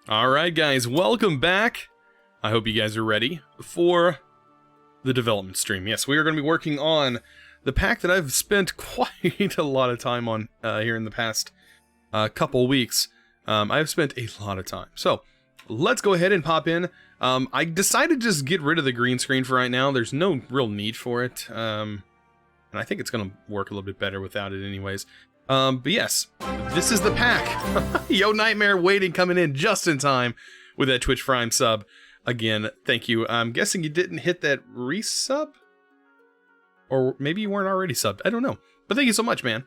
Alright guys, welcome back. I hope you guys are ready for the development stream. Yes, we are going to be working on the pack that I've spent quite a lot of time on here in the past couple weeks. I've spent a lot of time. So, let's go ahead and pop in. I decided to just get rid of the green screen for right now. There's no real need for it. And I think it's going to work a little bit better without it anyways. But yes, this is the pack. Yo Nightmare waiting, coming in just in time with that Twitch Prime sub. Again, thank you. I'm guessing you didn't hit that resub? Or maybe you weren't already subbed. I don't know. But thank you so much, man.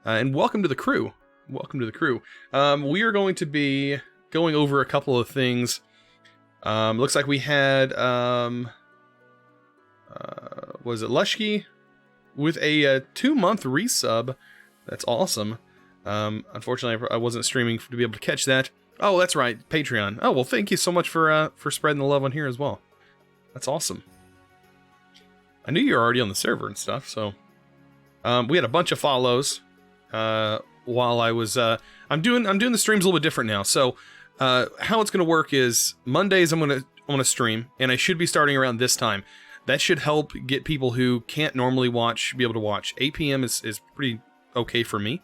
And welcome to the crew. Welcome to the crew. We are going to be going over a couple of things. Looks like we had, was it Lushki? With a 2-month resub. That's awesome. Unfortunately, I wasn't streaming to be able to catch that. Oh, that's right, Patreon. Oh, well, thank you so much for spreading the love on here as well. That's awesome. I knew you were already on the server and stuff, so... we had a bunch of follows while I was... I'm doing the streams a little bit different now. So, how it's going to work is Mondays I'm going to stream, and I should be starting around this time. That should help get people who can't normally watch be able to watch. 8 p.m. is pretty okay for me.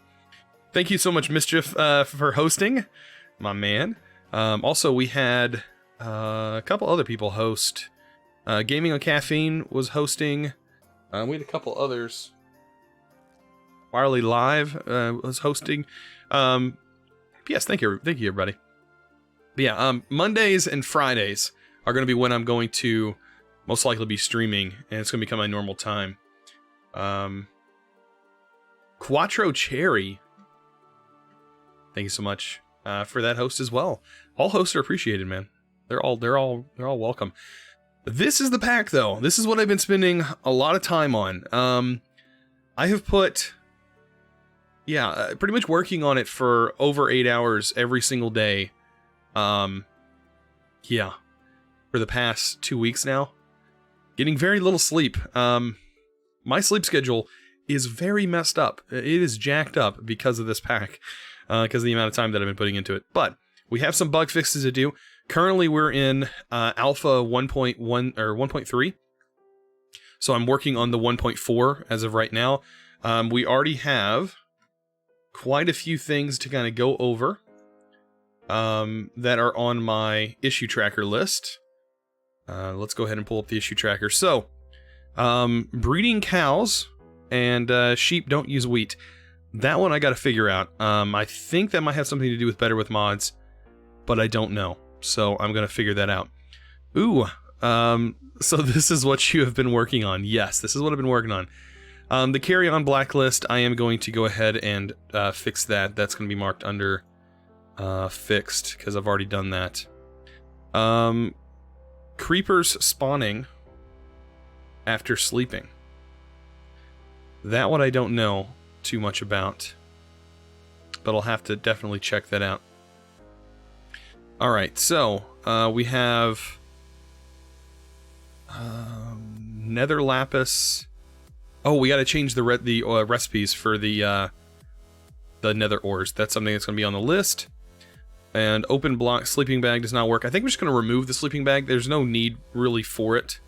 Thank you so much, Mischief, for hosting, my man. Also, we had a couple other people host. Gaming on Caffeine was hosting. We had a couple others. Wirely Live was hosting. Yes, thank you, everybody. But yeah, Mondays and Fridays are going to be when I'm going to most likely be streaming, and it's going to become my normal time. Quattro Cherry, thank you so much for that host as well. All hosts are appreciated, man. They're all welcome. This is the pack, though. This is what I've been spending a lot of time on. I have put, pretty much working on it for over 8 hours every single day. For the past 2 weeks now. Getting very little sleep. My sleep schedule is very messed up. It is jacked up because of this pack. Because of the amount of time that I've been putting into it. But we have some bug fixes to do. Currently we're in alpha 1.1 or 1.3. So I'm working on the 1.4 as of right now. We already have quite a few things to kind of go over that are on my issue tracker list. Let's go ahead and pull up the issue tracker. So, breeding cows and sheep don't use wheat. That one I gotta figure out. I think that might have something to do with better with mods, but I don't know. So I'm gonna figure that out. Ooh, so this is what you have been working on. Yes, this is what I've been working on. The carry-on blacklist, I am going to go ahead and fix that. That's gonna be marked under fixed, because I've already done that. Creepers spawning after sleeping. That one I don't know too much about, but I'll have to definitely check that out. Alright, so we have Nether lapis. Oh, we gotta change the recipes for the Nether ores. That's something that's gonna be on the list. And open block sleeping bag does not work. I think we're just going to remove the sleeping bag. There's no need really for it.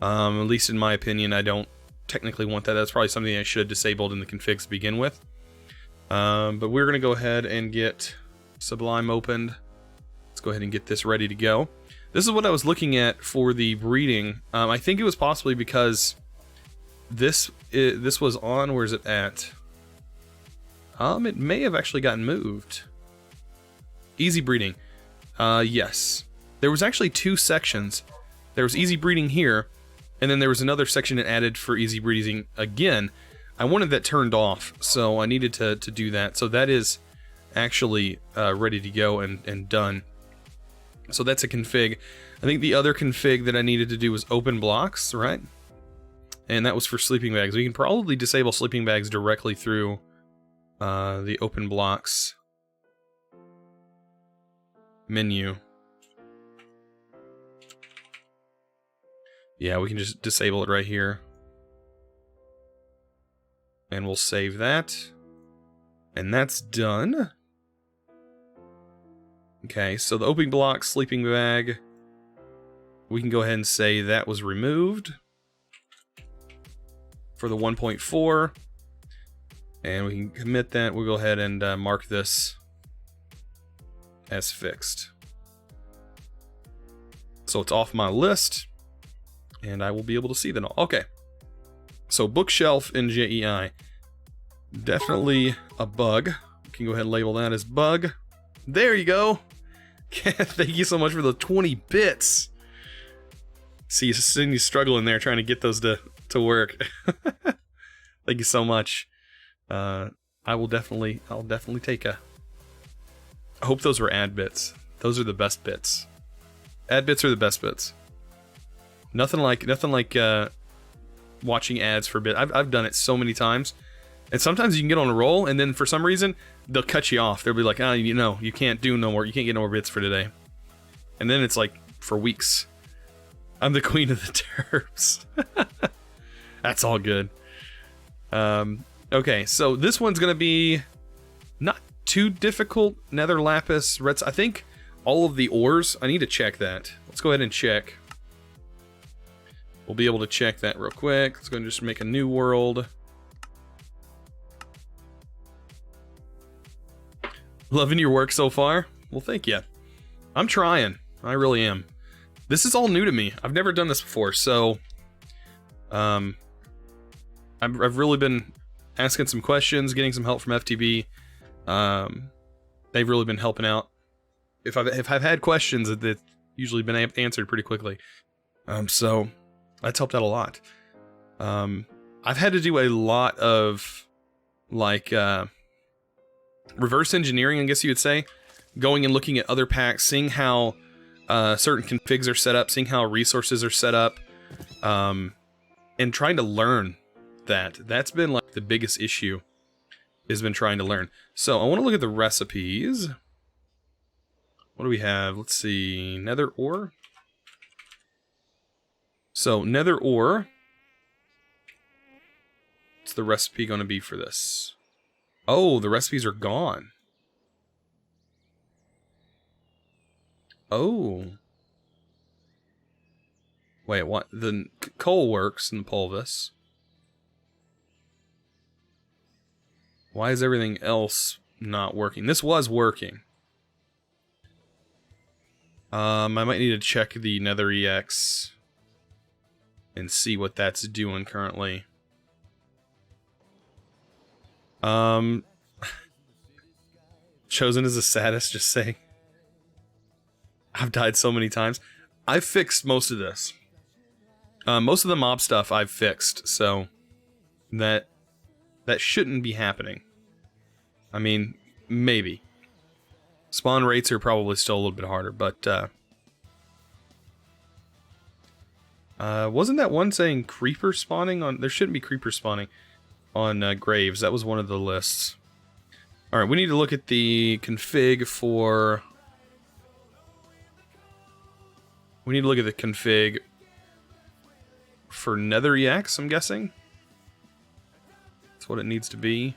At least in my opinion, I don't technically want that. That's probably something I should have disabled in the configs to begin with. But we're going to go ahead and get Sublime opened. Let's go ahead and get this ready to go. This is what I was looking at for the breeding. I think it was possibly because this was on. Where's it at? It may have actually gotten moved. Easy breeding. Yes. There was actually 2 sections. There was easy breeding here, and then there was another section it added for easy breeding again. I wanted that turned off, so I needed to do that. So that is actually ready to go and done. So that's a config. I think the other config that I needed to do was open blocks, right? And that was for sleeping bags. We can probably disable sleeping bags directly through the open blocks menu. Yeah, we can just disable it right here. And we'll save that. And that's done. Okay, so the opening block, sleeping bag, we can go ahead and say that was removed for the 1.4. And we can commit that. We'll go ahead and mark this as fixed. So it's off my list, and I will be able to see them all. Okay. So bookshelf in JEI. Definitely a bug. We can go ahead and label that as bug. There you go. Thank you so much for the 20 bits. See you struggling there trying to get those to work. Thank you so much. I'll definitely take a. I hope those were ad bits. Those are the best bits. Ad bits are the best bits. Nothing like watching ads for bit. I've done it so many times, and sometimes you can get on a roll, and then for some reason they'll cut you off. They'll be like, "Oh, you know, you can't do no more. You can't get no more bits for today," and then it's like for weeks. I'm the queen of the terps. That's all good. Okay, so this one's gonna be not too difficult. Nether, lapis, red. I think all of the ores. I need to check that. Let's go ahead and check. We'll be able to check that real quick. Let's go and just make a new world. Loving your work so far? Well, thank you. I'm trying. I really am. This is all new to me. I've never done this before, so I've really been asking some questions, getting some help from FTB. They've really been helping out. If I've had questions, that usually been answered pretty quickly. So that's helped out a lot. I've had to do a lot of like reverse engineering, I guess you would say, going and looking at other packs, seeing how certain configs are set up, seeing how resources are set up, and trying to learn that. That's been like the biggest issue, has been trying to learn. So I want to look at the recipes. What do we have? Let's see. Nether ore. So nether ore. What's the recipe going to be for this? Oh, the recipes are gone. Oh. Wait, what? The coal works in the pulvis. Why is everything else not working? This was working. I might need to check the Nether EX and see what that's doing currently. Chosen as the saddest, just saying. I've died so many times. I've fixed most of this. Most of the mob stuff I've fixed, so that shouldn't be happening. I mean, maybe. Spawn rates are probably still a little bit harder, but wasn't that one saying creeper spawning on? There shouldn't be creeper spawning on graves. That was one of the lists. All right, we need to look at the config for. We need to look at the config for Nether EX, I'm guessing. That's what it needs to be.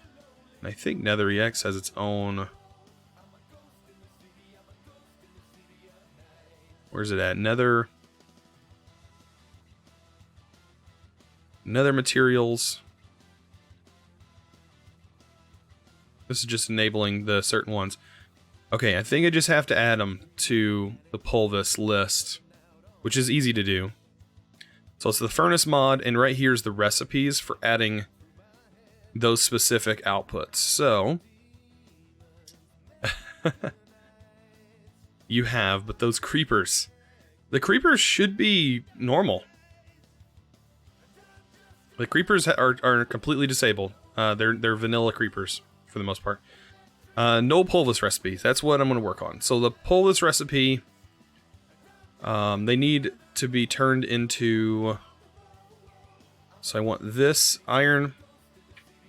And I think Nether EX has its own. Where's it at? Nether materials. This is just enabling the certain ones. Okay, I think I just have to add them to the pulvis list, which is easy to do. So it's the furnace mod, and right here's the recipes for adding those specific outputs. So you have, but those creepers. The creepers should be normal. The creepers are completely disabled. They're vanilla creepers for the most part. No pulvis recipes. That's what I'm going to work on. So the pulvis recipe, they need to be turned into. So I want this iron.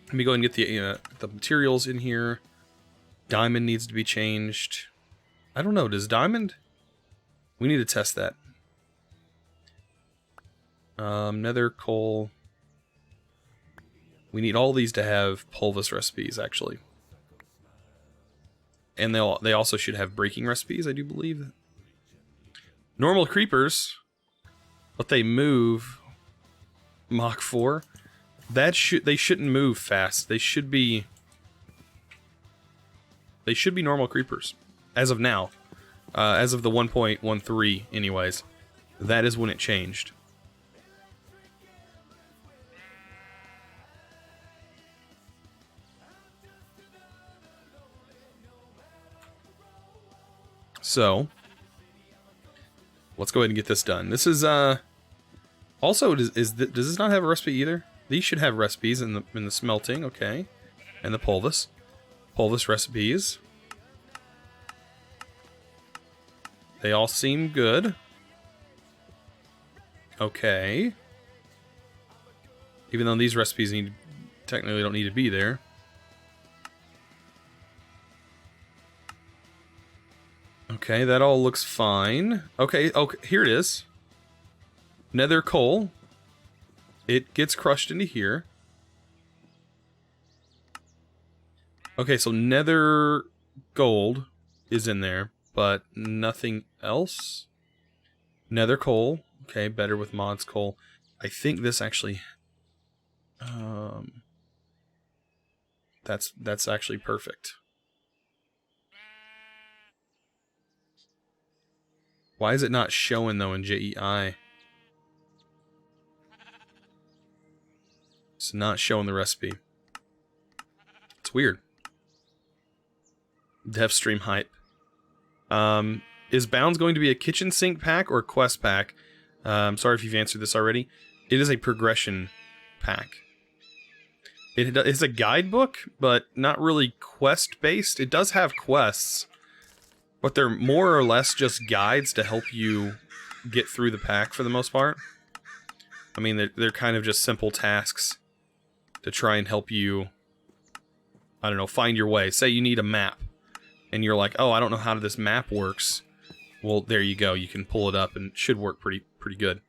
Let me go and get the materials in here. Diamond needs to be changed. I don't know. Does diamond? We need to test that. Nether coal. We need all these to have pulvis recipes, actually. And they also should have breaking recipes, I do believe. Normal creepers, but they move Mach 4. They shouldn't move fast. They should be normal creepers as of now. As of the 1.13 anyways. That is when it changed. So, let's go ahead and get this done. This is also does this not have a recipe either? These should have recipes in the smelting, okay, and the pulvis recipes. They all seem good. Okay. Even though these recipes technically don't need to be there. Okay, that all looks fine. Okay, here it is. Nether coal. It gets crushed into here. Okay, so nether gold is in there, but nothing else. Nether coal. Okay, better with mods coal. I think this actually... that's actually perfect. Why is it not showing, though, in JEI? It's not showing the recipe. It's weird. Dev stream hype. Is Bounds going to be a kitchen sink pack or a quest pack? I'm sorry if you've answered this already. It is a progression pack. It's a guidebook, but not really quest-based. It does have quests, but they're more or less just guides to help you get through the pack for the most part. I mean, they're kind of just simple tasks to try and help you, I don't know, find your way. Say you need a map, and you're like, oh, I don't know how this map works. Well, there you go. You can pull it up, and it should work pretty good.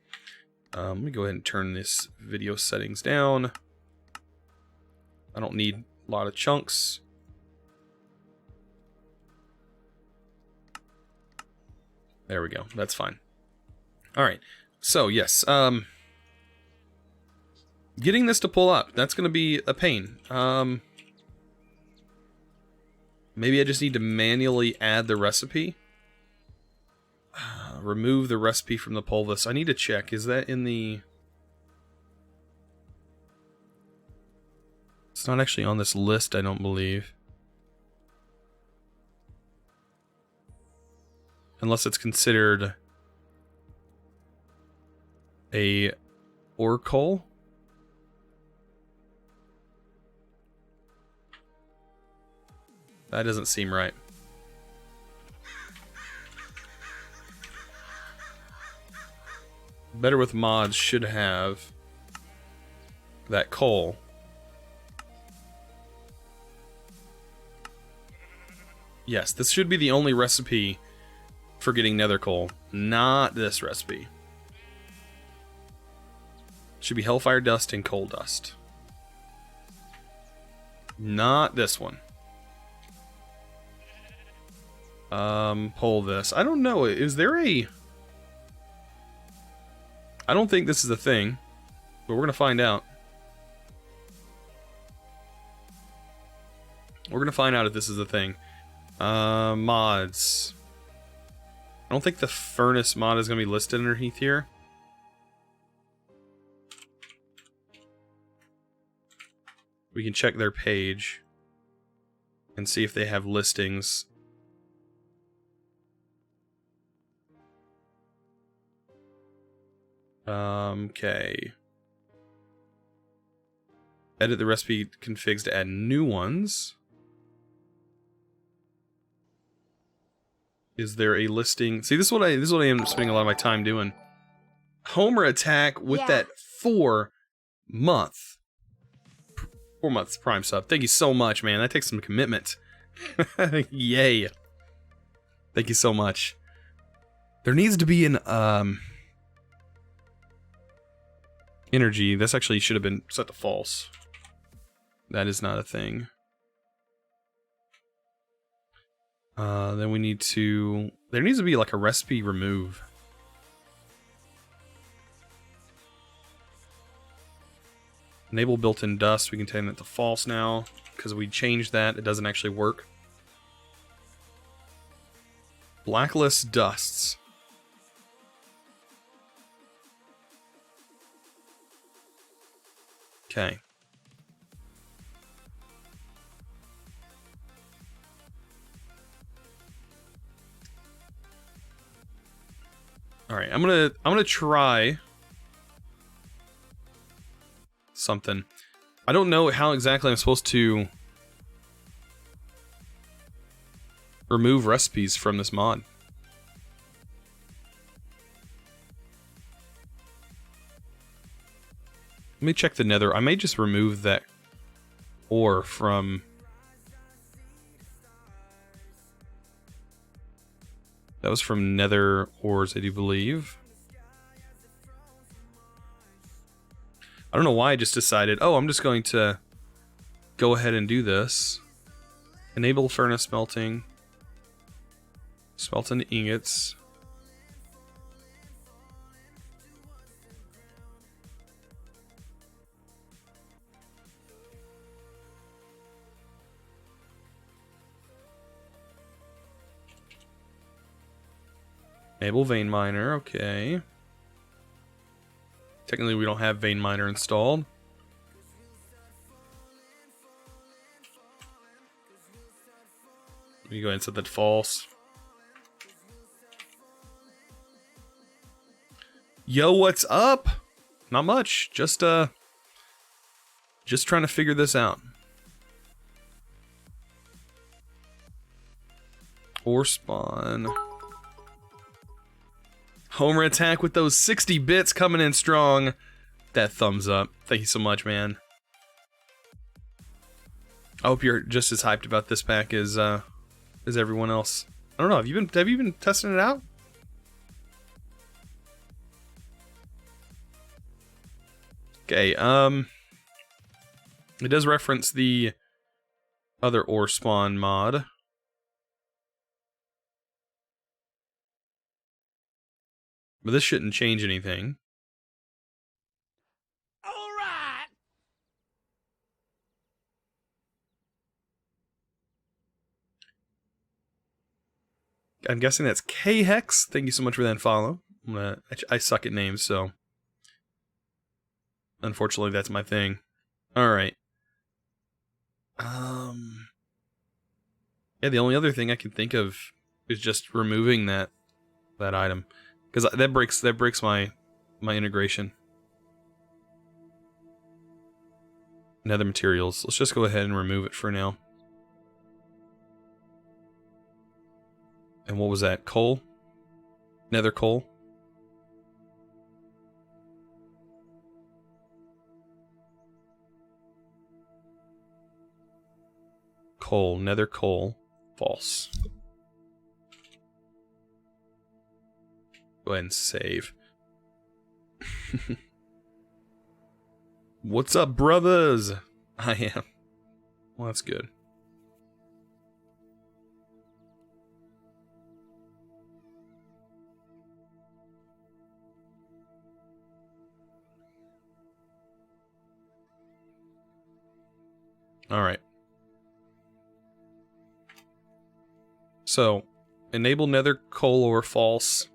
Let me go ahead and turn this video settings down. I don't need a lot of chunks. There we go. That's fine. Alright. So, yes. Getting this to pull up, that's going to be a pain. Maybe I just need to manually add the recipe. Remove the recipe from the pulvis. I need to check. Is that in the... It's not actually on this list, I don't believe. Unless it's considered a ore coal. That doesn't seem right. Better with mods should have that coal. Yes, this should be the only recipe for getting nether coal, not this recipe. Should be hellfire dust and coal dust. Not this one. Pull this. I don't know. Is there a... I don't think this is a thing, but we're gonna find out. We're gonna find out if this is a thing. Mods. I don't think the furnace mod is gonna be listed underneath here. We can check their page and see if they have listings. Okay. Edit the recipe configs to add new ones. Is there a listing? See, this is what I am spending a lot of my time doing. Homer attack with that 4 months prime sub. Thank you so much, man. That takes some commitment. Yay. Thank you so much. There needs to be an energy. This actually should have been set to false. That is not a thing. Then we need to... There needs to be like a recipe remove. Enable built-in dust. We can turn that to false now. Because we changed that. It doesn't actually work. Blacklist dusts. Okay. All right, I'm gonna try something. I don't know how exactly I'm supposed to remove recipes from this mod. Let me check the Nether. I may just remove that ore from... That was from Nether ores, I do believe. I don't know why I just decided, oh, I'm just going to go ahead and do this. Enable furnace smelting. Smelt into ingots. Enable vein miner, okay. Technically we don't have vein miner installed. Let me go ahead and set that to false. Yo, what's up? Not much. Just trying to figure this out. Ore spawn. Homer attack with those 60 bits coming in strong. That thumbs up. Thank you so much, man. I hope you're just as hyped about this pack as everyone else. I don't know. Have you been testing it out? Okay. It does reference the other ore spawn mod. But this shouldn't change anything. All right. I'm guessing that's K-Hex. Thank you so much for that follow. I suck at names, so... Unfortunately, that's my thing. Alright. Yeah, the only other thing I can think of is just removing that item. Because that breaks my integration. Nether materials. Let's just go ahead and remove it for now. And what was that? Coal? Nether coal? Coal. Nether coal. False. Go ahead and save. What's up, brothers? I am. Well, that's good. Alright. So, enable nether coal ore false.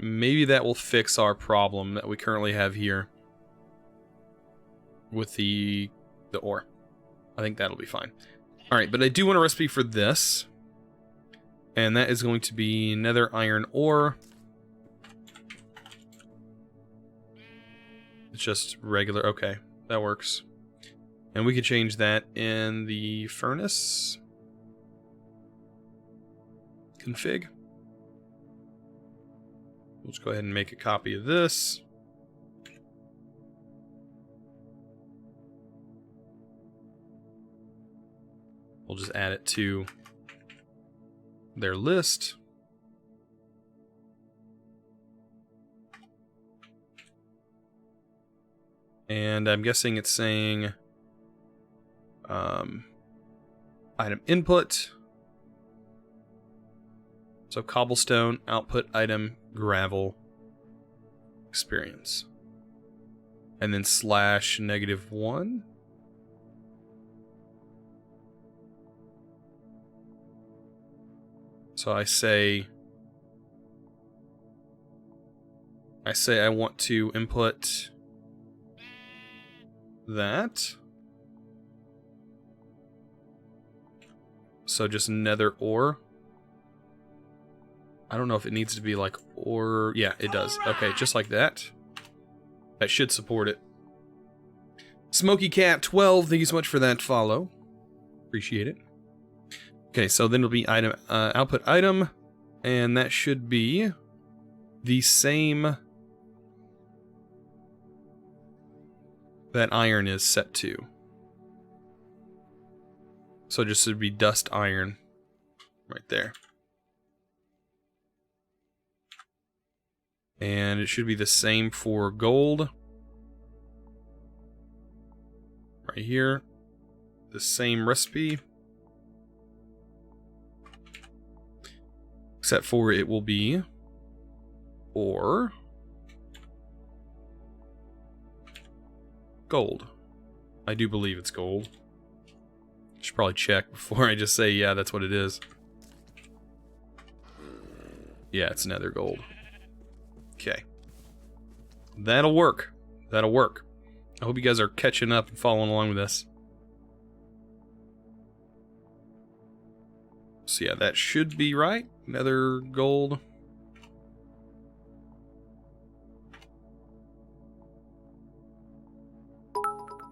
Maybe that will fix our problem that we currently have here with the ore. I think that'll be fine. Alright, but I do want a recipe for this. And that is going to be nether iron ore. It's just regular. Okay, that works. And we can change that in the furnace config. Let's go ahead and make a copy of this. We'll just add it to their list. And I'm guessing it's saying Item input. So cobblestone, output item, gravel, experience. And then slash -1. So I say I want to input that. So just nether ore. I don't know if it needs to be like ore. Yeah, it does. Okay, just like that. That should support it. Smoky Cat 12, thank you so much for that follow. Appreciate it. Okay, so then it'll be item output item, and that should be the same that iron is set to. So just should be dust iron right there. And it should be the same for gold. Right here. The same recipe. Except for it will be ore. Gold. I do believe it's gold. Should probably check before I just say, yeah, that's what it is. Yeah, it's nether gold. Okay. That'll work. That'll work. I hope you guys are catching up and following along with this. So yeah, that should be right. Nether gold.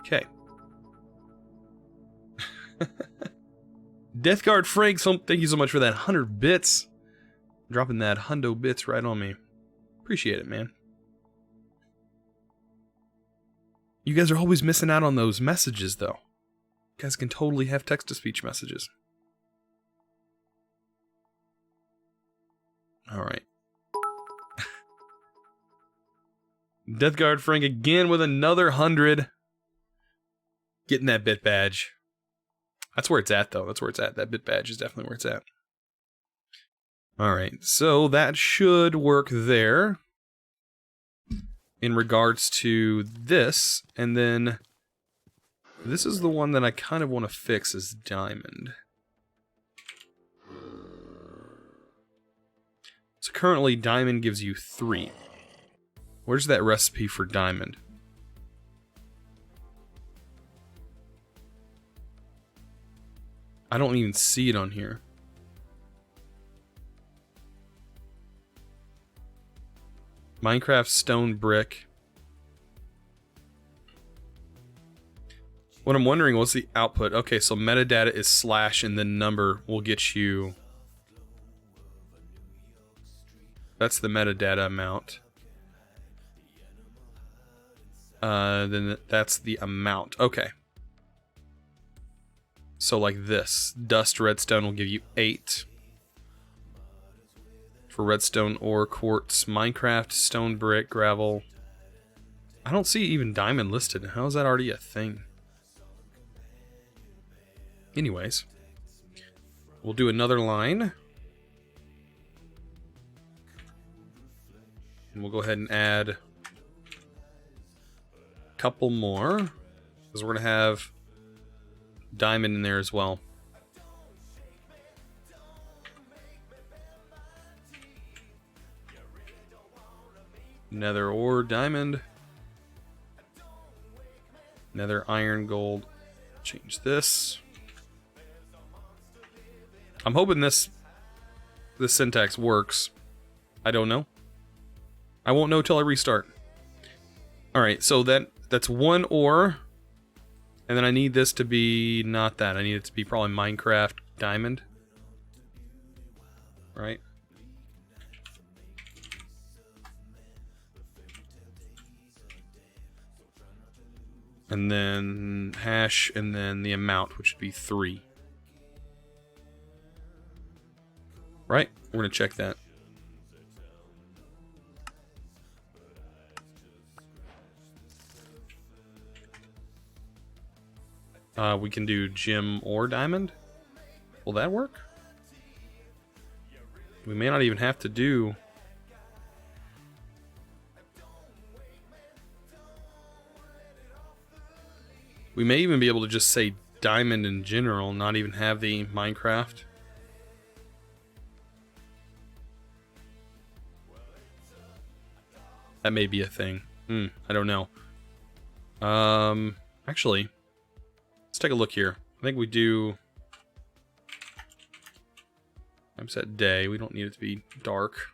Okay. Deathguard Frank, thank you so much for that 100 bits. Dropping that hundo bits right on me. Appreciate it, man. You guys are always missing out on those messages, though. You guys can totally have text-to-speech messages. Alright. Deathguard Frank again with another 100. Getting that bit badge. That's where it's at, though. That's where it's at. That bit badge is definitely where it's at. Alright, so that should work there. In regards to this, and then this is the one that I kind of want to fix is diamond. So currently diamond gives you 3. Where's that recipe for diamond? I don't even see it on here. Minecraft stone brick. What I'm wondering, what's the output? Okay, so metadata is slash and then number will get you. That's the metadata amount. Then that's the amount. Okay. So like this. Dust redstone will give you 8. For redstone ore, quartz, Minecraft, stone brick, gravel. I don't see even diamond listed. How is that already a thing? Anyways. We'll do another line. And we'll go ahead and add a couple more. Because we're going to have diamond in there as well. Nether ore, diamond. Nether iron, gold. Change this. I'm hoping this syntax works. I don't know. I won't know till I restart. Alright, so that's 1 ore. And then I need this to be not that. I need it to be probably Minecraft diamond. Right? And then hash, and then the amount, which would be 3. Right? We're going to check that. We can do gem or diamond. Will that work? We may not even have to do... We may even be able to just say diamond in general, not even have the Minecraft. That may be a thing. I don't know. Actually, let's take a look here. I think we do... I'm set day. We don't need it to be dark.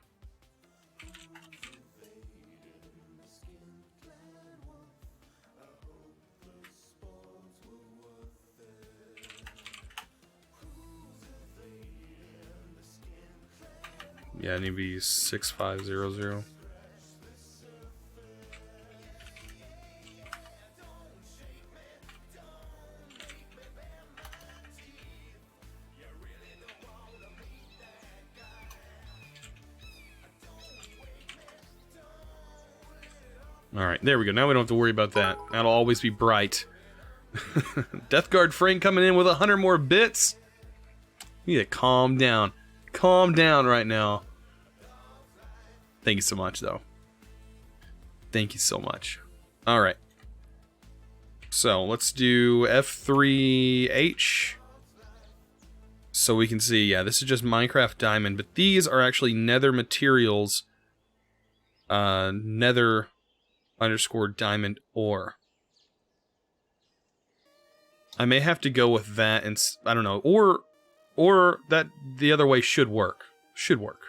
Yeah, it need to be 6500. Alright, there we go. Now we don't have to worry about that. That'll always be bright. Death Guard Frank coming in with 100 more bits. You need to calm down. Calm down right now. Thank you so much, though. Thank you so much. Alright. So, let's do F3H. So we can see, yeah, this is just Minecraft Diamond, but these are actually Nether materials. Nether _ diamond ore. I may have to go with that, and I don't know, or that the other way should work. Should work.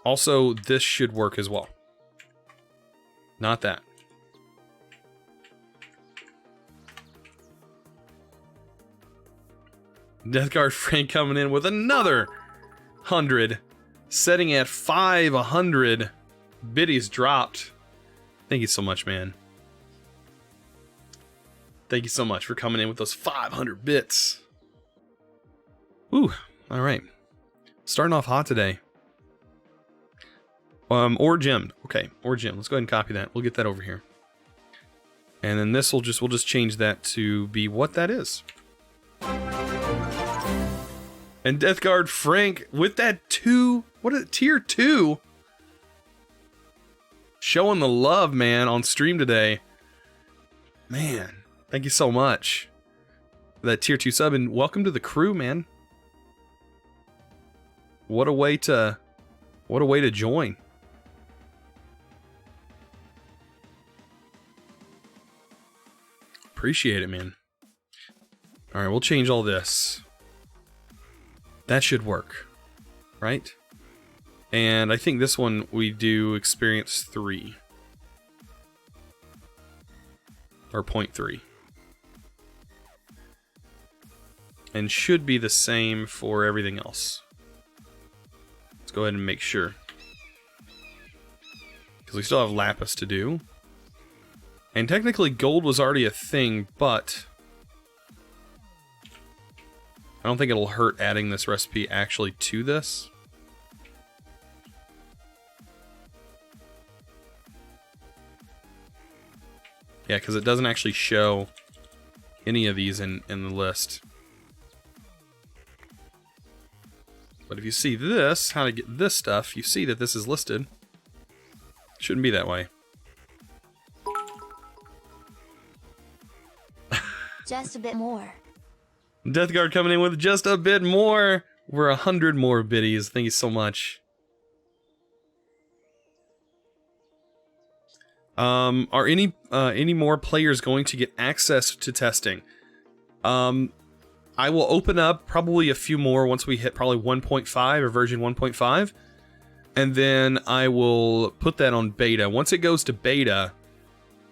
Also, this should work as well. Not that. Death Guard Frank coming in with another 100, setting at 500 biddies dropped. Thank you so much, man. Thank you so much for coming in with those 500 bits. Ooh, all right. Starting off hot today. Or gem. Okay, or gem. Let's go ahead and copy that. We'll get that over here. And then this will just, we'll just change that to be what that is. And Death Guard Frank with that 2, what is it, tier 2? Showing the love, man, on stream today. Man, thank you so much for that tier 2 sub, and welcome to the crew, man. What a way to join. Appreciate it, man. All right, we'll change all this. That should work, right? And I think this one we do experience 3. Or 0.3. And should be the same for everything else. Let's go ahead and make sure. Because we still have lapis to do. And technically gold was already a thing, but I don't think it'll hurt adding this recipe actually to this. Yeah, because it doesn't actually show any of these in the list. But if you see this, how to get this stuff, you see that this is listed. Shouldn't be that way. Just a bit more. Death Guard coming in with just a bit more. We're 100 more biddies. Thank you so much. Are any more players going to get access to testing? I will open up probably a few more once we hit probably 1.5 or version 1.5, and then I will put that on beta. Once it goes to beta,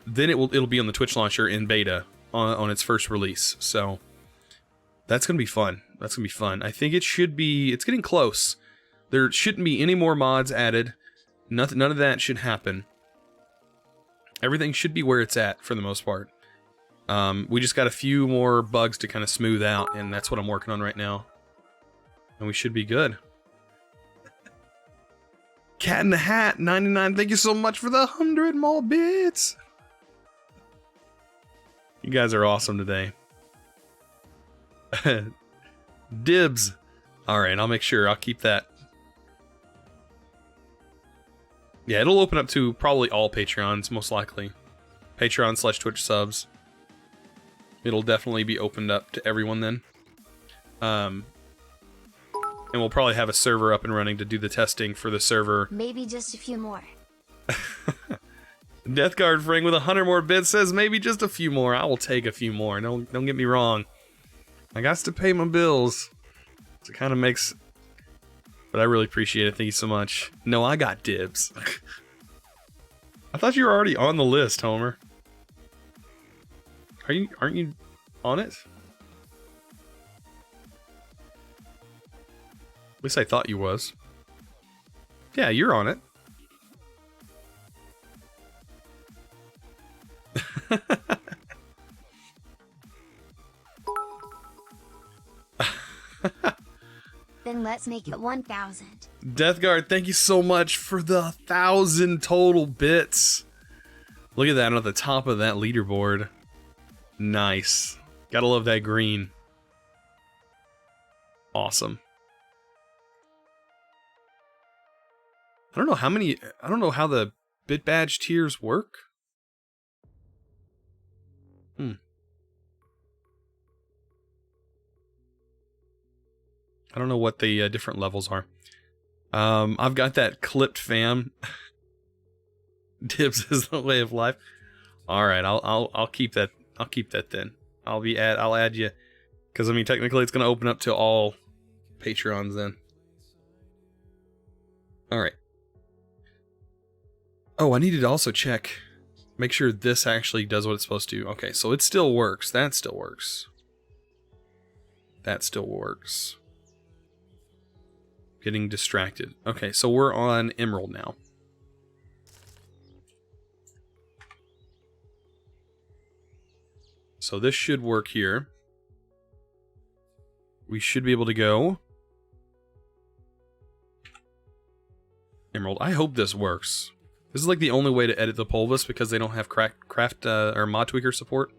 then it'll be on the Twitch launcher in beta on its first release. So that's gonna be fun. That's gonna be fun. I think it's getting close. There shouldn't be any more mods added. None of that should happen. Everything should be where it's at for the most part. We just got a few more bugs to kind of smooth out, and that's what I'm working on right now. And we should be good. Cat in the Hat 99, thank you so much for the 100 more bits. You guys are awesome today. Dibs. Alright, I'll make sure. I'll keep that. Yeah, it'll open up to probably all Patreons, most likely. Patreon/Twitch subs. It'll definitely be opened up to everyone then. And we'll probably have a server up and running to do the testing for the server. Maybe just a few more. Deathguard Fring with 100 more bits says maybe just a few more. I will take a few more. Don't get me wrong. I got to pay my bills. So it kind of makes... But I really appreciate it. Thank you so much. No, I got dibs. I thought you were already on the list, Homer. Aren't you on it? At least I thought you was. Yeah, you're on it. Then let's make it 1,000. Deathguard, thank you so much for the 1,000 total bits. Look at that at the top of that leaderboard. Nice. Gotta love that green. Awesome. I don't know how the bit badge tiers work. I don't know what the different levels are. I've got that clipped fam. Dibs is the way of life. All right, I'll keep that. I'll keep that then. I'll add you, because I mean technically it's gonna open up to all Patreons then. All right. Oh, I needed to also check, make sure this actually does what it's supposed to. Okay, so it still works. That still works. That still works. Getting distracted. Okay, so we're on Emerald now. So this should work here. We should be able to go. Emerald. I hope this works. This is like the only way to edit the poll list because they don't have craft or mod tweaker support.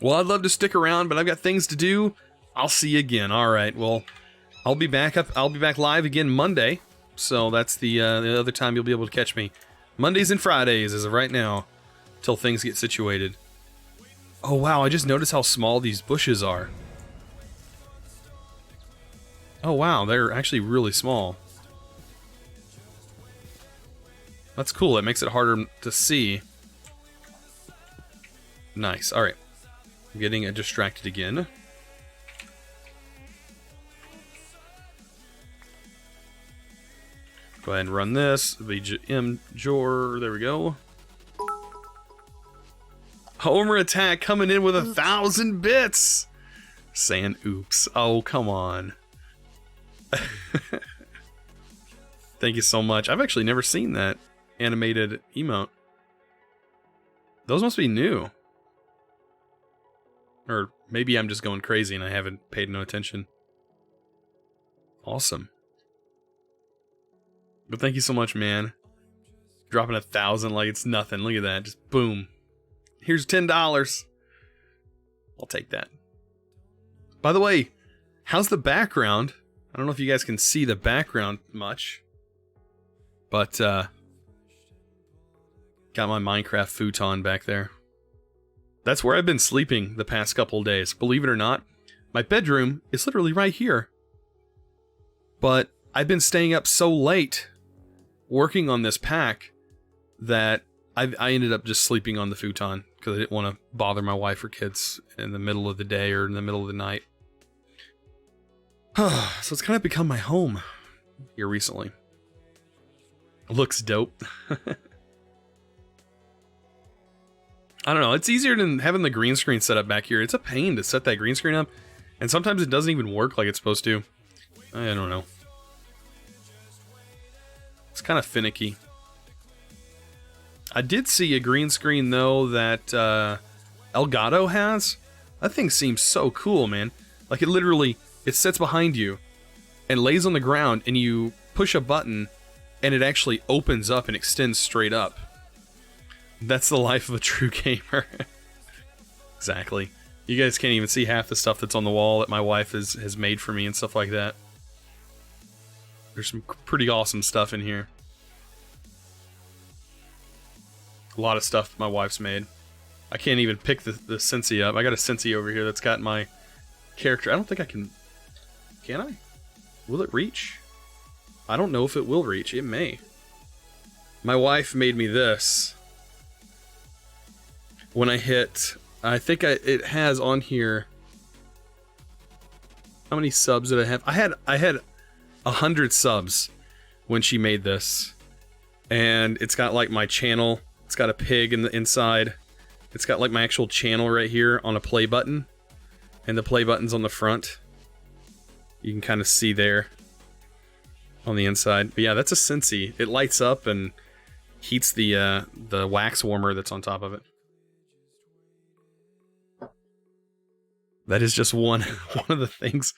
Well, I'd love to stick around, but I've got things to do. I'll see you again. All right. Well, I'll be back live again Monday. So that's the other time you'll be able to catch me. Mondays and Fridays as of right now, till things get situated. Oh wow! I just noticed how small these bushes are. Oh wow, they're actually really small. That's cool. It makes it harder to see. Nice. All right. I'm getting distracted again. Go ahead and run this. BGM Jor. There we go. Homer Attack coming in with 1,000 bits. Saying oops. Oh, come on. Thank you so much. I've actually never seen that animated emote. Those must be new. Or maybe I'm just going crazy and I haven't paid no attention. Awesome. But thank you so much, man. Dropping 1,000 like it's nothing. Look at that. Just boom. Here's $10. I'll take that. By the way, how's the background? I don't know if you guys can see the background much. But, got my Minecraft futon back there. That's where I've been sleeping the past couple of days. Believe it or not, my bedroom is literally right here. But I've been staying up so late working on this pack that I ended up just sleeping on the futon because I didn't want to bother my wife or kids in the middle of the day or in the middle of the night. So it's kind of become my home here recently. Looks dope. I don't know, it's easier than having the green screen set up back here. It's a pain to set that green screen up, and sometimes it doesn't even work like it's supposed to. I don't know. It's kind of finicky. I did see a green screen, though, that Elgato has. That thing seems so cool, man. Like, it literally, it sits behind you and lays on the ground, and you push a button, and it actually opens up and extends straight up. That's the life of a true gamer. Exactly. You guys can't even see half the stuff that's on the wall that my wife has made for me and stuff like that. There's some pretty awesome stuff in here. A lot of stuff my wife's made. I can't even pick the Sensi up. I got a Sensi over here that's got my character. I don't think I can... Can I? Will it reach? I don't know if it will reach. It may. My wife made me this. When I hit... I think it has on here... How many subs did I have? I had 100 subs when she made this. And it's got like my channel. It's got a pig in the inside. It's got like my actual channel right here on a play button. And the play button's on the front. You can kind of see there on the inside. But yeah, that's a Sensi. It lights up and heats the wax warmer that's on top of it. That is just one of the things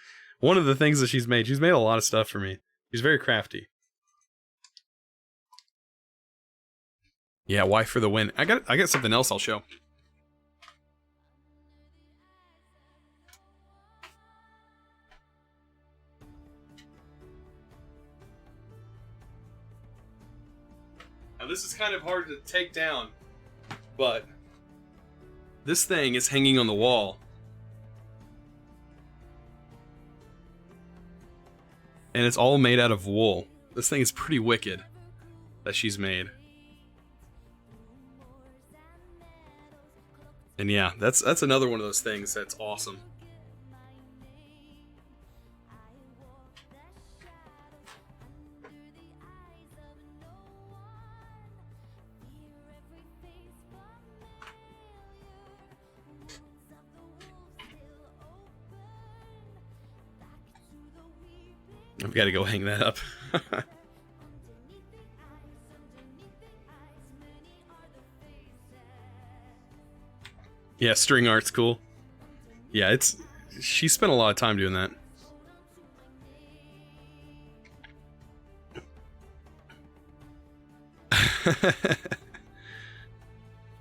that she's made. She's made a lot of stuff for me. She's very crafty. Yeah, wife for the win. I got something else I'll show. Now this is kind of hard to take down, but this thing is hanging on the wall. And it's all made out of wool. This thing is pretty wicked that she's made. And yeah, that's another one of those things that's awesome. I've got to go hang that up. Yeah, string art's cool. Yeah, she spent a lot of time doing that.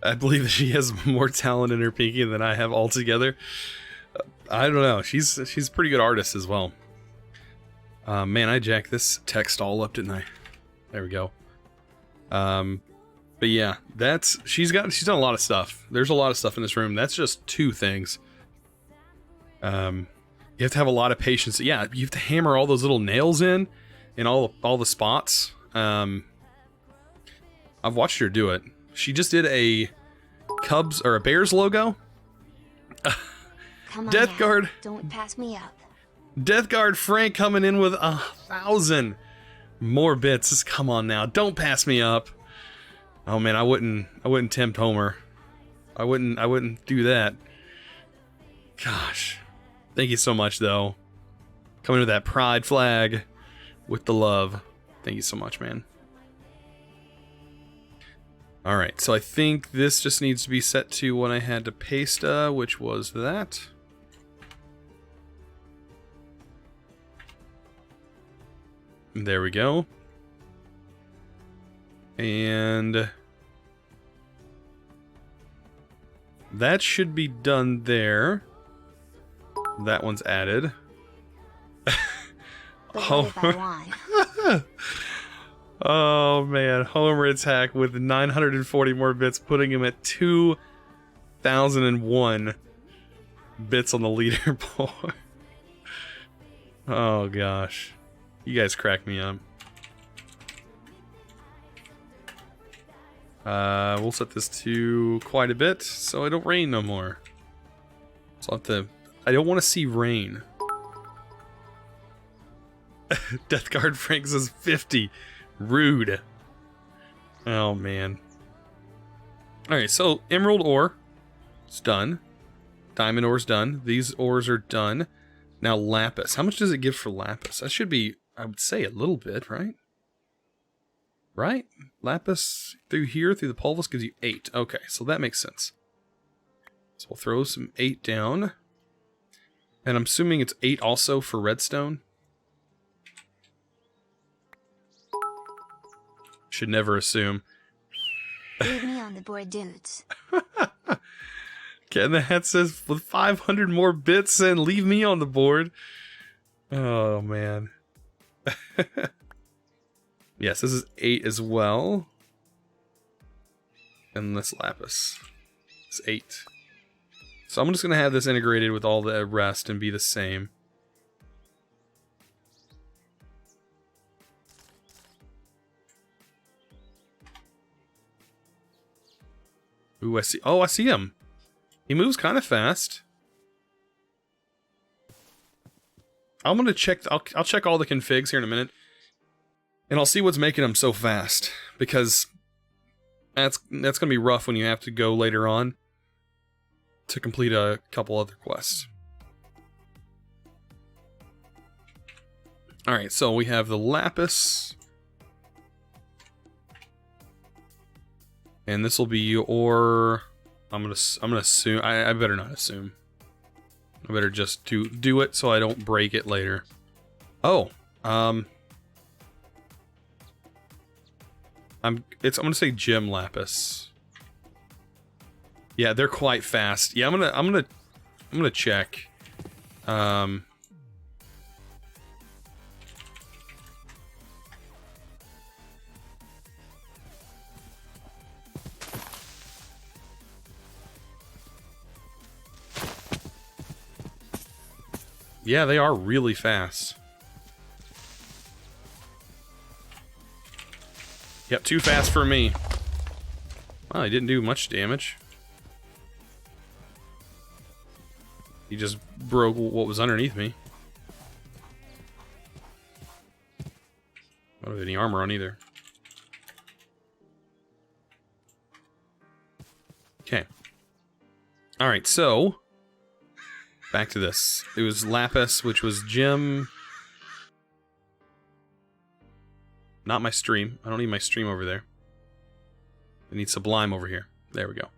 I believe that she has more talent in her pinky than I have altogether. I don't know. She's a pretty good artist as well. Man, I jacked this text all up, didn't I? There we go. But yeah, she's done a lot of stuff. There's a lot of stuff in this room. That's just two things. You have to have a lot of patience. Yeah, you have to hammer all those little nails in all the spots. I've watched her do it. She just did a Cubs or a Bears logo. Come on Death now. Guard. Don't pass me up. Death Guard Frank coming in with 1,000 more bits. Just come on now. Don't pass me up. Oh man, I wouldn't tempt Homer. I wouldn't do that. Gosh. Thank you so much though. Coming with that pride flag with the love. Thank you so much, man. Alright, so I think this just needs to be set to what I had to paste, which was that. There we go. And that should be done there. That one's added. Oh man, Homer attack with 940 more bits, putting him at 2,001 bits on the leaderboard. Oh gosh. You guys crack me up. We'll set this to quite a bit so it don't rain no more. So I'll have to... I don't want to see rain. Death Guard Frank says 50. Rude. Oh man. Alright, so emerald ore. It's done. Diamond ore's done. These ores are done. Now lapis. How much does it give for lapis? That should be, I would say, a little bit, right? Right? Lapis through here, through the pulvis, gives you 8. Okay, so that makes sense. So we'll throw some 8 down. And I'm assuming it's 8 also for redstone. Should never assume. Leave me on the board, dudes. Okay, and the hat says, with 500 more bits and leave me on the board. Oh, man. Yes, this is 8 as well. And this lapis is 8. So I'm just going to have this integrated with all the rest and be the same. Ooh, I see. Oh, I see him. He moves kind of fast. I'm gonna check. I'll check all the configs here in a minute, and I'll see what's making him so fast. Because that's gonna be rough when you have to go later on to complete a couple other quests. All right, so we have the lapis. And this will be your. I'm gonna assume. I better not assume. I better just do it so I don't break it later. Oh, I'm gonna say gem lapis. Yeah, they're quite fast. Yeah, I'm gonna check. Yeah, they are really fast. Yep, too fast for me. Well, he didn't do much damage. He just broke what was underneath me. I don't have any armor on either. Okay. Alright, so back to this. It was lapis, which was gem. Not my stream. I don't need my stream over there. I need sublime over here. There we go.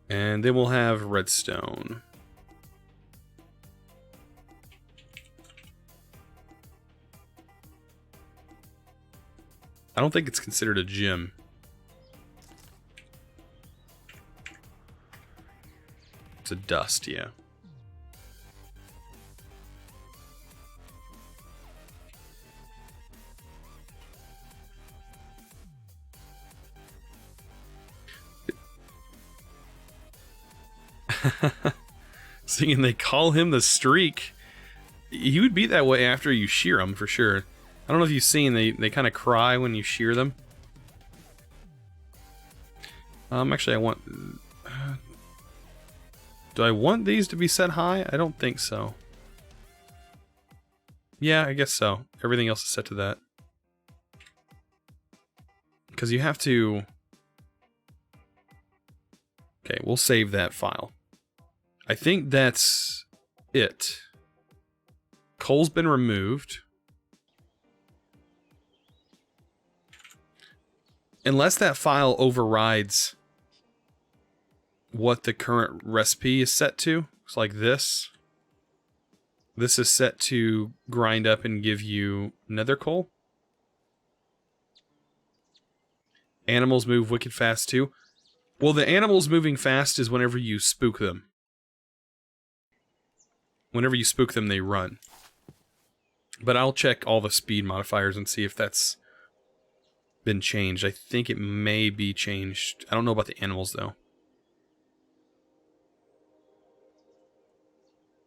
And then we'll have redstone. I don't think it's considered a gem. It's a dust, yeah. Seeing they call him the Streak. He would be that way after you shear him, for sure. I don't know if you've seen, they kind of cry when you shear them. Actually, I want... do I want these to be set high? I don't think so. Yeah, I guess so. Everything else is set to that. Because you have to... Okay, we'll save that file. I think that's it. Coal's been removed. Unless that file overrides what the current recipe is set to. It's like this. This is set to grind up and give you nether coal. Animals move wicked fast too. Well, the animals moving fast is whenever you spook them. Whenever you spook them, they run. But I'll check all the speed modifiers and see if that's been changed. I think it may be changed. I don't know about the animals, though.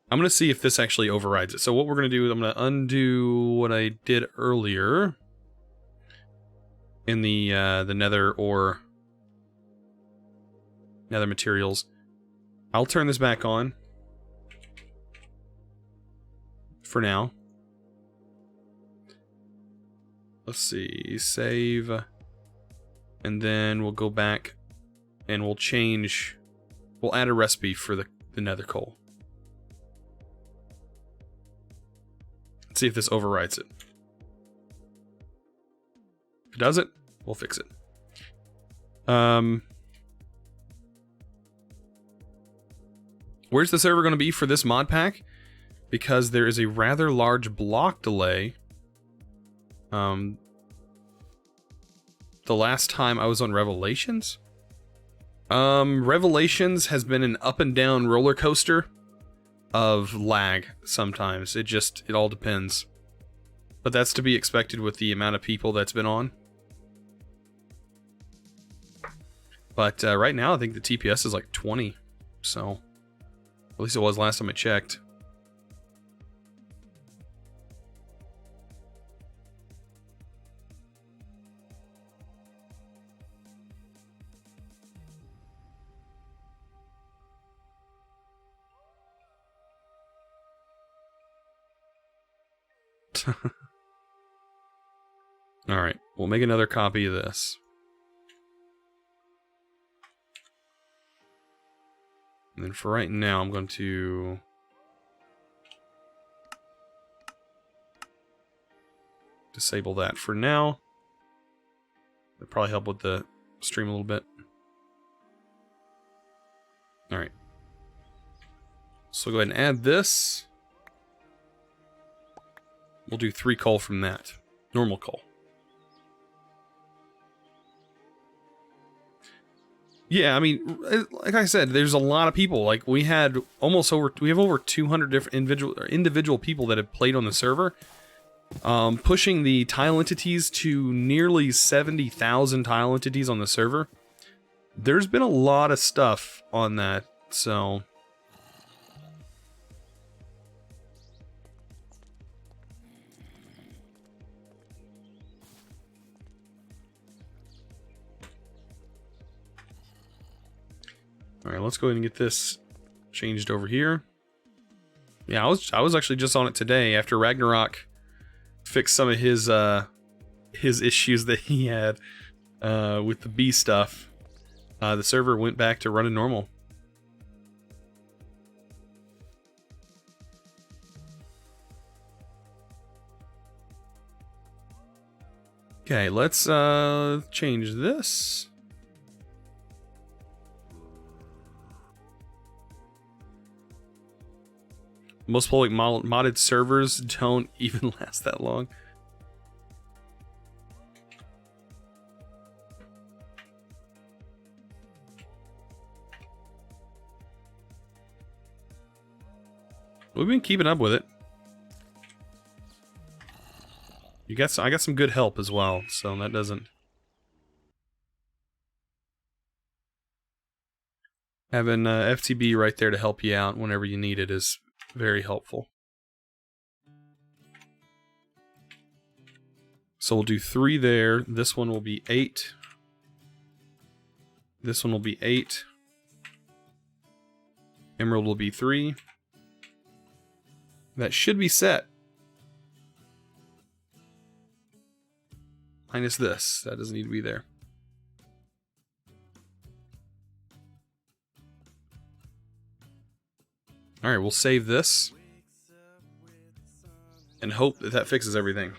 I'm going to see if this actually overrides it. So what we're going to do is I'm going to undo what I did earlier in the nether or nether materials. I'll turn this back on for now. Let's see, save, and then we'll go back and we'll change, we'll add a recipe for the nether coal. Let's see if this overrides it. If it doesn't, We'll fix it. Where's the server going to be for this mod pack? Because there is a rather large block delay. The last time I was on Revelations? Revelations has been an up and down roller coaster of lag sometimes. It all depends. But that's to be expected with the amount of people that's been on. But right now I think the TPS is like 20. So, at least it was last time I checked. Alright, we'll make another copy of this. And then for right now, I'm going to disable that for now. That'll probably help with the stream a little bit. Alright. So go ahead and add this. We'll do 3 coal from that. Normal coal. Yeah, I mean, like I said, there's a lot of people. Like we have over 200 different individual people that have played on the server, pushing the tile entities to nearly 70,000 tile entities on the server. There's been a lot of stuff on that, so. All right, let's go ahead and get this changed over here. Yeah, I was actually just on it today after Ragnarok fixed some of his issues that he had with the bee stuff. The server went back to running normal. Okay, let's change this. Most public modded servers don't even last that long. We've been keeping up with it. I got some good help as well, so that doesn't. Having FTB right there to help you out whenever you need it is very helpful. So we'll do 3 there. This one will be 8. This one will be 8. Emerald will be 3. That should be set. Minus this. That doesn't need to be there. Alright, we'll save this. And hope that that fixes everything.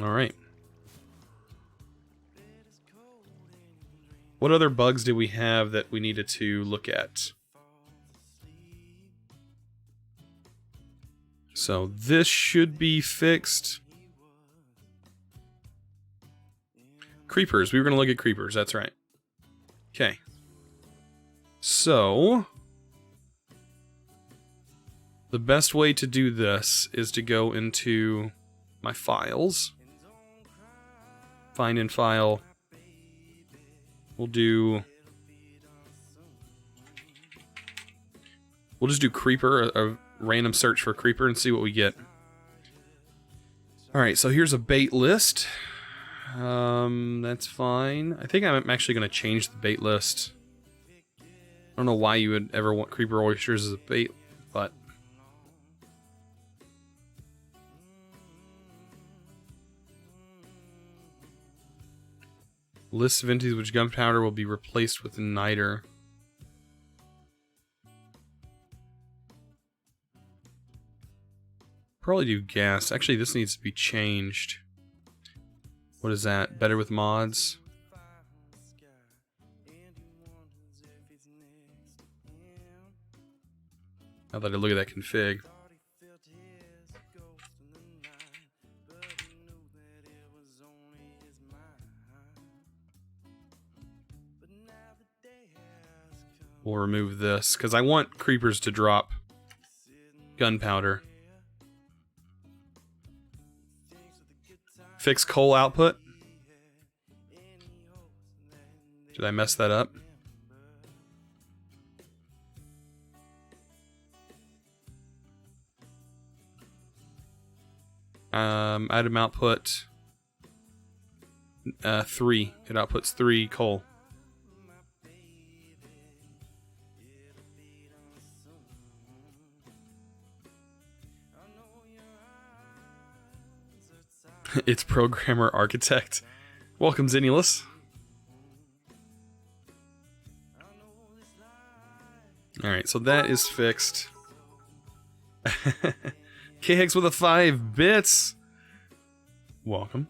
Alright. What other bugs did we have that we needed to look at? So this should be fixed. Creepers. We were going to look at creepers. That's right. Okay. So the best way to do this is to go into my files. Find and file. We'll just do creeper, a random search for creeper, and see what we get. Alright, so here's a bait list. That's fine. I think I'm actually going to change the bait list. I don't know why you would ever want creeper oysters as a bait, but list of entities which gunpowder will be replaced with niter. probably do gas. Actually, this needs to be changed. What is that? Better with mods? Now that I look at that config. We'll remove this, because I want creepers to drop gunpowder. Fix coal output. Did I mess that up? Item output 3. It outputs 3 coal. It's programmer architect. Welcome, Zinulus. Alright, so that is fixed. K-Hex with a 5 bits. Welcome.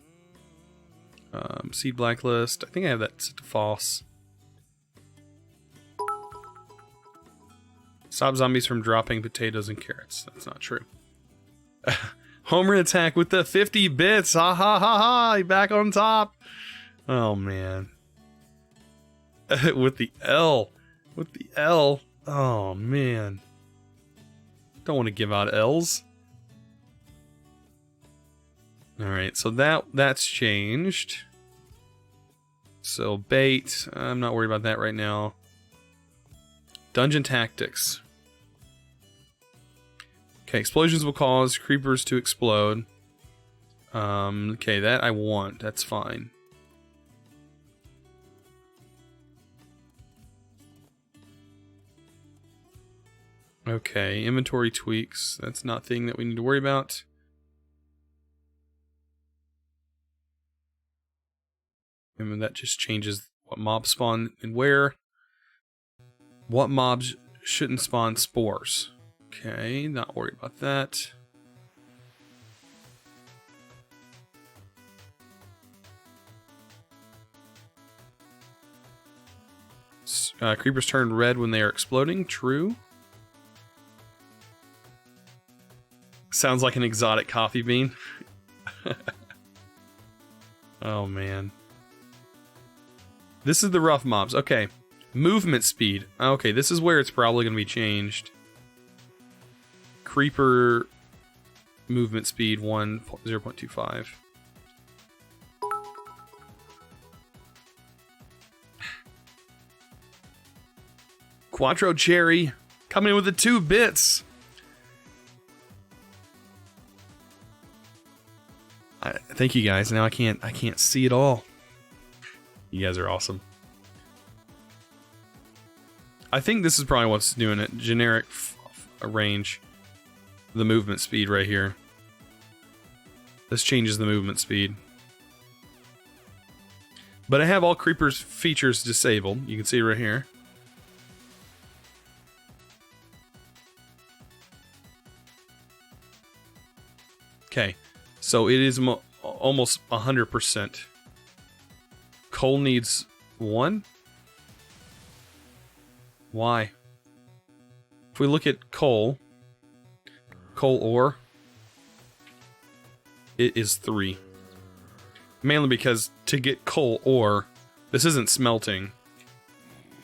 Seed blacklist. I think I have that set to false. Stop zombies from dropping potatoes and carrots. That's not true. Homer attack with the 50 bits. Ha ha ha ha. Back on top. Oh man. With the L. With the L. Oh man. Don't want to give out L's. Alright, so that's changed. So bait. I'm not worried about that right now. Dungeon tactics. Okay, explosions will cause creepers to explode. Okay, that I want. That's fine. Okay, inventory tweaks. That's not a thing that we need to worry about. And that just changes what mobs spawn and where. What mobs shouldn't spawn spores. Okay, not worried about that. Creepers turn red when they are exploding. True. Sounds like an exotic coffee bean. Oh man. This is the rough mobs. Okay. Movement speed. Okay, this is where it's probably going to be changed. Creeper movement speed 0.25. Quattro Cherry coming in with the 2 bits. Thank you guys. Now I can't see it all. You guys are awesome. I think this is probably what's doing it. Generic range. The movement speed right here. This changes the movement speed. But I have all creepers features disabled. You can see right here. Okay, so it is almost 100%. Coal needs 1. Why? If we look at coal ore, it is 3. Mainly because to get coal ore, this isn't smelting.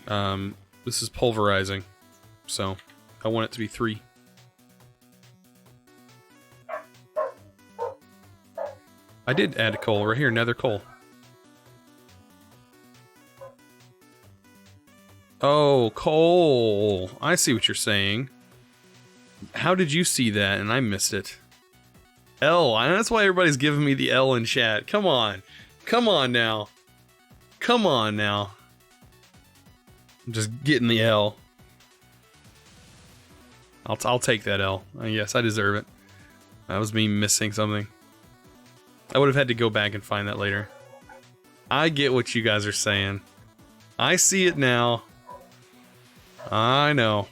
This is pulverizing. So I want it to be 3. I did add coal right here, nether coal. Oh, coal. I see what you're saying. How did you see that and I missed it? L. That's why everybody's giving me the L in chat. Come on. Come on now. Come on now. I'm just getting the L. I'll take that L. Yes, I deserve it. That was me missing something. I would have had to go back and find that later. I get what you guys are saying. I see it now. I know.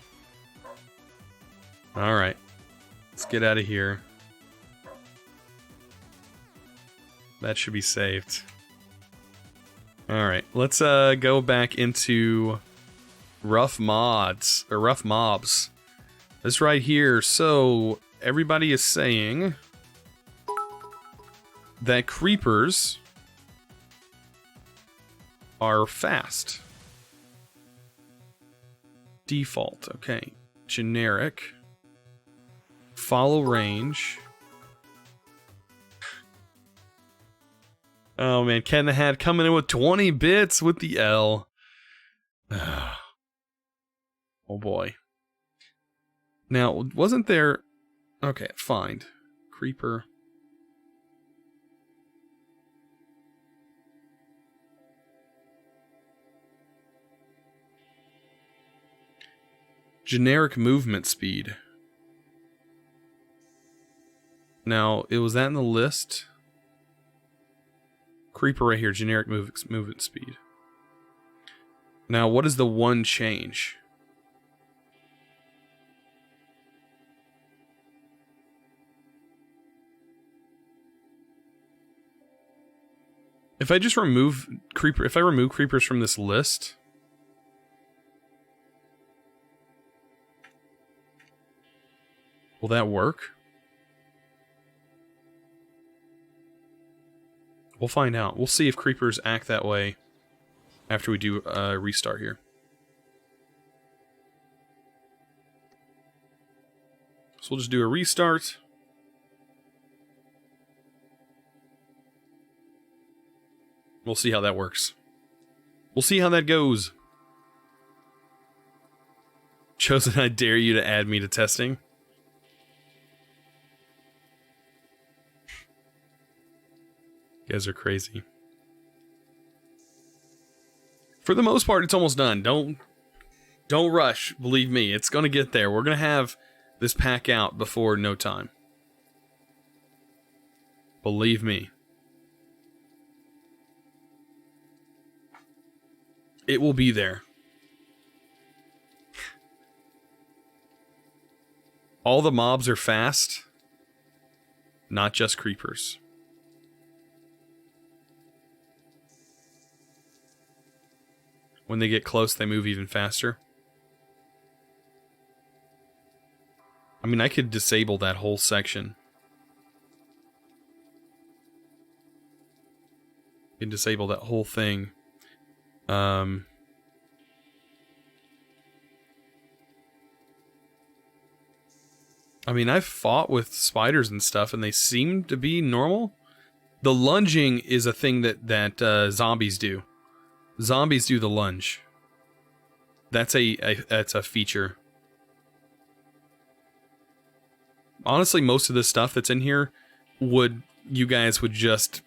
Alright. Let's get out of here. That should be saved. Alright, let's go back into rough mods, or rough mobs. This right here, so everybody is saying that creepers are fast. Default, okay. Generic. Follow range. Oh man, Ken the Hat coming in with 20 bits with the L. Oh boy. Now, wasn't there... Okay, find. Creeper. Generic movement speed. Now, was that in the list? Creeper right here, generic movement speed. Now, what is the one change? If I just remove if I remove creepers from this list, will that work? We'll find out. We'll see if creepers act that way after we do a restart here. So we'll just do a restart. We'll see how that works. We'll see how that goes. Chosen, I dare you to add me to testing. You guys are crazy. For the most part, it's almost done. Don't rush. Believe me, it's gonna get there. We're gonna have this pack out before no time. Believe me. It will be there. All the mobs are fast, not just creepers. When they get close, they move even faster. I mean, I could disable that whole section. I can disable that whole thing. I mean, I've fought with spiders and stuff, and they seem to be normal. The lunging is a thing that zombies do. Zombies do the lunge. That's a feature. Honestly, most of the stuff that's in here you guys would just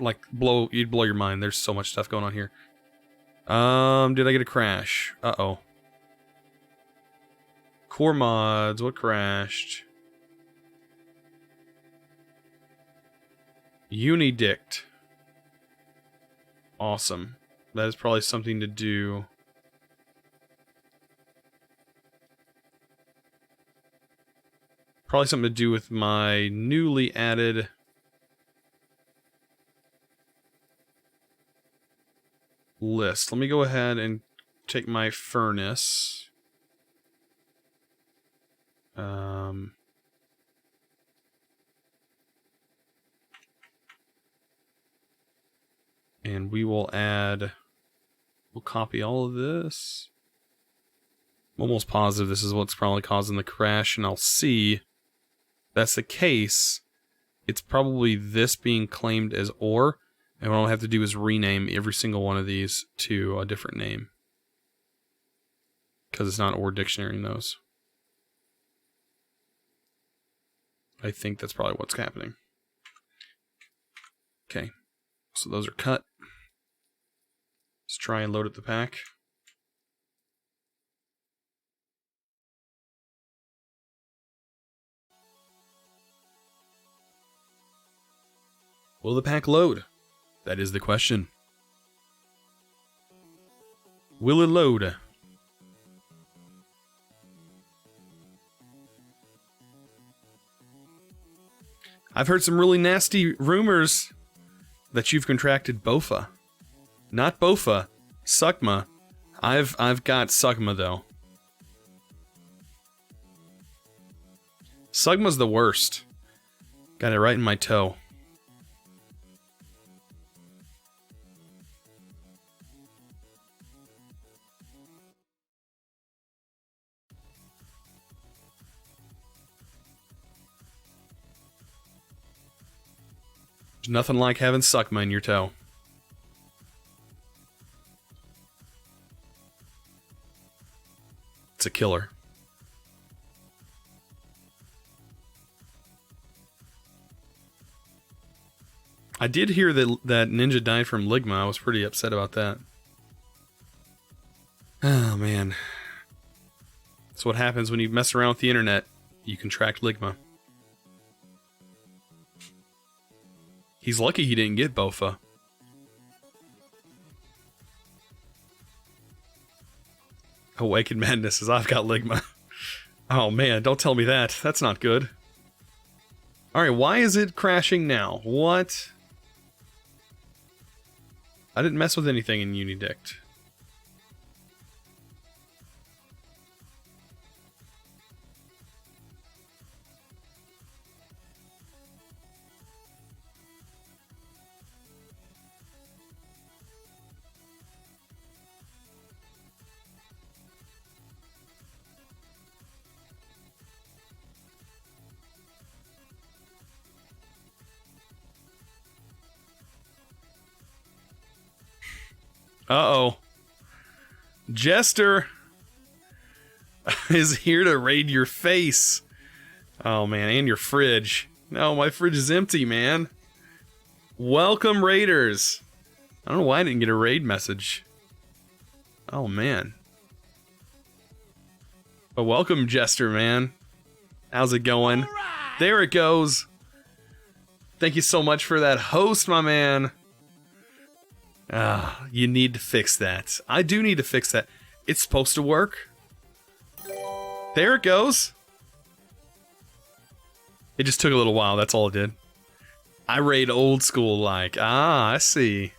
like you'd blow your mind. There's so much stuff going on here. Did I get a crash? Uh-oh. Core mods, what crashed? Unidict. Awesome. That is probably something to do. Probably something to do with my newly added list. Let me go ahead and take my furnace. And we will add, we'll copy all of this. I'm almost positive this is what's probably causing the crash, and I'll see if that's the case. It's probably this being claimed as ore, and what I'll have to do is rename every single one of these to a different name. Because it's not ore dictionary in those. I think that's probably what's happening. Okay, so those are cut. Let's try and load up the pack. Will the pack load? That is the question. Will it load? I've heard some really nasty rumors that you've contracted Bofa. Not Bofa, Sugma. I've got Sugma though. Sugma's the worst. Got it right in my toe. There's nothing like having Sugma in your toe. It's a killer. I did hear that Ninja died from Ligma. I was pretty upset about that. Oh, man. That's what happens when you mess around with the internet. You contract Ligma. He's lucky he didn't get Bofa. Awakened Madness says, I've got Ligma. Oh man, don't tell me that. That's not good. Alright, why is it crashing now? What? I didn't mess with anything in Unidict. Uh-oh. Jester is here to raid your face. Oh, man, and your fridge. No, my fridge is empty, man. Welcome, raiders. I don't know why I didn't get a raid message. Oh, man. But welcome, Jester, man. How's it going? Right. There it goes. Thank you so much for that host, my man. You need to fix that. I do need to fix that. It's supposed to work. There it goes. It just took a little while, that's all it did. I raid old school like. I see.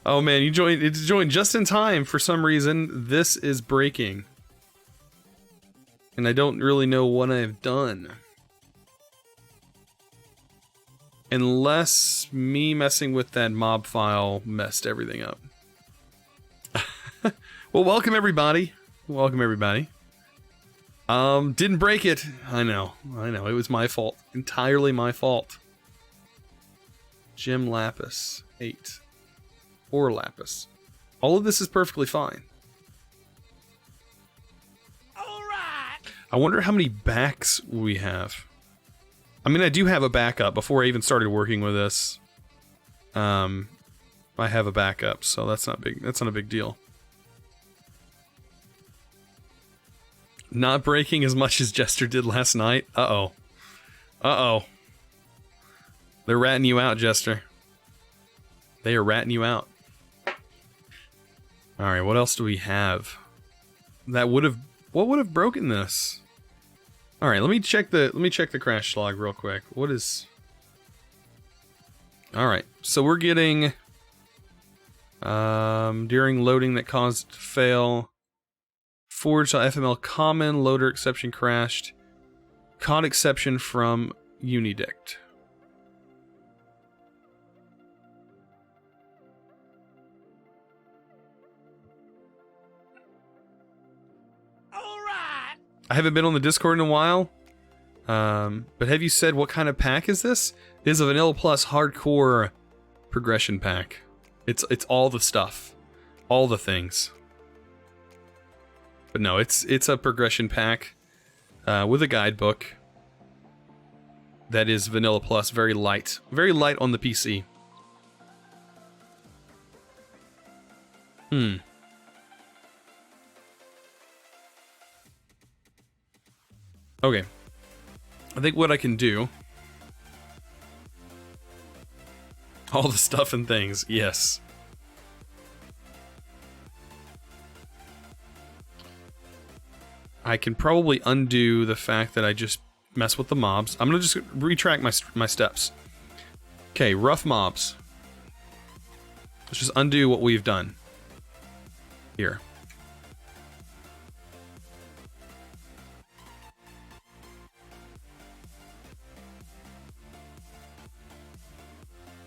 Oh man, you joined just in time for some reason. This is breaking. And I don't really know what I've done. Unless me messing with that mob file messed everything up. Well, welcome everybody. Welcome everybody. Didn't break it. I know. It was my fault. Entirely my fault. Gem Lapis 8. Or Lapis. All of this is perfectly fine. Alright. I wonder how many backs we have. I mean, I do have a backup. Before I even started working with this, I have a backup, so that's not big. That's not a big deal. Not breaking as much as Jester did last night. Uh-oh. Uh-oh. They're ratting you out, Jester. They are ratting you out. Alright, what else do we have? That would have... What would have broken this? Alright, let me check the crash log real quick. What is... Alright, so we're getting... during loading that caused fail. Forge.fml common loader exception crashed. Caught exception from Unidict. I haven't been on the Discord in a while, but have you said what kind of pack is this? It is a Vanilla Plus hardcore progression pack. It's all the stuff, all the things. But no, it's a progression pack with a guidebook that is Vanilla Plus, very light on the PC. Okay, I think what I can do... All the stuff and things, yes. I can probably undo the fact that I just mess with the mobs. I'm gonna just retract my steps. Okay, rough mobs. Let's just undo what we've done here.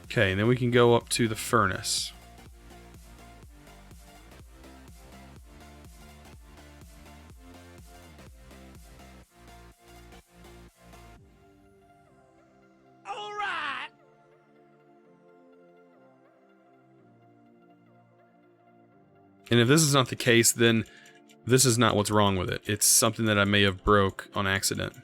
Okay, and then we can go up to the furnace. All right. And if this is not the case, then this is not what's wrong with it. It's something that I may have broke on accident.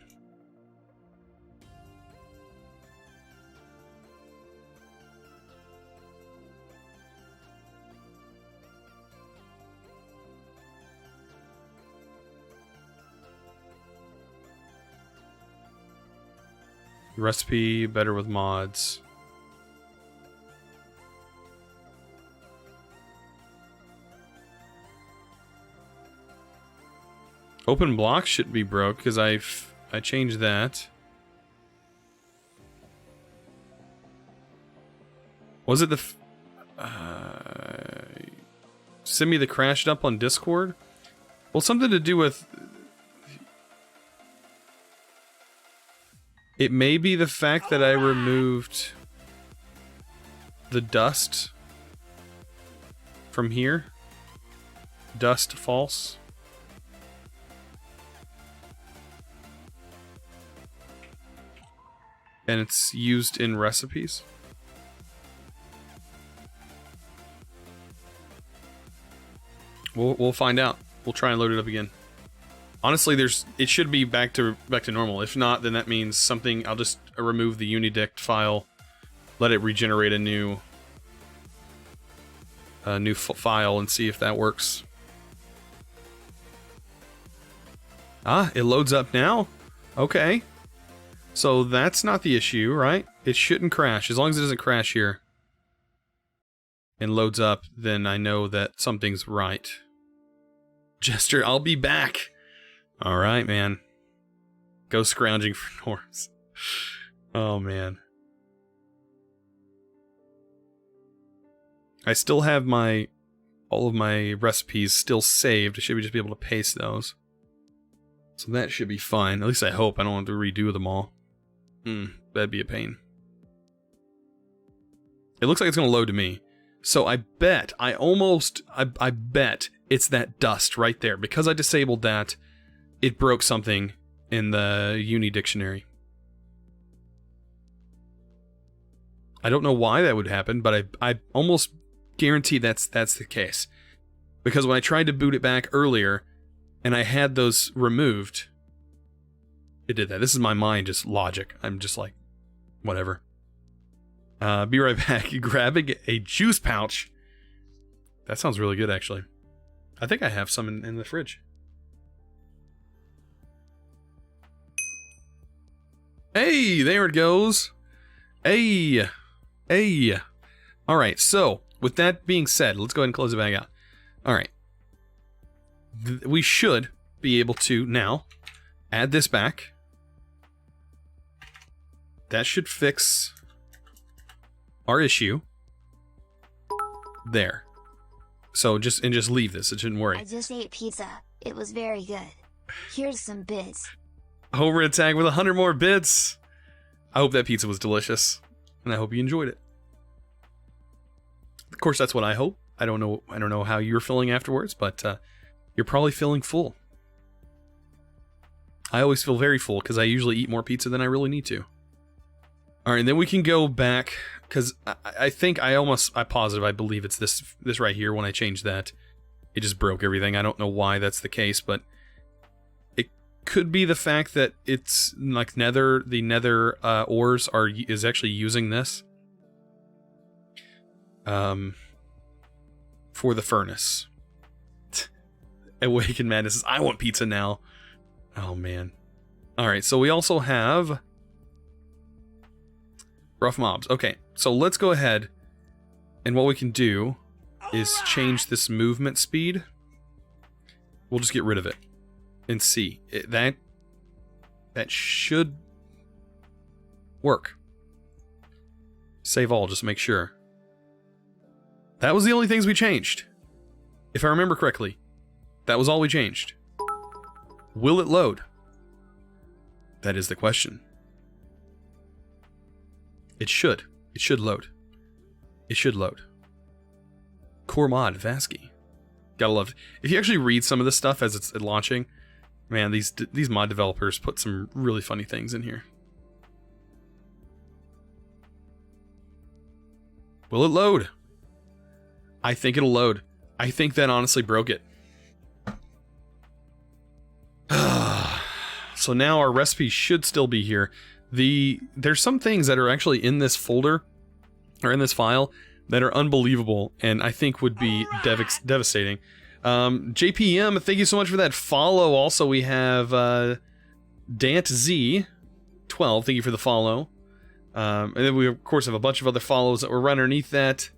Recipe better with mods. Open block should be broke because I changed that. Was it the send me the crashed up on Discord? Well, something to do with. It may be the fact that I removed the dust from here. Dust false. And it's used in recipes. We'll find out. We'll try and load it up again. Honestly, it should be back to normal. If not, then that means something. I'll just remove the Unidict file, let it regenerate a new file, and see if that works. Ah, it loads up now. Okay, so that's not the issue, right? It shouldn't crash as long as it doesn't crash here and loads up. Then I know that something's right. Jester, I'll be back. All right, man. Go scrounging for norms. Oh, man. I still have all of my recipes still saved. I should just be able to paste those. So that should be fine. At least I hope. I don't have to redo them all. That'd be a pain. It looks like it's going to load to me. So I bet, I bet it's that dust right there. Because I disabled that, it broke something in the Uni dictionary. I don't know why that would happen, but I almost guarantee that's the case. Because when I tried to boot it back earlier, and I had those removed, it did that. This is my mind, just logic. I'm just like, whatever. Be right back. Grabbing a juice pouch. That sounds really good, actually. I think I have some in the fridge. Hey, there it goes. Hey. All right, so with that being said, let's go ahead and close it back out. All right. We should be able to now add this back. That should fix our issue. There. So just leave this. It shouldn't worry. I just ate pizza. It was very good. Here's some bits. Over attack with 100 more bits. I hope that pizza was delicious, and I hope you enjoyed it. Of course, that's what I hope. I don't know how you're feeling afterwards, but you're probably feeling full. I always feel very full because I usually eat more pizza than I really need to. All right, and then we can go back because I think I believe it's this right here. When I changed that, it just broke everything. I don't know why that's the case, but it could be the fact that it's like the Nether ores is actually using this for the furnace. Awaken Madness says, I want pizza now. Oh, man. All right, so we also have rough mobs. Okay, so let's go ahead, and what we can do is change this movement speed. We'll just get rid of it. and see. That should work. Save all, just to make sure. That was the only things we changed. If I remember correctly, that was all we changed. Will it load? That is the question. It should. It should load. It should load. Core mod, Vasky. Gotta love it. If you actually read some of this stuff as it's launching, man, these mod developers put some really funny things in here. Will it load? I think it'll load. I think that honestly broke it. So now our recipe should still be here. There's some things that are actually in this folder, or in this file, that are unbelievable, and I think would be devastating. JPM, thank you so much for that follow. Also, we have DantZ12, thank you for the follow. And then we, of course, have a bunch of other follows that were right underneath that.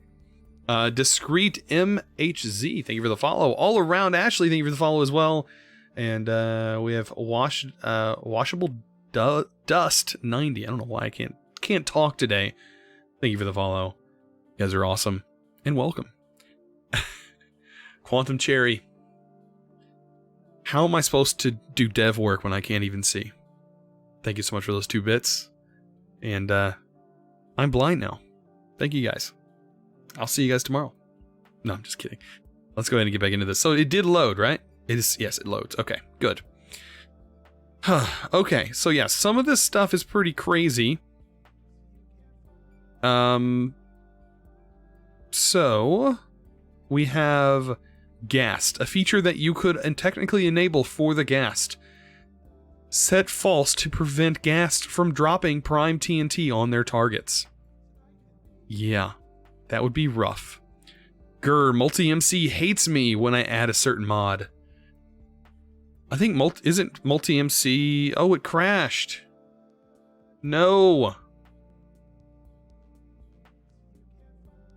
Discreet MHZ, thank you for the follow. All Around Ashley, thank you for the follow as well. And we have Washable Dust 90. I don't know why I can't talk today. Thank you for the follow. You guys are awesome. And welcome. Quantum Cherry. How am I supposed to do dev work when I can't even see? Thank you so much for those 2 bits. And I'm blind now. Thank you guys. I'll see you guys tomorrow. No, I'm just kidding. Let's go ahead and get back into this. So it did load, right? Yes, it loads. Okay, good. Okay, so yeah, some of this stuff is pretty crazy. So we have Ghast, a feature that you could technically enable for the Ghast. Set false to prevent Ghast from dropping prime TNT on their targets. Yeah, that would be rough. Grr, Multi-MC hates me when I add a certain mod. I think isn't Multi-MC... Oh, it crashed. No.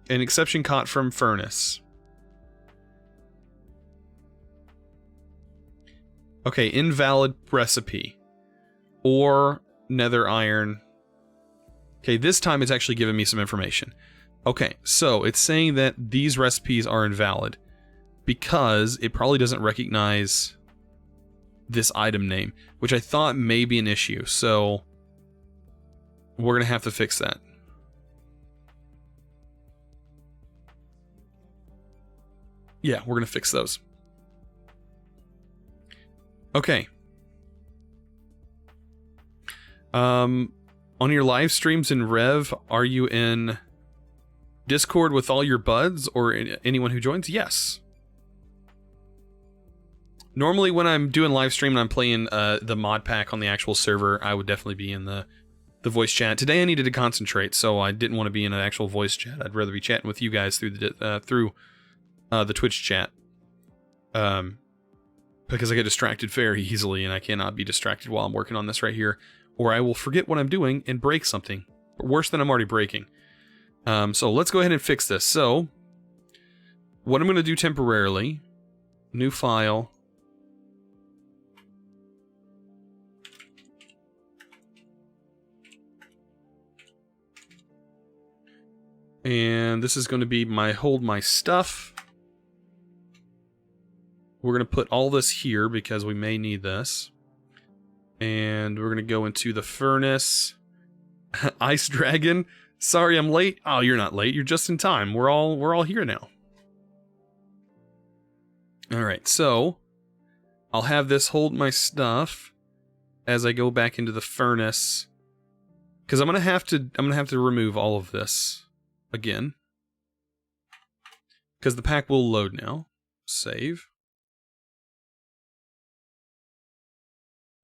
An exception caught from Furnace. Okay, invalid recipe. Or Nether Iron. Okay, this time it's actually giving me some information. Okay, so it's saying that these recipes are invalid because it probably doesn't recognize this item name, which I thought may be an issue, so we're gonna have to fix that. Yeah, we're gonna fix those. Okay. On your live streams in Rev, are you in Discord with all your buds or anyone who joins? Yes. Normally when I'm doing live stream and I'm playing the Modpack on the actual server, I would definitely be in the voice chat. Today I needed to concentrate, so I didn't want to be in an actual voice chat. I'd rather be chatting with you guys through the Twitch chat. Because I get distracted very easily, and I cannot be distracted while I'm working on this right here, or I will forget what I'm doing and break something. Worse than I'm already breaking. So let's go ahead and fix this. So, what I'm going to do temporarily, new file. And this is going to be my hold my stuff. We're going to put all this here because we may need this. And we're going to go into the furnace. Ice Dragon. Sorry I'm late. Oh, you're not late. You're just in time. We're all here now. All right. So, I'll have this hold my stuff as I go back into the furnace, cuz I'm going to have to remove all of this again. Cuz the pack will load now. Save.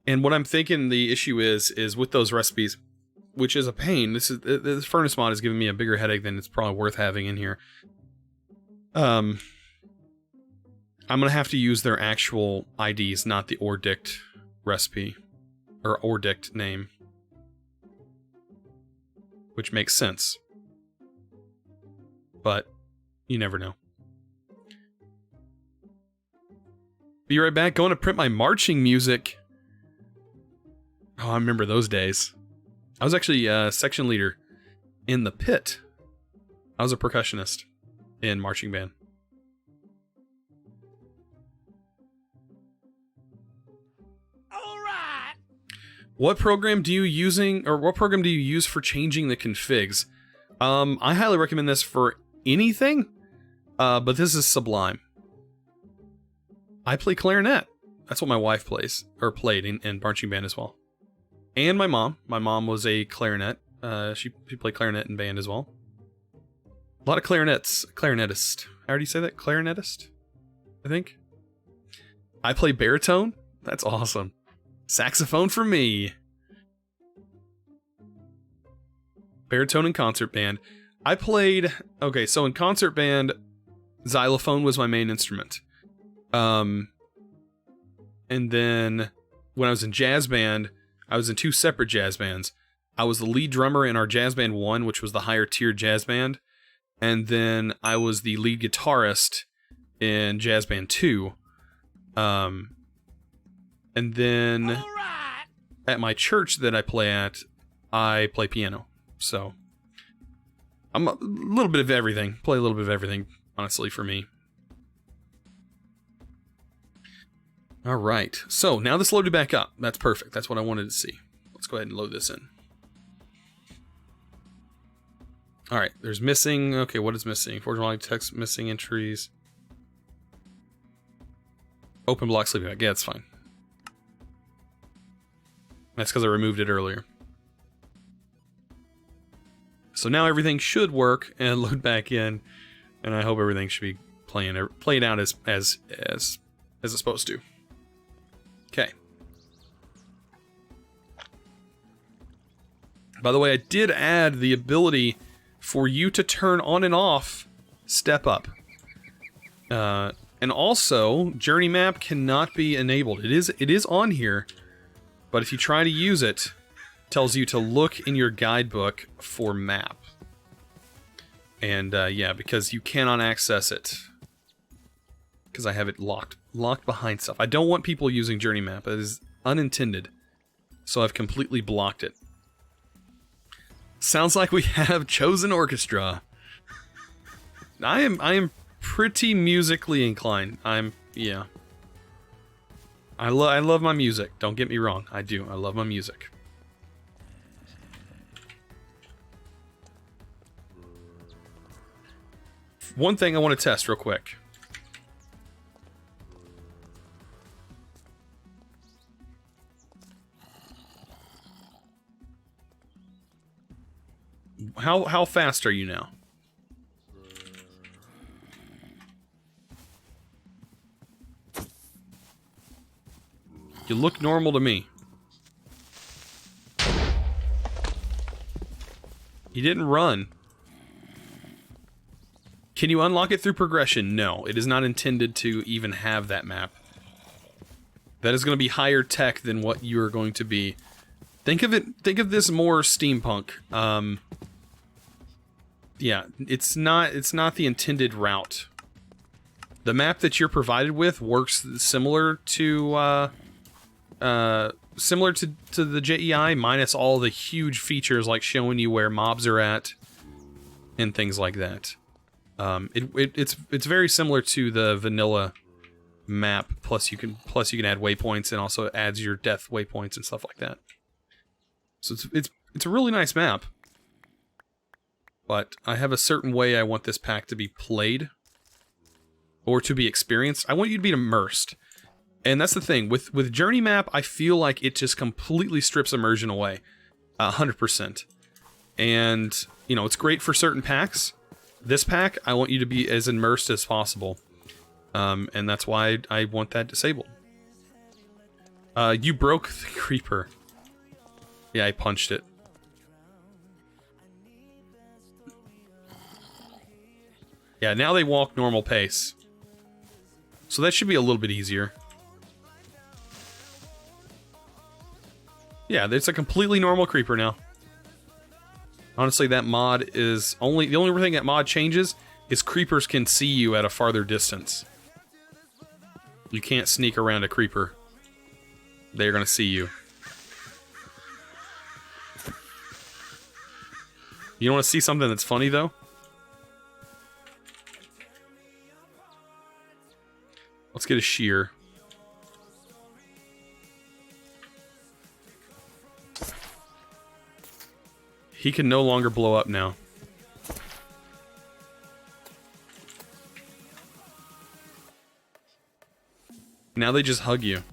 And what I'm thinking the issue is with those recipes, which is a pain. This furnace mod is giving me a bigger headache than it's probably worth having in here. I'm gonna have to use their actual IDs, not the Ordict recipe or Ordict name, which makes sense. But you never know. Be right back. Going to print my marching music. Oh, I remember those days. I was actually section leader in the pit. I was a percussionist in marching band. All right. What program do you use for changing the configs? I highly recommend this for anything, but this is Sublime. I play clarinet. That's what my wife plays, or played in marching band as well. And my mom. My mom was a clarinet. She played clarinet in band as well. A lot of clarinets. Clarinetist. How do you say that? Clarinetist? I think. I play baritone. That's awesome. Saxophone for me. Baritone in concert band. I played... Okay, so in concert band, xylophone was my main instrument. And then when I was in jazz band, I was in 2 separate jazz bands. I was the lead drummer in our jazz band 1, which was the higher tier jazz band. And then I was the lead guitarist in jazz band 2. And then at my church that I play piano. So I'm a little bit of everything. Play a little bit of everything, honestly, for me. All right. So now this loaded back up. That's perfect. That's what I wanted to see. Let's go ahead and load this in. All right. There's missing. Okay, what is missing? Forge log text missing entries. Open block sleeping bag. Yeah, it's fine. That's because I removed it earlier. So now everything should work and load back in, and I hope everything should be playing out as it's supposed to. Okay. By the way, I did add the ability for you to turn on and off step up. And also, journey map cannot be enabled. It is on here, but if you try to use it, it tells you to look in your guidebook for map. And yeah, because you cannot access it. Because I have it locked behind stuff. I don't want people using journey map. It is unintended. So I've completely blocked it. Sounds like we have chosen orchestra. I am pretty musically inclined. Yeah. I love my music. Don't get me wrong. I do. I love my music. One thing I want to test real quick. How fast are you now? You look normal to me. You didn't run. Can you unlock it through progression? No, it is not intended to even have that map. That is going to be higher tech than what you are going to be. Think of this more steampunk. Yeah, it's not the intended route. The map that you're provided with works similar to the JEI, minus all the huge features like showing you where mobs are at and things like that. It's very similar to the vanilla map. Plus you can add waypoints, and also it adds your death waypoints and stuff like that. So it's a really nice map. But I have a certain way I want this pack to be played or to be experienced. I want you to be immersed. And that's the thing. With Journey Map, I feel like it just completely strips immersion away. 100%. And, you know, it's great for certain packs. This pack, I want you to be as immersed as possible. And that's why I want that disabled. You broke the creeper. Yeah, I punched it. Yeah, now they walk normal pace. So that should be a little bit easier. Yeah, it's a completely normal creeper now. Honestly, that mod is the only thing that mod changes is creepers can see you at a farther distance. You can't sneak around a creeper. They're gonna see you. You want to see something that's funny, though? Let's get a shear. He can no longer blow up now. Now they just hug you.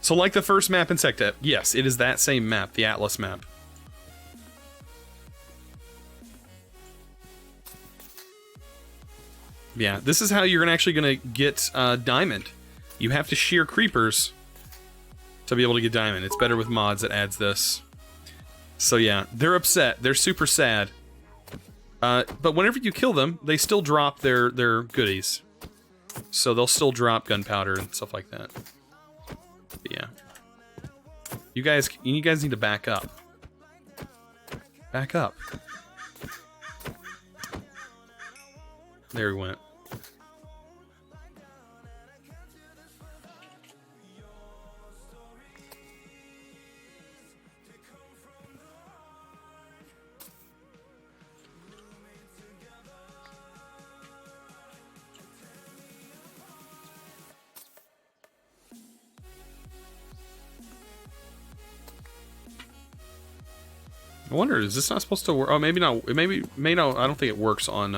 So like the first map in Secta, yes, it is that same map, the Atlas map. Yeah, this is how you're actually gonna get diamond. You have to shear creepers to be able to get diamond. It's better with mods that adds this. So yeah, they're upset. They're super sad. But whenever you kill them, they still drop their goodies. So they'll still drop gunpowder and stuff like that. But yeah. You guys need to back up. Back up. There we went. I wonder, is this not supposed to work? Oh, maybe not. It may not. I don't think it works on.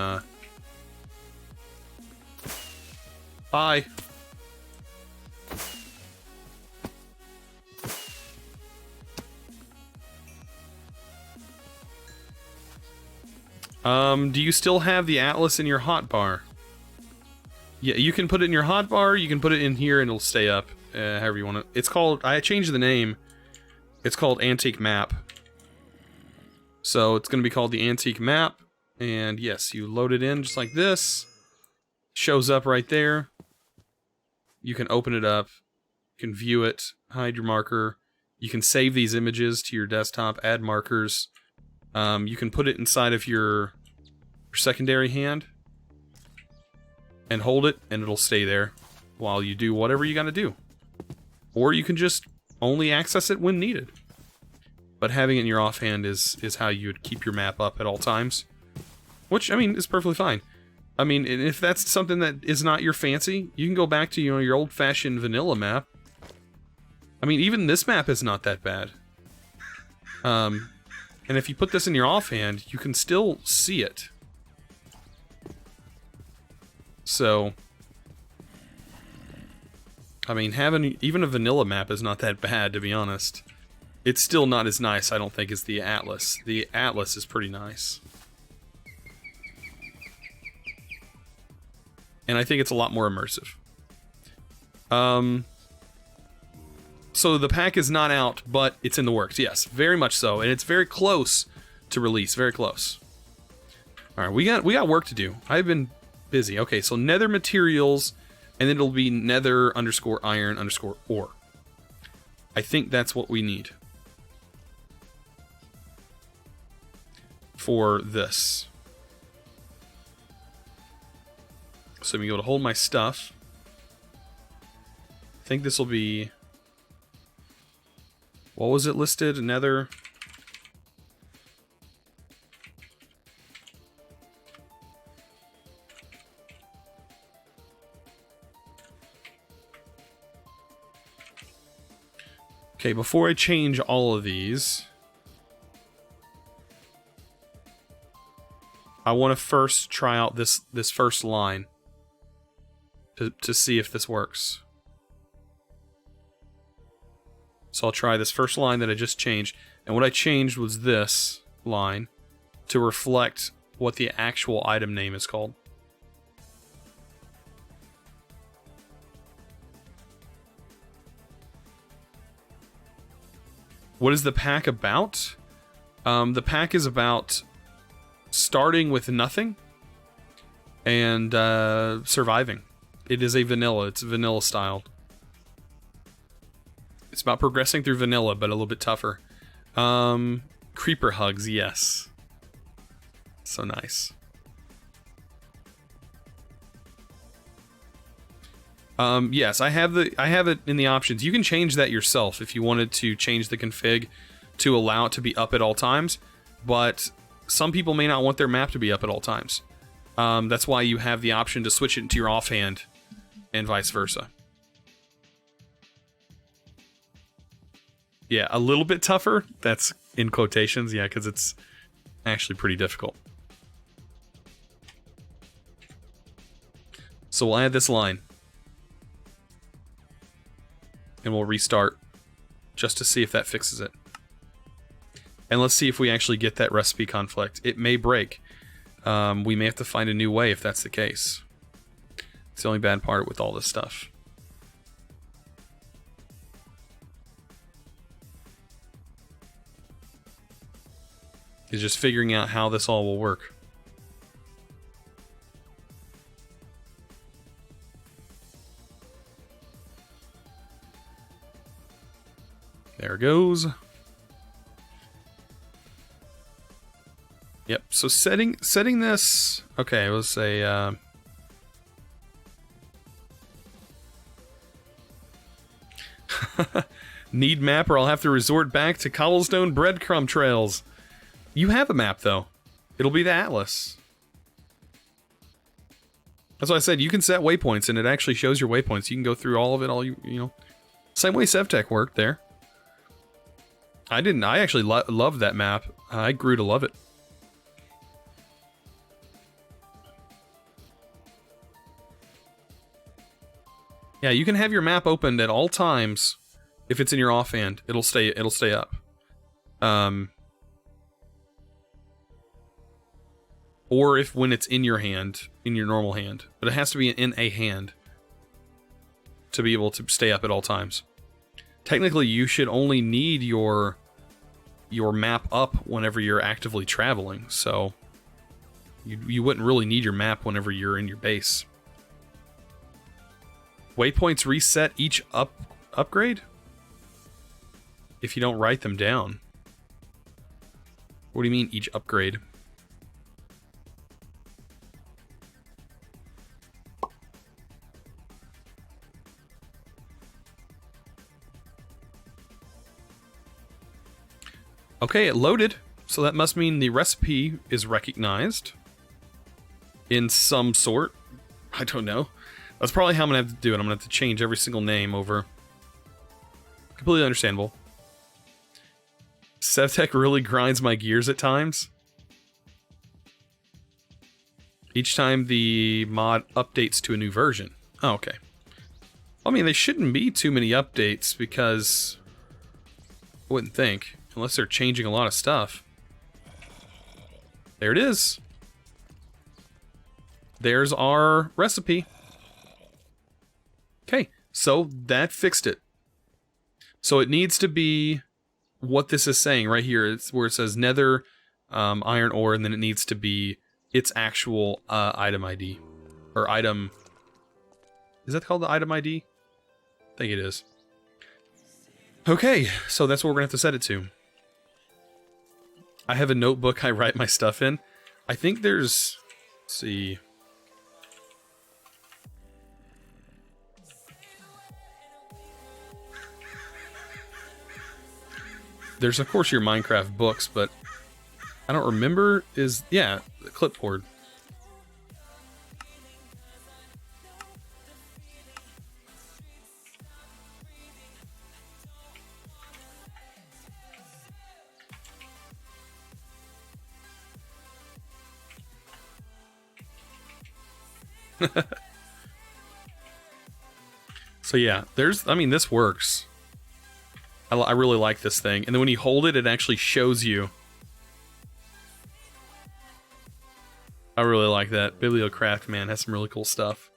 Bye. Do you still have the Atlas in your hotbar? Yeah, you can put it in your hotbar. You can put it in here, and it'll stay up. However you want it. It's called. I changed the name. It's called Antique Map. So it's going to be called the Antique Map, and yes, you load it in just like this. Shows up right there. You can open it up, you can view it, hide your marker. You can save these images to your desktop, add markers. You can put it inside of your secondary hand and hold it, and it'll stay there while you do whatever you got to do. Or you can just only access it when needed. But having it in your offhand is how you would keep your map up at all times. Which, I mean, is perfectly fine. I mean, if that's something that is not your fancy, you can go back to, your old-fashioned vanilla map. I mean, even this map is not that bad. And if you put this in your offhand, you can still see it. So, I mean, having even a vanilla map is not that bad, to be honest. It's still not as nice, I don't think, as the Atlas. The Atlas is pretty nice. And I think it's a lot more immersive. So the pack is not out, but it's in the works. Yes, very much so. And it's very close to release. Very close. Alright, we got work to do. I've been busy. Okay, so nether materials, and then it'll be nether _ iron _ ore. I think that's what we need for this. So I'm able to hold my stuff. I think this will be... What was it listed? Nether... Okay, before I change all of these, I want to first try out this first line to see if this works. So I'll try this first line that I just changed, and what I changed was this line to reflect what the actual item name is called. What is the pack about? The pack is about starting with nothing and surviving. It is a vanilla. It's vanilla styled. It's about progressing through vanilla, but a little bit tougher. Creeper hugs, yes. So nice. Yes, I have it in the options. You can change that yourself if you wanted to change the config to allow it to be up at all times, but some people may not want their map to be up at all times. That's why you have the option to switch it into your offhand and vice versa. Yeah, a little bit tougher. That's in quotations, yeah, because it's actually pretty difficult. So we'll add this line. And we'll restart just to see if that fixes it. And let's see if we actually get that recipe conflict. It may break. We may have to find a new way if that's the case. It's the only bad part with all this stuff. Is just figuring out how this all will work. There it goes. Yep, so setting this... Okay, let's say... Need map or I'll have to resort back to cobblestone breadcrumb trails. You have a map, though. It'll be the atlas. That's why I said you can set waypoints, and it actually shows your waypoints. You can go through all of it, you know. Same way Sevtech worked there. I didn't. I actually loved that map. I grew to love it. Yeah, you can have your map opened at all times. If it's in your offhand, it'll stay up. Or if when it's in your hand, in your normal hand, but it has to be in a hand to be able to stay up at all times. Technically, you should only need your map up whenever you're actively traveling, so you wouldn't really need your map whenever you're in your base. Waypoints reset each upgrade? If you don't write them down. What do you mean each upgrade? Okay, it loaded, so that must mean the recipe is recognized in some sort. I don't know. That's probably how I'm going to have to do it. I'm going to have to change every single name over. Completely understandable. Sevtech really grinds my gears at times. Each time the mod updates to a new version. Oh, okay. I mean, they shouldn't be too many updates because... I wouldn't think. Unless they're changing a lot of stuff. There it is. There's our recipe. Okay, so that fixed it. So it needs to be what this is saying right here. It's where it says Nether iron ore, and then it needs to be its actual item ID. Or item... Is that called the item ID? I think it is. Okay, so that's what we're going to have to set it to. I have a notebook I write my stuff in. I think there's... Let's see... There's, of course, your Minecraft books, but I don't remember is... Yeah, the clipboard. So yeah, there's... I mean, this works. I really like this thing. And then when you hold it, it actually shows you. I really like that. Bibliocraft, man, has some really cool stuff.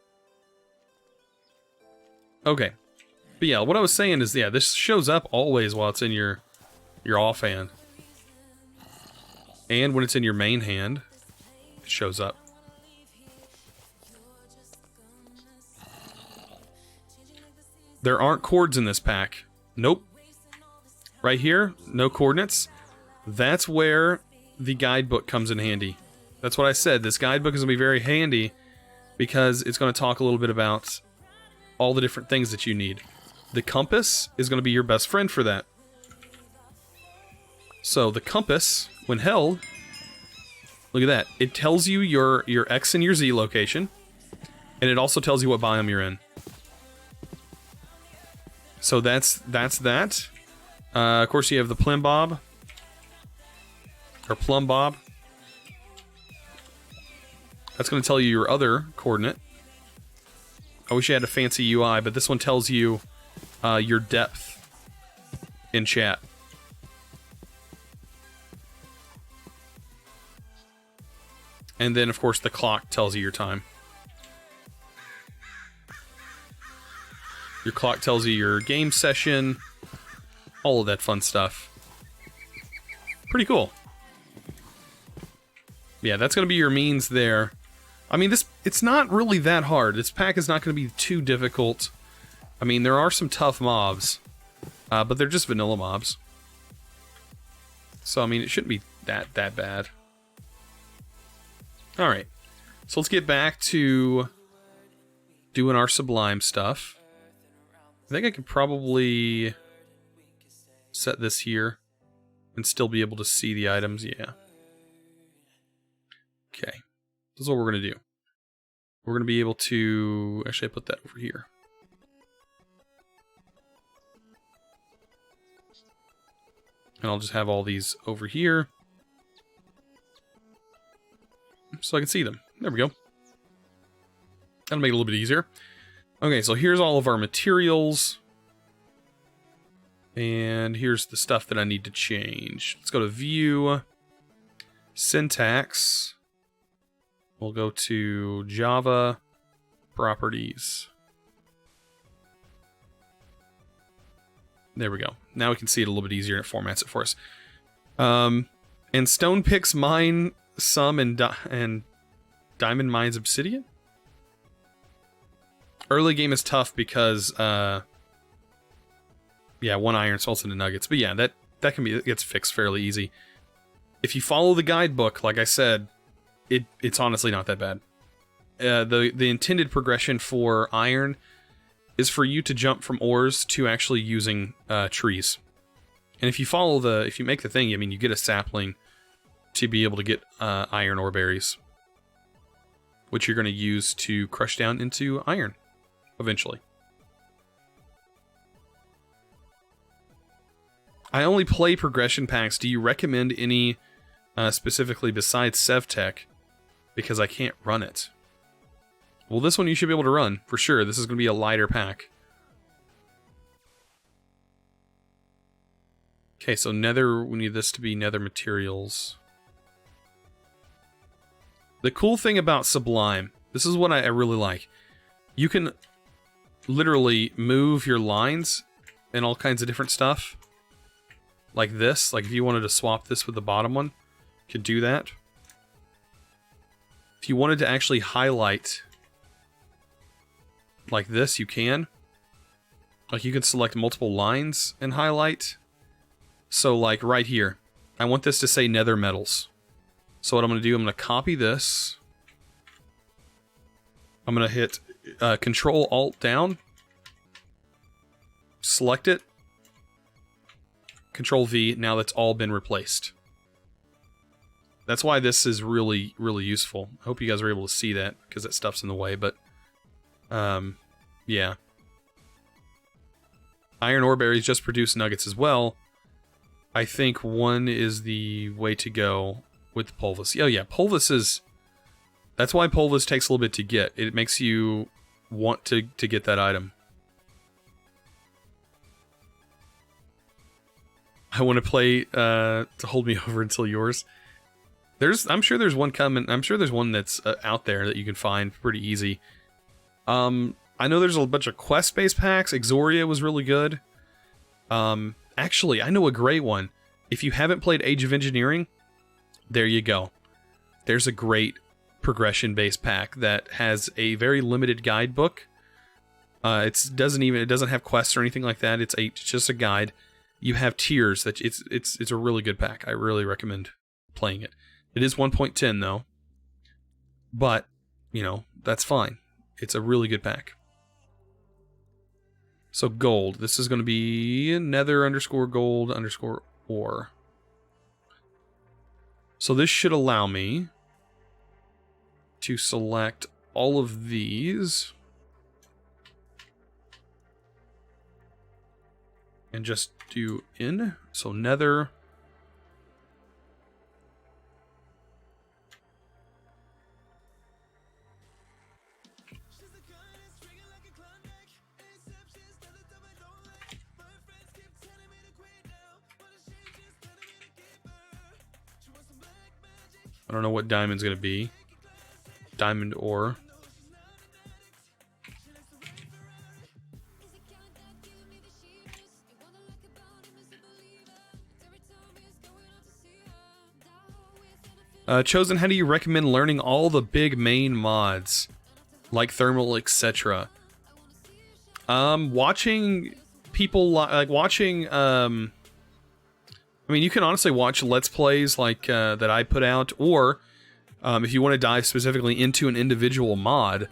Okay. But yeah, what I was saying is, yeah, this shows up always while it's in your offhand. And when it's in your main hand, it shows up. There aren't chords in this pack. Nope. Right here, no coordinates. That's where the guidebook comes in handy. That's what I said. This guidebook is going to be very handy because it's going to talk a little bit about all the different things that you need. The compass is going to be your best friend for that. So the compass, when held, look at that. It tells you your X and your Z location, and it also tells you what biome you're in. So that's that. Of course, you have the Plum Bob. That's going to tell you your other coordinate. I wish you had a fancy UI, but this one tells you your depth in chat. And then, of course, the clock tells you your time. Your clock tells you your game session. All of that fun stuff. Pretty cool. Yeah, that's going to be your means there. I mean, it's not really that hard. This pack is not going to be too difficult. I mean, there are some tough mobs, but they're just vanilla mobs. So, I mean, it shouldn't be that bad. Alright, so let's get back to doing our Sublime stuff. I think I could probably set this here and still be able to see the items, yeah. Okay, this is what we're going to do. We're going to be able to... Actually, I put that over here. And I'll just have all these over here, so I can see them. There we go. That'll make it a little bit easier. Okay, so here's all of our materials. And here's the stuff that I need to change. Let's go to View, Syntax. We'll go to Java, Properties. There we go. Now we can see it a little bit easier and it formats it for us. And Stone Picks mine some and Diamond Mines Obsidian? Early game is tough because, yeah, 1 iron salts into nuggets. But yeah, that can be, it gets fixed fairly easy. If you follow the guidebook, like I said, it's honestly not that bad. The intended progression for iron is for you to jump from ores to actually using trees. And if you make the thing, I mean, you get a sapling to be able to get iron ore berries, which you're going to use to crush down into iron eventually. I only play progression packs. Do you recommend any specifically besides SevTech? Because I can't run it. Well, this one you should be able to run, for sure. This is going to be a lighter pack. Okay, so Nether, we need this to be Nether materials. The cool thing about Sublime, this is what I really like. You can literally move your lines and all kinds of different stuff. Like this. Like if you wanted to swap this with the bottom one, you could do that. If you wanted to actually highlight like this, you can. Like you can select multiple lines and highlight. So like right here, I want this to say Nether Metals. So what I'm going to do, I'm going to copy this. I'm going to hit Control Alt down. Select it. Control V. Now that's all been replaced. That's why this is really, really useful. I hope you guys are able to see that because that stuff's in the way, but yeah. Iron ore berries just produce nuggets as well. I think 1 is the way to go with Pulvis. Oh yeah, Pulvis is... That's why Pulvis takes a little bit to get. It makes you want to get that item. I want to play to hold me over until yours. I'm sure there's one coming. I'm sure there's one that's out there that you can find pretty easy. I know there's a bunch of quest-based packs. Exoria was really good. Actually, I know a great one. If you haven't played Age of Engineering, there you go. There's a great progression-based pack that has a very limited guidebook. It doesn't have quests or anything like that. It's just a guide. You have tiers. That it's a really good pack. I really recommend playing it. It is 1.10 though, But, you know, that's fine. It's a really good pack. So gold. This is going to be nether underscore gold underscore ore. So this should allow me to select all of these and just do in. So nether. I don't know what diamond's going to be. Diamond ore. Chosen, how do you recommend learning all the big main mods? Like thermal, etc. Watching people like watching I mean, you can honestly watch Let's Plays like that I put out, or if you want to dive specifically into an individual mod,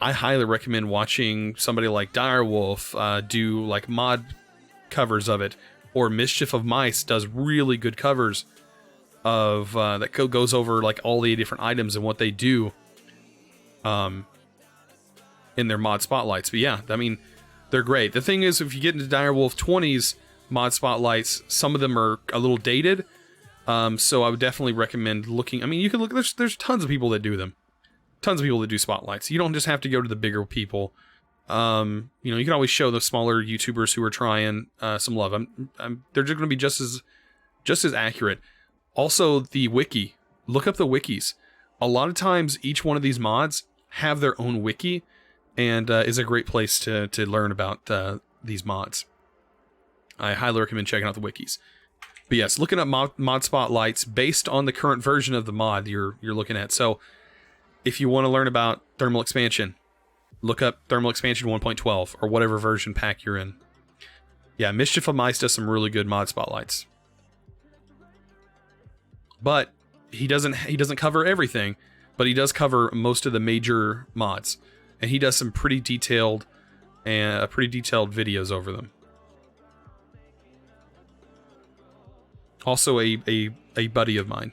I highly recommend watching somebody like Direwolf do like mod covers of it, or Mischief of Mice does really good covers of that goes over like all the different items and what they do in their mod spotlights. But yeah, I mean, they're great. The thing is, if you get into Direwolf 20's mod spotlights, some of them are a little dated. So I would definitely recommend looking. I mean, you can look. There's tons of people that do them. Tons of people that do spotlights. You don't just have to go to the bigger people. You know, you can always show the smaller YouTubers who are trying some love. They're just going to be just as accurate. Also, the wiki. Look up the wikis. A lot of times, each one of these mods have their own wiki, and is a great place to learn about these mods. I highly recommend checking out the wikis. But yes, looking up mod spotlights based on the current version of the mod you're looking at. So, if you want to learn about thermal expansion, look up thermal expansion 1.12 or whatever version pack you're in. Yeah, Mischief of Mice does some really good mod spotlights. But he doesn't cover everything, but he does cover most of the major mods, and he does some pretty detailed videos over them. Also a buddy of mine.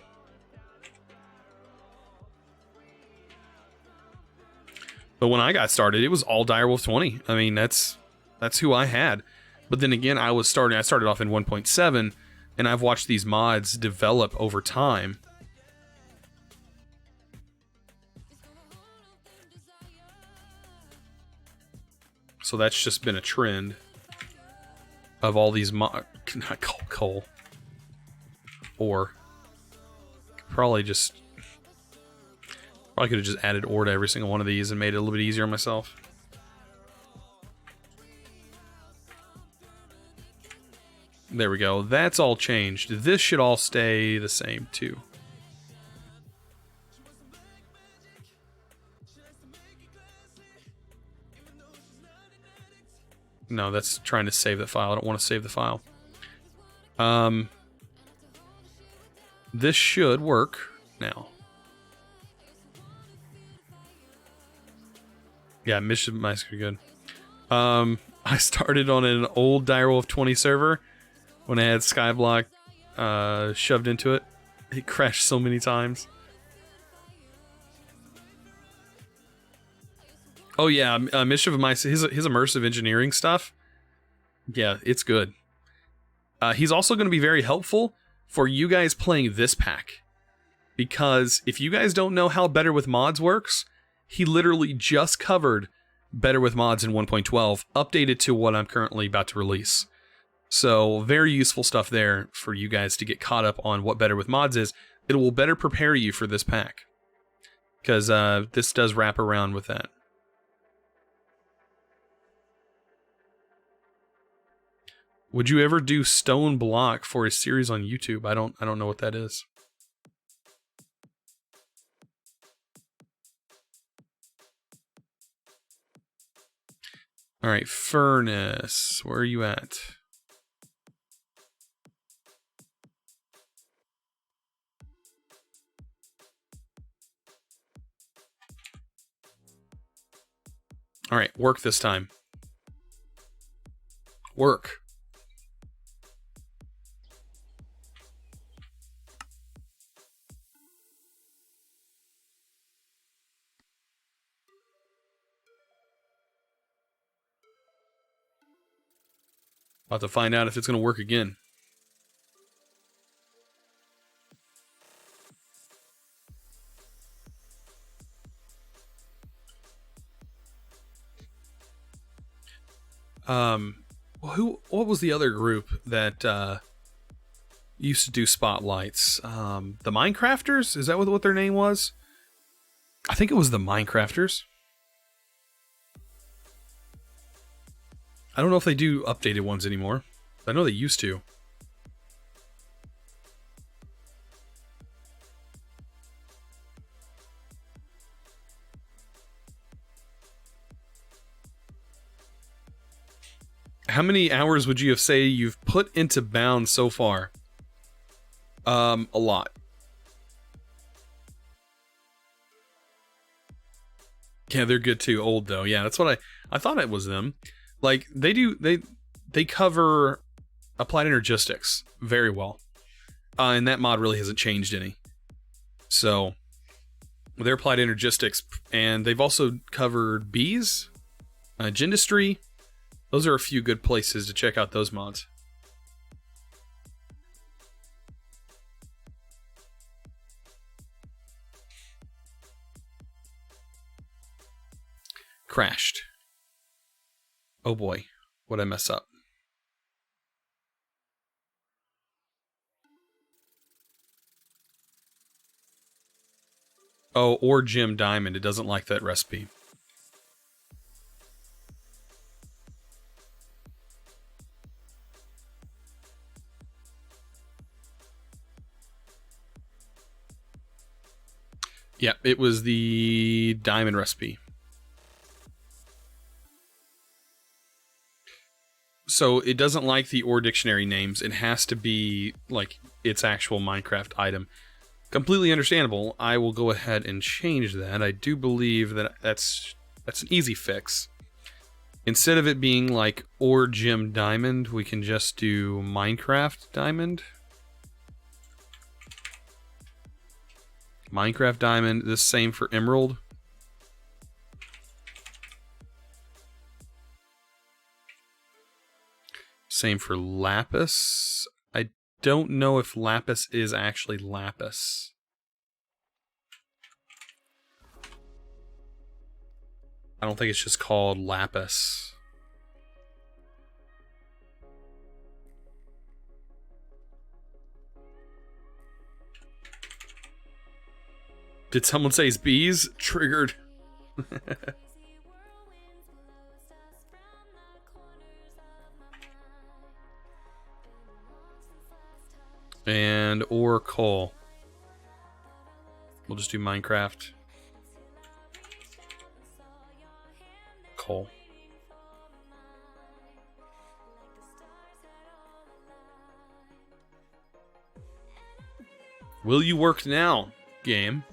But when I got started, it was all Direwolf 20. I mean, that's who I had. But then again, I started off in 1.7, and I've watched these mods develop over time. So that's just been a trend of all these not coal. Or probably could have just added ore to every single one of these and made it a little bit easier on myself. There we go. That's all changed. This should all stay the same too. No, that's trying to save that file. I don't want to save the file. This should work now. Yeah, Mission Mice are good. I started on an old Direwolf 20 server when I had Skyblock shoved into it. It crashed so many times. Oh yeah, Mischief of Mice, his immersive engineering stuff. Yeah, it's good. He's also going to be very helpful for you guys playing this pack. Because if you guys don't know how Better with Mods works, he literally just covered Better with Mods in 1.12, updated to what I'm currently about to release. So very useful stuff there for you guys to get caught up on what Better with Mods is. It will better prepare you for this pack. Because this does wrap around with that. Would you ever do Stone Block for a series on YouTube? I don't know what that is. All right, Furnace, where are you at? Alright, work this time. Work. About to find out if it's going to work again. What was the other group that used to do spotlights? The Minecrafters? Is that what their name was? I think it was the Minecrafters. I don't know if they do updated ones anymore. I know they used to. How many hours would you have say you've put into Bound so far? A lot. Yeah, they're good too. Old though. Yeah, that's what I thought it was them. Like they cover applied energistics very well. And that mod really hasn't changed any. So they're applied energistics, and they've also covered bees, gindustry. Those are a few good places to check out those mods. Crashed. Oh boy, what'd I mess up? Oh, or Jim Diamond. It doesn't like that recipe. Yeah, it was the diamond recipe. So it doesn't like the ore dictionary names. It has to be like its actual Minecraft item. Completely understandable. I will go ahead and change that. I do believe that that's an easy fix. Instead of it being like ore gem diamond, we can just do Minecraft diamond. Minecraft diamond. The same for emerald. Same for lapis. I don't know if lapis is actually lapis. I don't think it's just called lapis. Did someone say it's bees? Triggered. And or coal. We'll just do Minecraft. Coal. Will you work now, game?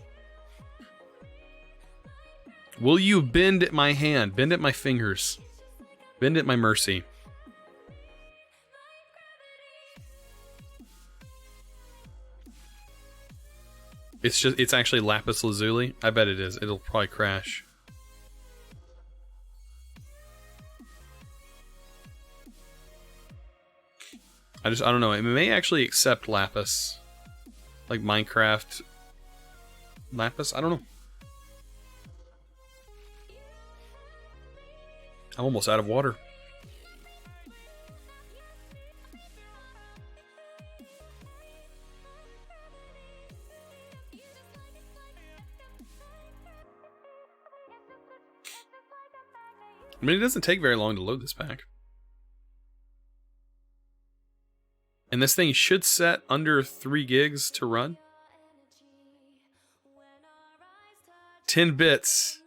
Will you bend at my hand? Bend at my fingers? Bend at my mercy? It's actually lapis lazuli. I bet it is. It'll probably crash. I don't know. It may actually accept lapis. Like Minecraft lapis? I don't know. I'm almost out of water. I mean, it doesn't take very long to load this pack. And this thing should set under 3 gigs to run. 10 bits.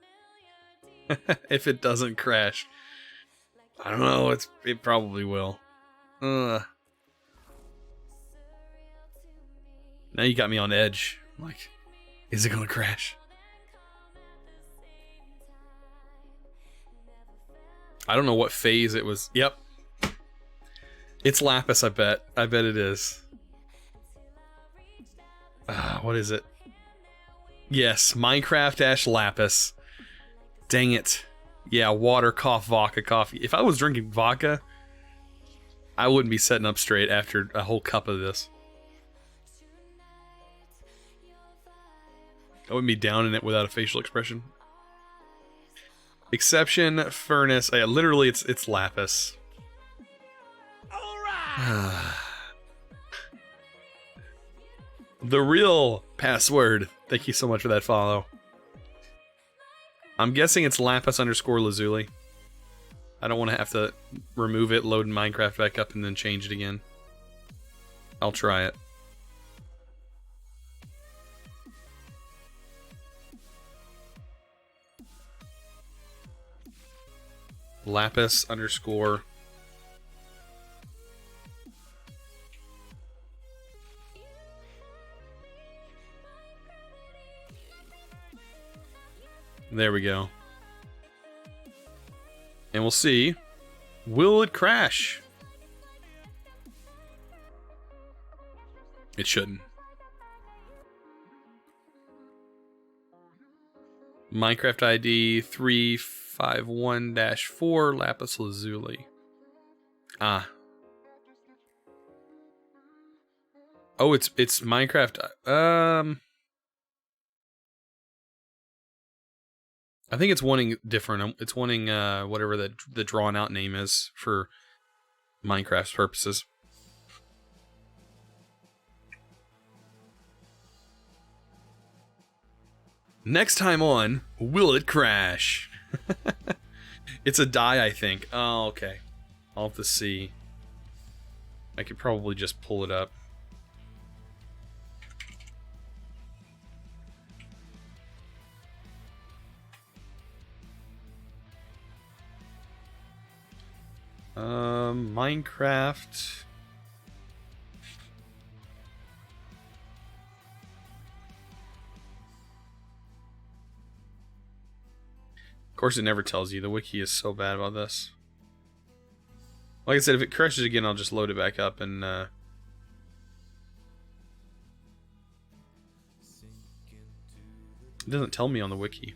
If it doesn't crash. I don't know, it probably will. Now you got me on edge. Like, is it gonna crash? I don't know what phase it was. Yep. It's lapis, I bet. I bet it is. What is it? Yes, Minecraft lapis. Dang it. Yeah, water, cough, vodka, coffee. If I was drinking vodka, I wouldn't be sitting up straight after a whole cup of this. I wouldn't be down in it without a facial expression. Exception, furnace. Yeah, literally, it's lapis. All right. The real password. Thank you so much for that follow. I'm guessing it's lapis underscore lazuli. I don't want to have to remove it, load Minecraft back up, and then change it again. I'll try it. Lapis underscore. There we go. And we'll see. Will it crash? It shouldn't. Minecraft ID 351-4 lapis lazuli. Ah. Oh, it's Minecraft. I think it's wanting different. It's wanting whatever the drawn out name is for Minecraft's purposes. Next time on, will it crash? It's a die, I think. Oh, okay. I'll have to see. I could probably just pull it up. Minecraft. Of course, it never tells you. The wiki is so bad about this. Like I said, if it crashes again, I'll just load it back up and it doesn't tell me on the wiki.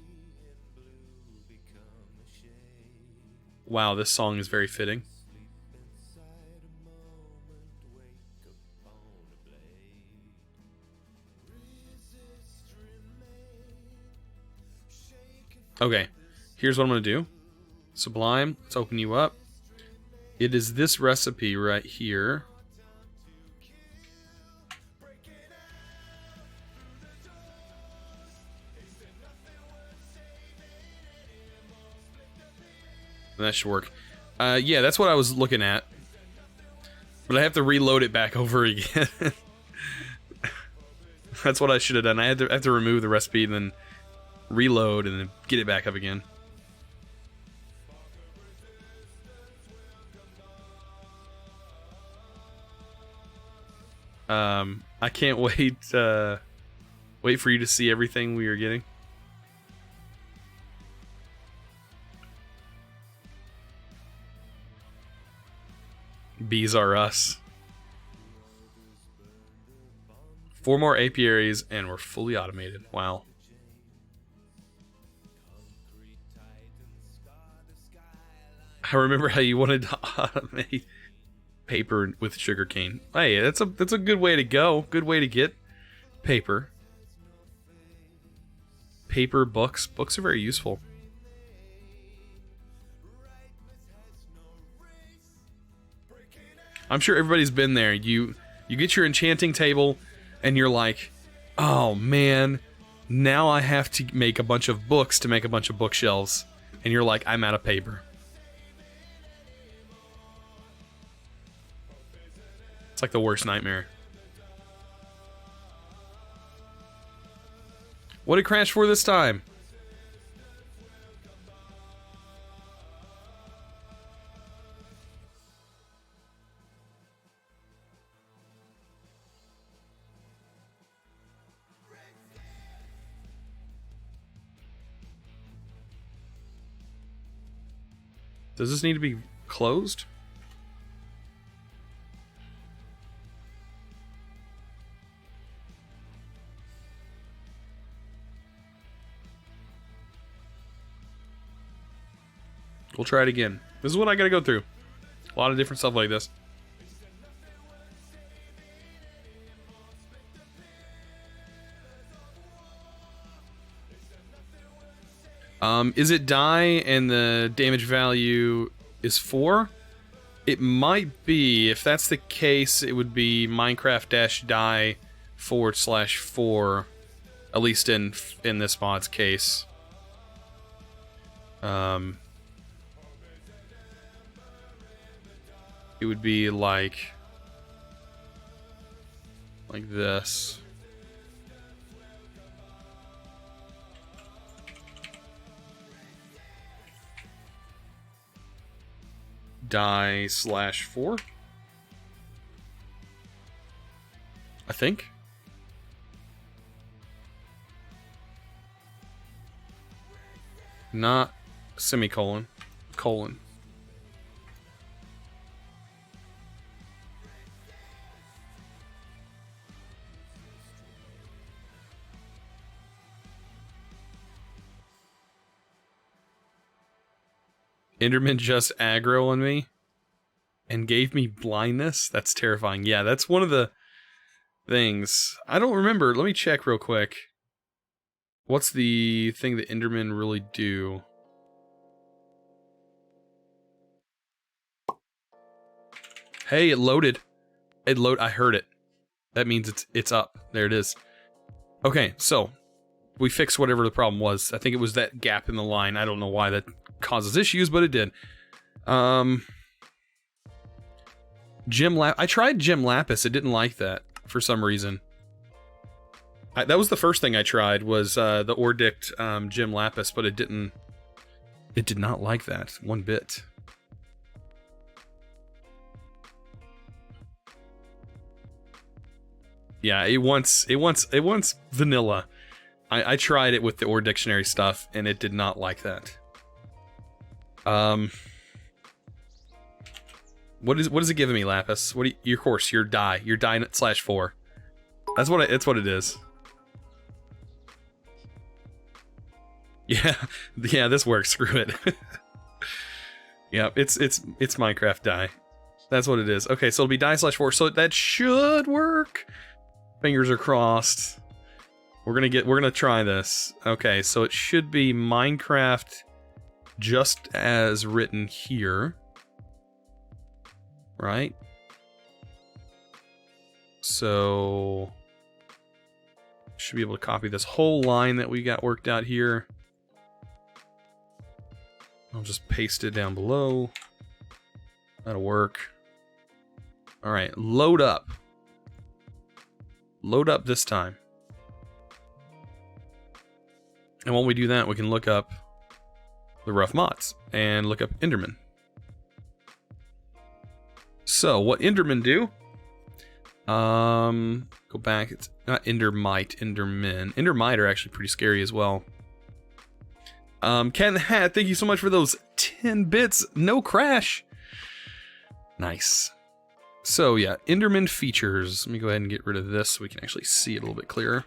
Wow, this song is very fitting. Okay, here's what I'm going to do. Sublime, let's open you up. It is this recipe right here. That should work. Yeah, that's what I was looking at. But I have to reload it back over again. That's what I should have done. I have to remove the recipe and then reload and then get it back up again. I can't wait for you to see everything we are getting. Bees are us. 4 more apiaries and we're fully automated. Wow. I remember how you wanted to automate paper with sugarcane. Hey, that's a good way to go. Good way to get paper. Paper, books. Books are very useful. I'm sure everybody's been there. You get your enchanting table and you're like, oh man, now I have to make a bunch of books to make a bunch of bookshelves. And you're like, I'm out of paper. It's like the worst nightmare. What did it crash for this time? Does this need to be closed? We'll try it again. This is what I gotta go through. A lot of different stuff like this. Is it die and the damage value is 4? It might be. If that's the case, it would be Minecraft-die /4, at least in this mod's case. It would be like this. Die /4, I think. Not semicolon, colon. Enderman just aggro on me and gave me blindness? That's terrifying. Yeah, that's one of the things. I don't remember. Let me check real quick. What's the thing that Endermen really do? Hey, it loaded. I heard it. That means it's up. There it is. Okay, so we fixed whatever the problem was. I think it was that gap in the line. I don't know why that causes issues, but it did. I tried Gem Lapis. It didn't like that for some reason. That was the first thing I tried, was the Ordict Gem Lapis, but it did not like that one bit. Yeah, it wants vanilla. I tried it with the Ore Dictionary stuff, and it did not like that. What is it giving me, Lapis? Your course, your die /4. That's what it is. Yeah, this works. Screw it. Yeah, it's Minecraft die. That's what it is. Okay, so it'll be die /4. So that should work. Fingers are crossed. We're gonna try this. Okay, so it should be Minecraft just as written here. Right? So should be able to copy this whole line that we got worked out here. I'll just paste it down below. That'll work. Alright, load up. Load up this time. And when we do that, we can look up the rough mods and look up Enderman. So, what Endermen do? Go back. It's not Endermite, Endermen. Endermite are actually pretty scary as well. Cat in the Hat, thank you so much for those 10 bits. No crash. Nice. So, yeah, Enderman features. Let me go ahead and get rid of this so we can actually see it a little bit clearer.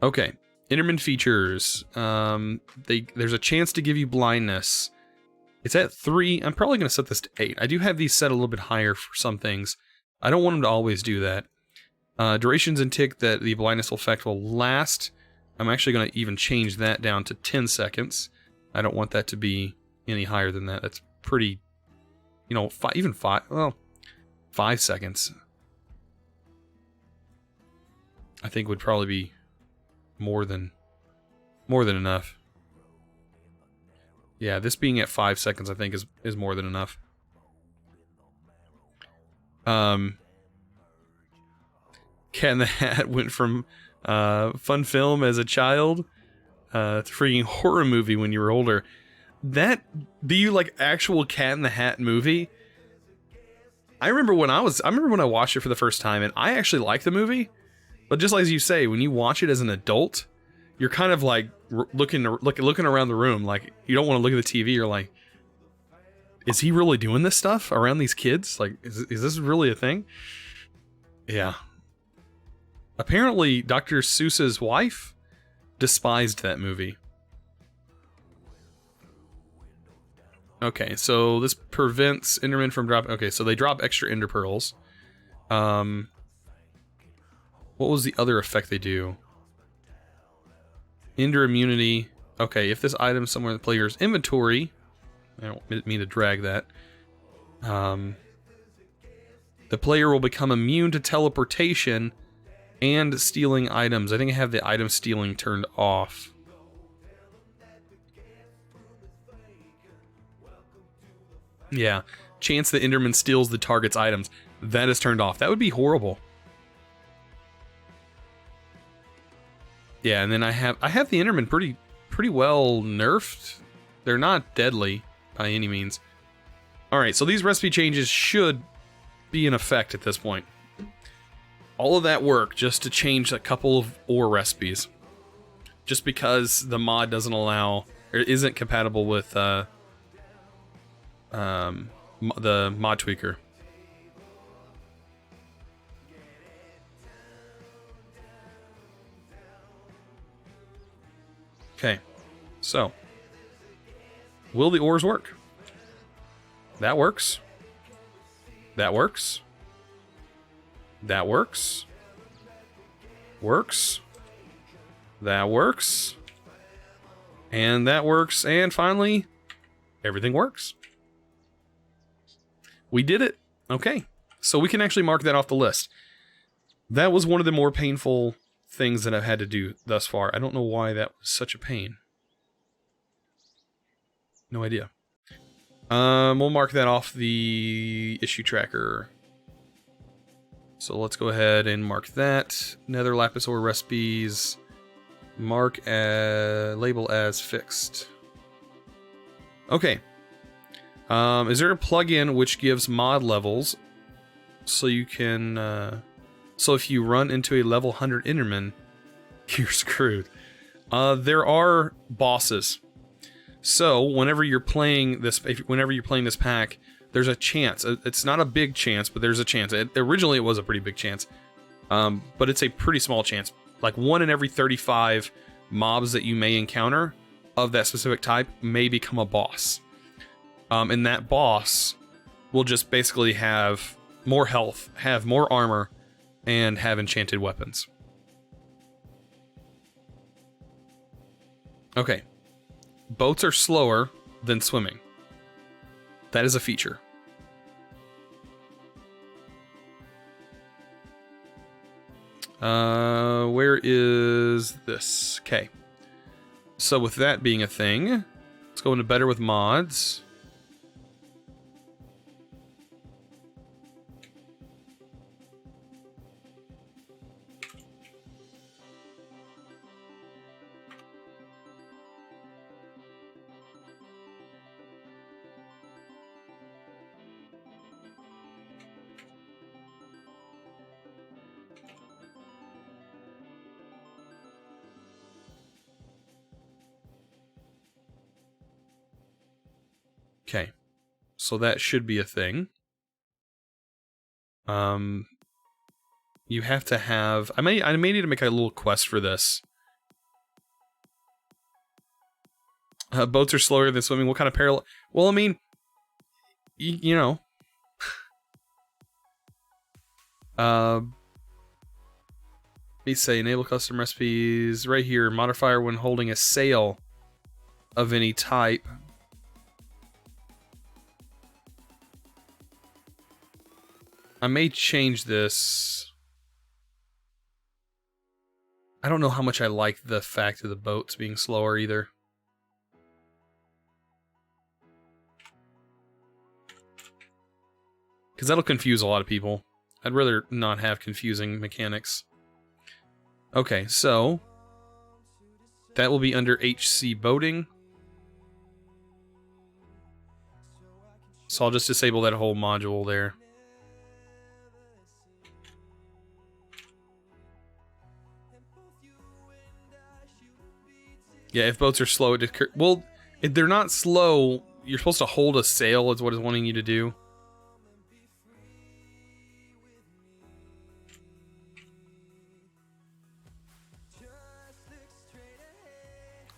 Okay, Enderman features. There's a chance to give you blindness. It's at 3. I'm probably going to set this to 8. I do have these set a little bit higher for some things. I don't want them to always do that. Durations and tick that the blindness effect will last. I'm actually going to even change that down to 10 seconds. I don't want that to be any higher than that. That's pretty, even 5 seconds. I think would probably be more than enough. Yeah, this being at 5 seconds, I think is more than enough. Cat in the Hat went from fun film as a child to freaking horror movie when you were older. Do you like actual Cat in the Hat movie? I remember when I watched it for the first time, and I actually liked the movie. But just like you say, when you watch it as an adult, you're kind of like looking around the room. Like, you don't want to look at the TV. You're like, is he really doing this stuff around these kids? Like, is this really a thing? Yeah. Apparently, Dr. Seuss's wife despised that movie. Okay, so this prevents Endermen from dropping... Okay, so they drop extra Ender Pearls. What was the other effect they do? Ender immunity. Okay, if this item is somewhere in the player's inventory... I don't mean to drag that. The player will become immune to teleportation and stealing items. I think I have the item stealing turned off. Yeah, chance that Enderman steals the target's items. That is turned off. That would be horrible. Yeah, and then I have the Enderman pretty well nerfed. They're not deadly by any means. Alright, so these recipe changes should be in effect at this point. All of that work just to change a couple of ore recipes. Just because the mod doesn't allow, or isn't compatible with the mod tweaker. Okay, so will the ores work? That works. That works. That works. Works. That works. And that works. And finally, everything works. We did it. Okay. So we can actually mark that off the list. That was one of the more painful things that I've had to do thus far. I don't know why that was such a pain. No idea. We'll mark that off the issue tracker. So let's go ahead and mark that. Nether lapis ore recipes. Mark label as fixed. Okay. Is there a plugin which gives mod levels so you can so if you run into a level 100 Enderman, you're screwed. There are bosses. So whenever you're playing this pack, there's a chance. It's not a big chance, but there's a chance. Originally, it was a pretty big chance, but it's a pretty small chance. Like 1 in every 35 mobs that you may encounter of that specific type may become a boss. And that boss will just basically have more health, have more armor, and have enchanted weapons. Okay. Boats are slower than swimming. That is a feature. Where is this? Okay. So with that being a thing, let's go into better with mods. Okay, so that should be a thing. You have to have... I may need to make a little quest for this. Boats are slower than swimming. What kind of parallel... Well, I mean... You know... let me say, enable custom recipes. Right here, modifier when holding a sail of any type. I may change this. I don't know how much I like the fact of the boats being slower either. Because that'll confuse a lot of people. I'd rather not have confusing mechanics. Okay, so that will be under HC boating. So I'll just disable that whole module there. Yeah, if boats are slow, well, if they're not slow, you're supposed to hold a sail is what it's wanting you to do.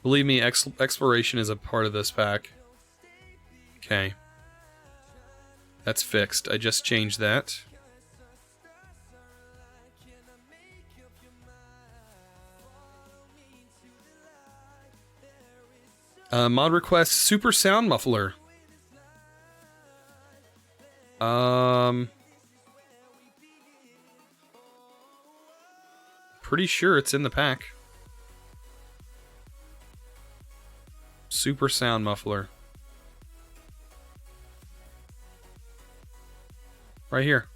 Believe me, exploration is a part of this pack. Okay. That's fixed. I just changed that. Mod request, super sound muffler. Pretty sure it's in the pack. Super sound muffler. Right here.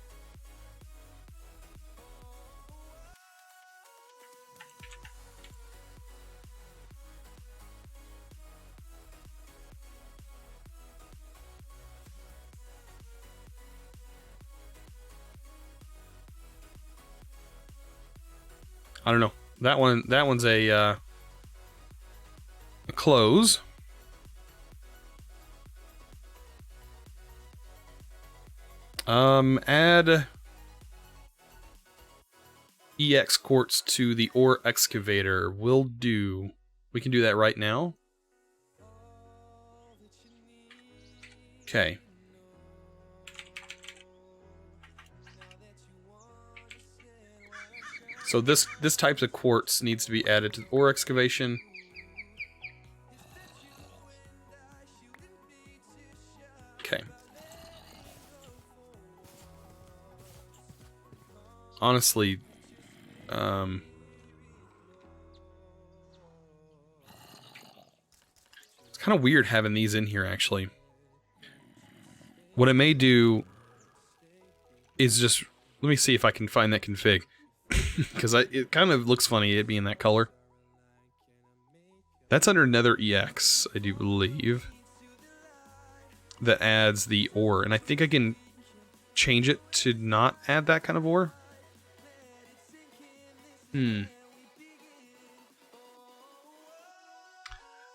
I don't know. That one's a close. Add EX quartz to the ore excavator. Will do. We can do that right now. Okay. So this type of quartz needs to be added to the ore excavation. Okay. Honestly, it's kind of weird having these in here, actually. What I may do is just... Let me see if I can find that config. Because it kind of looks funny, it being that color. That's under Nether EX, I do believe. That adds the ore. And I think I can change it to not add that kind of ore.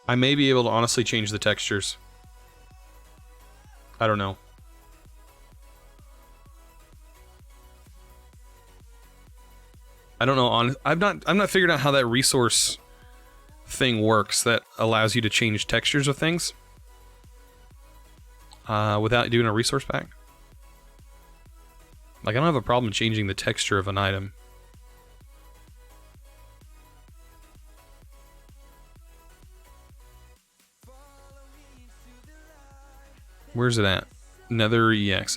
I may be able to honestly change the textures. I don't know. I don't know. I'm not figuring out how that resource thing works that allows you to change textures of things without doing a resource pack. Like, I don't have a problem changing the texture of an item. Where's it at? Nether EX.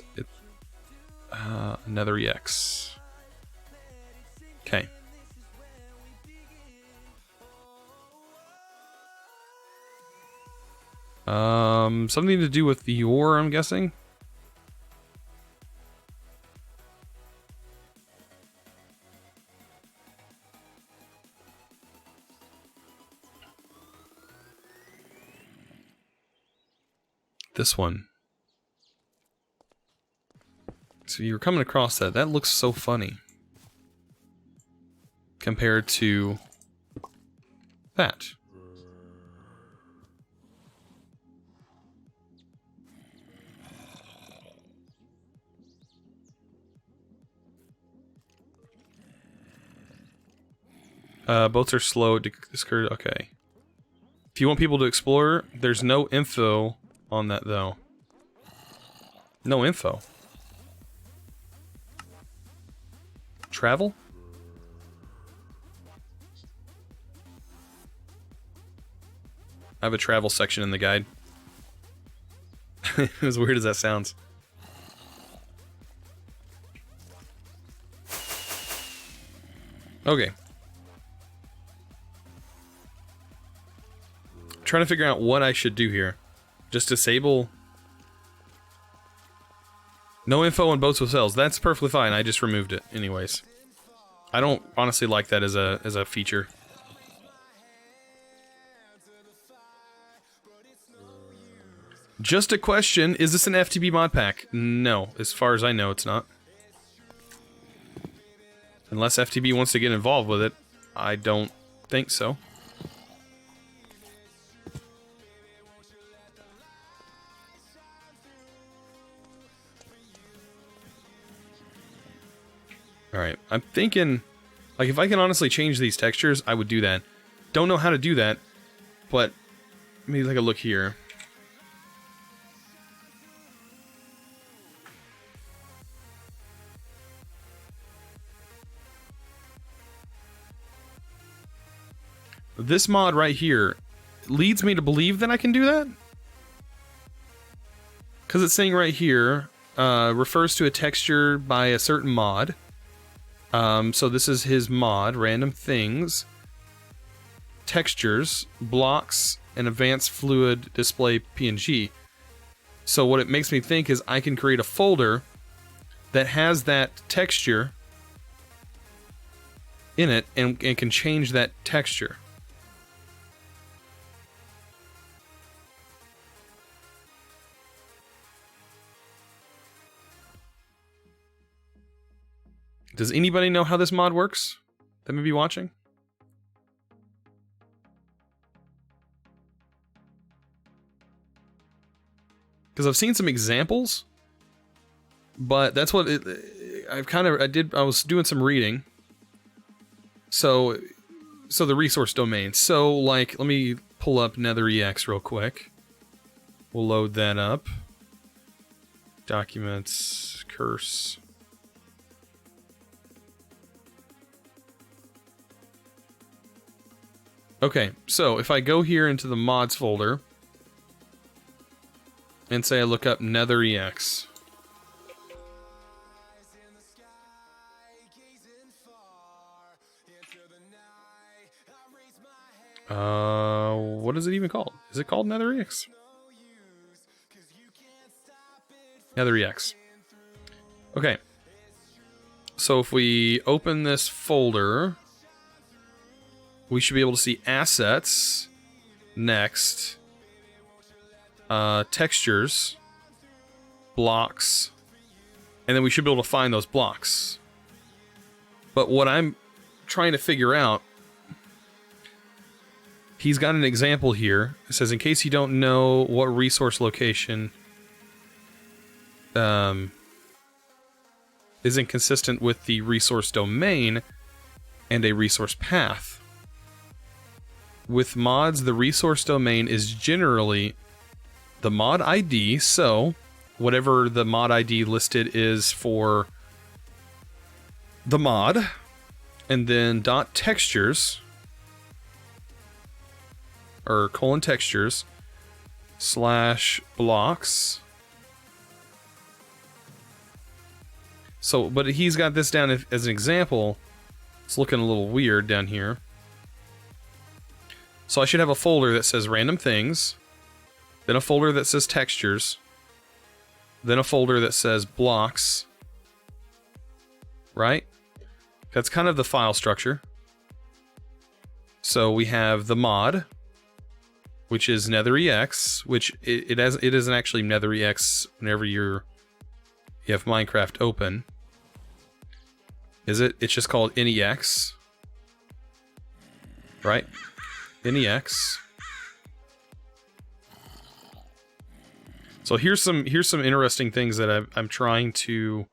Nether EX. Okay. Something to do with the ore, I'm guessing. This one. So you're coming across that. That looks so funny. Compared to that. Boats are slow. Okay. If you want people to explore, there's no info on that, though. No info. Travel? I have a travel section in the guide. As weird as that sounds. Okay. I'm trying to figure out what I should do here. Just disable... No info on boats with cells. That's perfectly fine. I just removed it anyways. I don't honestly like that as a feature. Just a question, is this an FTB mod pack? No, as far as I know, it's not. Unless FTB wants to get involved with it, I don't think so. Alright, I'm thinking, like, if I can honestly change these textures, I would do that. Don't know how to do that, but maybe take a look here. This mod right here leads me to believe that I can do that. Because it's saying right here, refers to a texture by a certain mod. So this is his mod, random things, textures, blocks, and advanced fluid display PNG. So what it makes me think is I can create a folder that has that texture in it and can change that texture. Does anybody know how this mod works that may be watching? Because I've seen some examples, but that's what I was doing some reading. So the resource domain. So, like, let me pull up Nether EX real quick. We'll load that up. Documents, curse. Okay, so if I go here into the mods folder and say I look up Nether EX. What is it even called? Is it called Nether EX? Nether EX. Okay. So if we open this folder, we should be able to see assets, next, textures, blocks, and then we should be able to find those blocks. But what I'm trying to figure out, he's got an example here. It says, in case you don't know what resource location isn't consistent with the resource domain and a resource path. With mods, the resource domain is generally the mod ID, so whatever the mod ID listed is for the mod, and then .textures, or :textures, /blocks. So, but he's got this down as an example. It's looking a little weird down here. So I should have a folder that says random things, then a folder that says textures, then a folder that says blocks, right? That's kind of the file structure. So we have the mod, which is Nether EX, which it isn't actually Nether EX whenever you have Minecraft open. Is it? It's just called NEX, right? NEX. So here's some interesting things that I've been trying to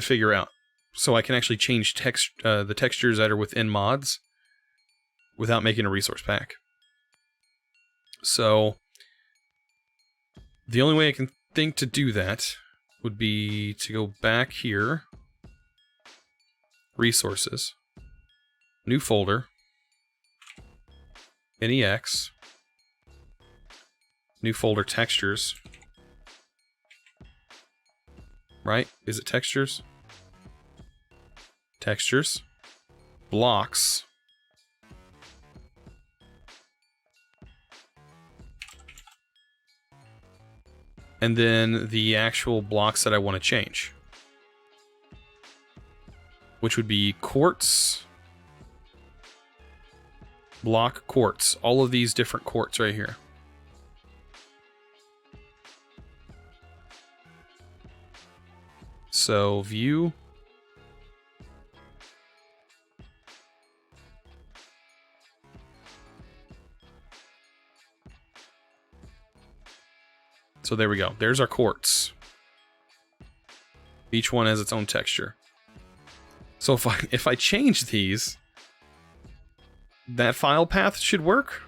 figure out, so I can actually change the textures that are within mods without making a resource pack. So the only way I can think to do that would be to go back here, resources, new folder, NEX, new folder, textures, right? Is it textures? Textures, blocks, and then the actual blocks that I want to change, which would be quartz, block, quartz, all of these different quartz right here. So view, so there we go. There's our quartz. Each one has its own texture. So if I change these, that file path should work.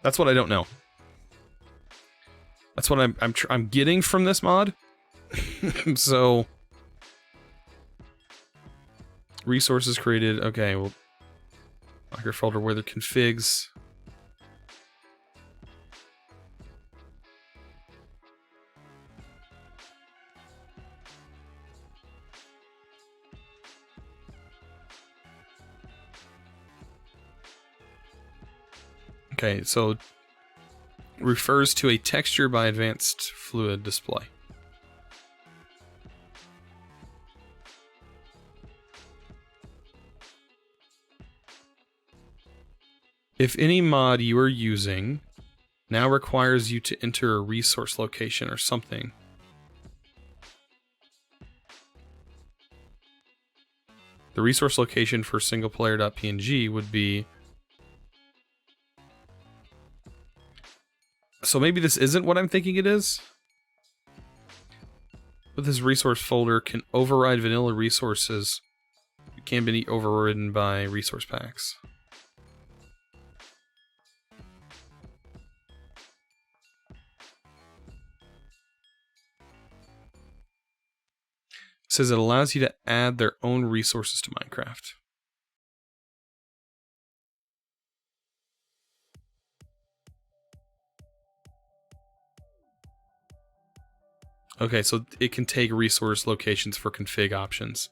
That's what I don't know. That's what I'm getting from this mod. So resources created. Okay, well, Docker folder where the configs. Okay, so refers to a texture by advanced fluid display. If any mod you are using now requires you to enter a resource location or something, the resource location for singleplayer.png would be... So maybe this isn't what I'm thinking it is? But this resource folder can override vanilla resources. It can be overridden by resource packs. It says it allows you to add their own resources to Minecraft. Okay, so it can take resource locations for config options.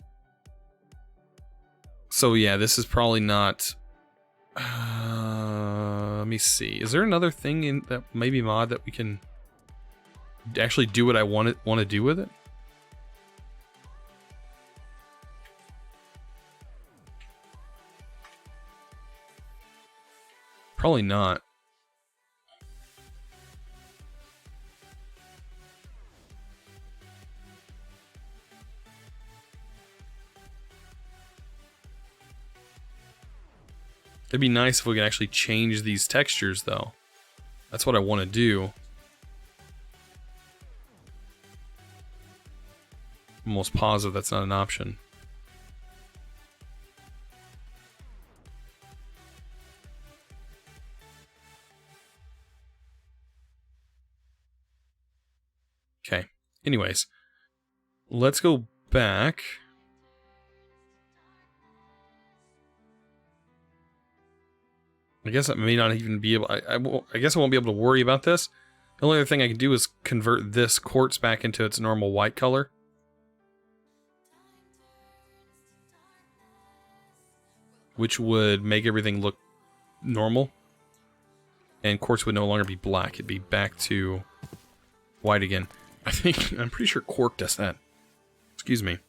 So yeah, this is probably not... let me see. Is there another thing in that maybe mod that we can actually do what I want to do with it? Probably not. It'd be nice if we could actually change these textures, though. That's what I want to do. I'm almost positive that's not an option. Okay. Anyways, let's go back. I guess I may not even be able... I guess I won't be able to worry about this. The only other thing I can do is convert this quartz back into its normal white color. Which would make everything look normal. And quartz would no longer be black. It'd be back to white again. I'm pretty sure quark does that. Excuse me.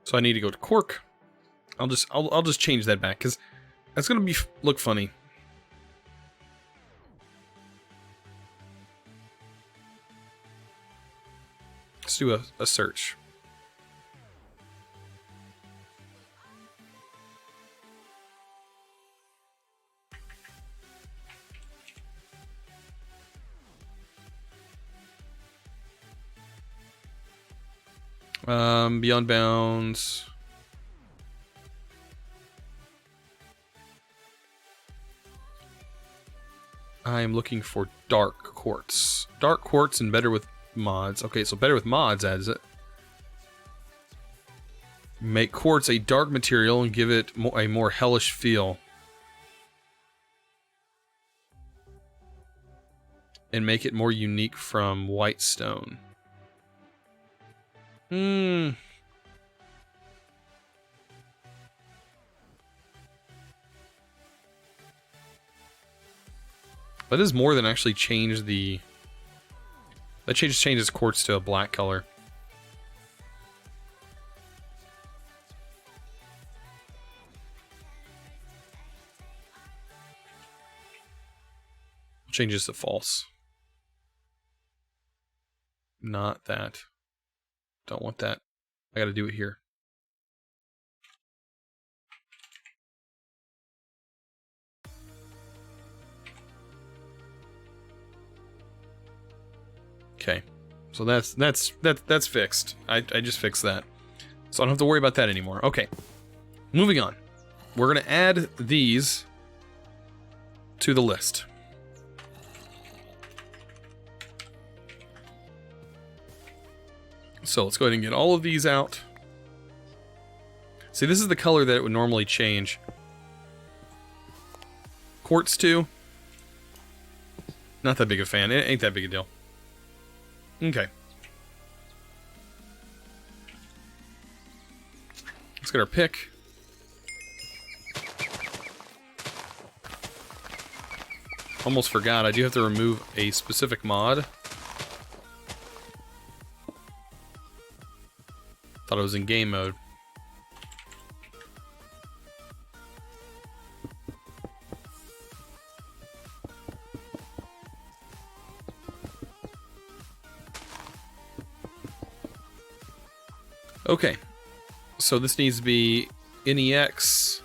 So I need to go to quark. I'll just change that back because that's gonna look funny. Let's do a search. Beyond Bounds. I am looking for dark quartz. Dark quartz and better with mods. Okay, so better with mods adds it. Make quartz a dark material and give it a more hellish feel. And make it more unique from white stone. That is more than actually change the... That changes quartz to a black color. Changes to false. Not that. Don't want that. I gotta do it here. Okay, so that's fixed. I just fixed that, so I don't have to worry about that anymore. Okay, moving on. We're gonna add these to the list. So let's go ahead and get all of these out. See, this is the color that it would normally change. Quartz 2. Not that big a fan. It ain't that big a deal. Okay. Let's get our pick. Almost forgot, I do have to remove a specific mod. Thought it was in game mode. Okay, so this needs to be NEX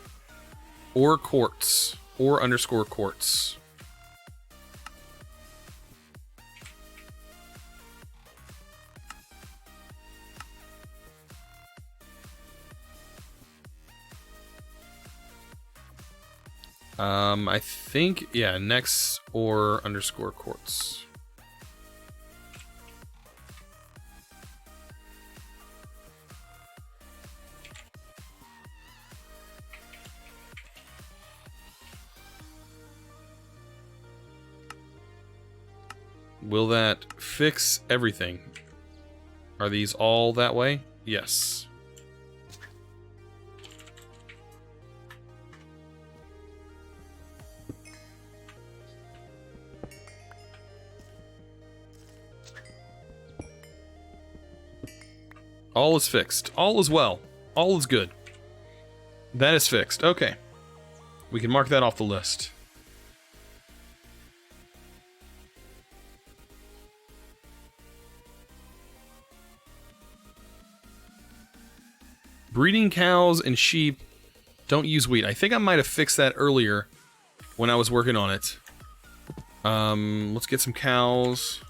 or quartz or underscore quartz. I think, yeah, next or underscore quartz. Will that fix everything? Are these all that way? Yes. All is fixed. All is well. All is good. That is fixed. Okay. We can mark that off the list. Breeding cows and sheep don't use wheat. I think I might have fixed that earlier when I was working on it. Let's get some cows.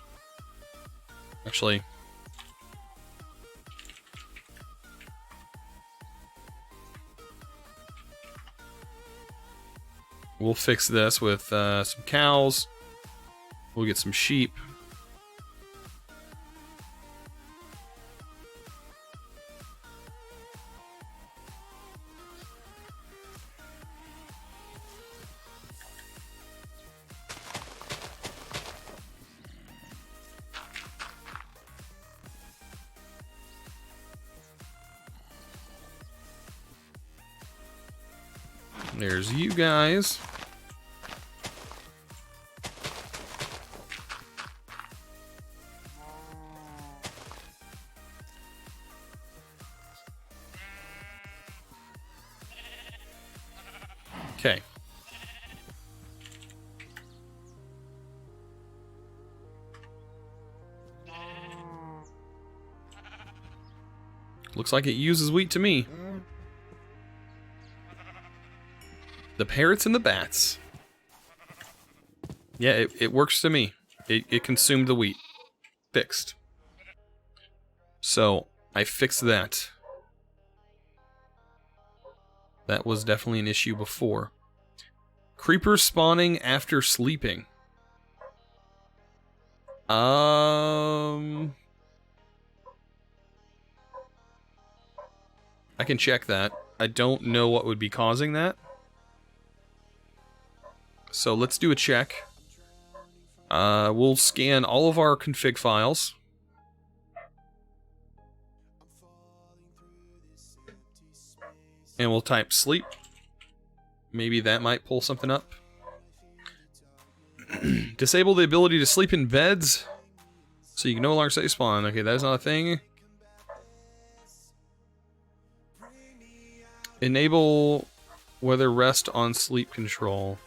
Actually, we'll fix this with some cows. We'll get some sheep. There's you guys. Okay. Looks like it uses wheat to me. The parrots and the bats. Yeah, it works to me. It consumed the wheat. Fixed. So, I fixed that. That was definitely an issue before. Creepers spawning after sleeping. I can check that. I don't know what would be causing that. So let's do a check. We'll scan all of our config files. And we'll type sleep. Maybe that might pull something up. Disable the ability to sleep in beds, so you can no longer set your spawn. Okay, that is not a thing. Enable whether rest on sleep control.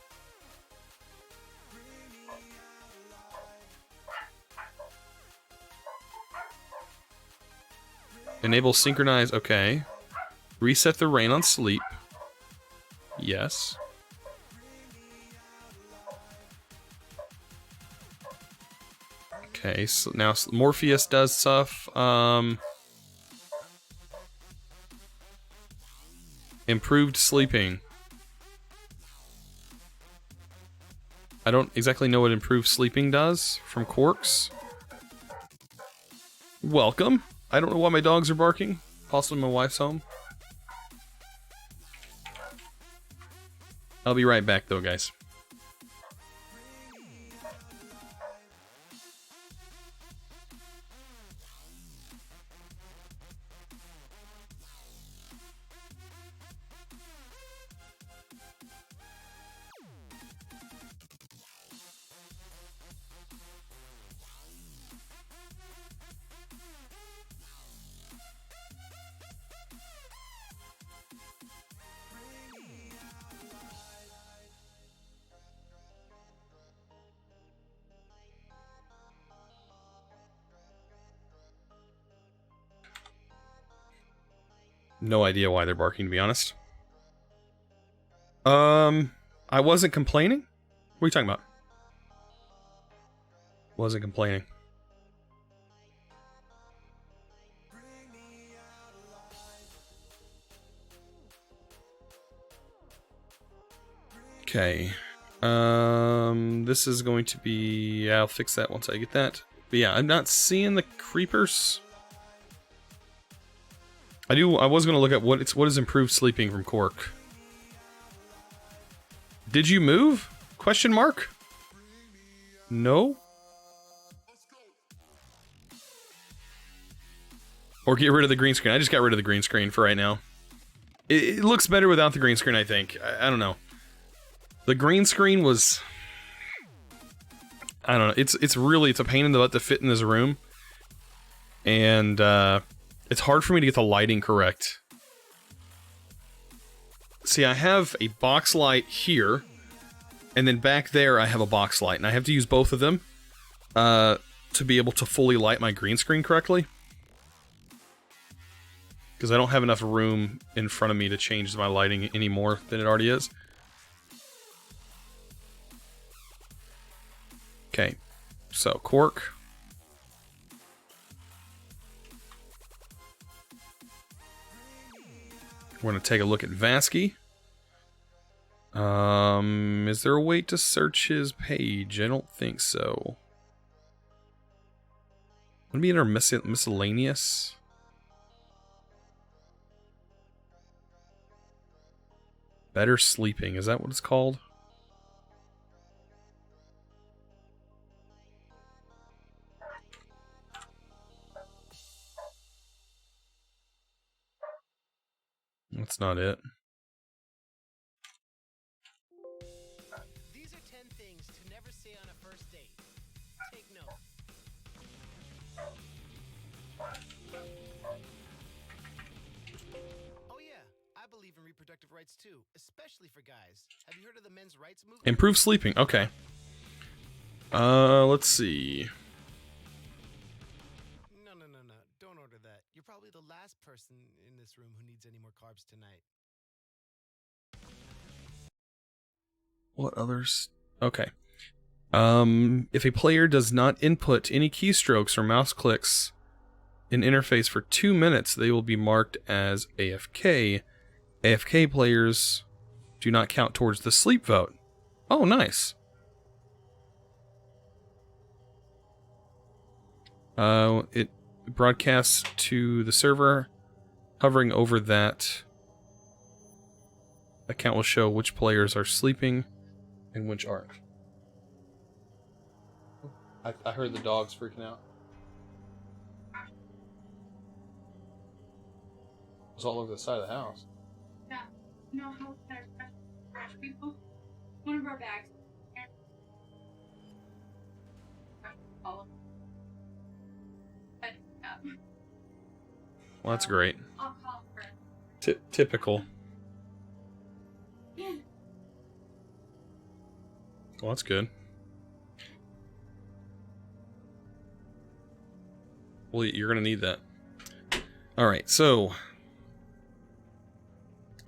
Enable synchronize, okay. Reset the rain on sleep. Yes. Okay, so now Morpheus does stuff. Improved sleeping. I don't exactly know what improved sleeping does from Quarks. Welcome. I don't know why my dogs are barking. Possibly my wife's home. I'll be right back though, guys. No idea why they're barking, to be honest. I wasn't complaining? What are you talking about? Wasn't complaining. Okay. This is going to be... I'll fix that once I get that. But yeah, I'm not seeing the creepers. I was going to look at what is improved sleeping from Quark. Did you move? Question mark? No? Or get rid of the green screen. I just got rid of the green screen for right now. It looks better without the green screen, I think. I don't know. The green screen was... I don't know. It's a pain in the butt to fit in this room. And, it's hard for me to get the lighting correct. See, I have a box light here, and then back there I have a box light, and I have to use both of them to be able to fully light my green screen correctly. Because I don't have enough room in front of me to change my lighting any more than it already is. Okay, so Quark. We're going to take a look at Vasky. Is there a way to search his page? I don't think so. Would it be under miscellaneous? Better sleeping, is that what it's called? That's not it. These are 10 things to never say on a first date. Take note. Oh yeah, I believe in reproductive rights too, especially for guys. Have you heard of the men's rights movement? Improve sleeping, okay. Let's see. No. Don't order that. You're probably the last person in this room who needs any more carbs tonight. What others? Okay. If a player does not input any keystrokes or mouse clicks in interface for 2 minutes, they will be marked as AFK. AFK players do not count towards the sleep vote. Oh, nice. It broadcasts to the server. Hovering over that account will show which players are sleeping and which aren't. I heard the dogs freaking out. It's all over the side of the house. Yeah. You know how there's fresh people? One of our bags. All of them. But, Well, that's great. I'll call her. Typical. Yeah. Well, that's good. Well, you're gonna need that. Alright, so...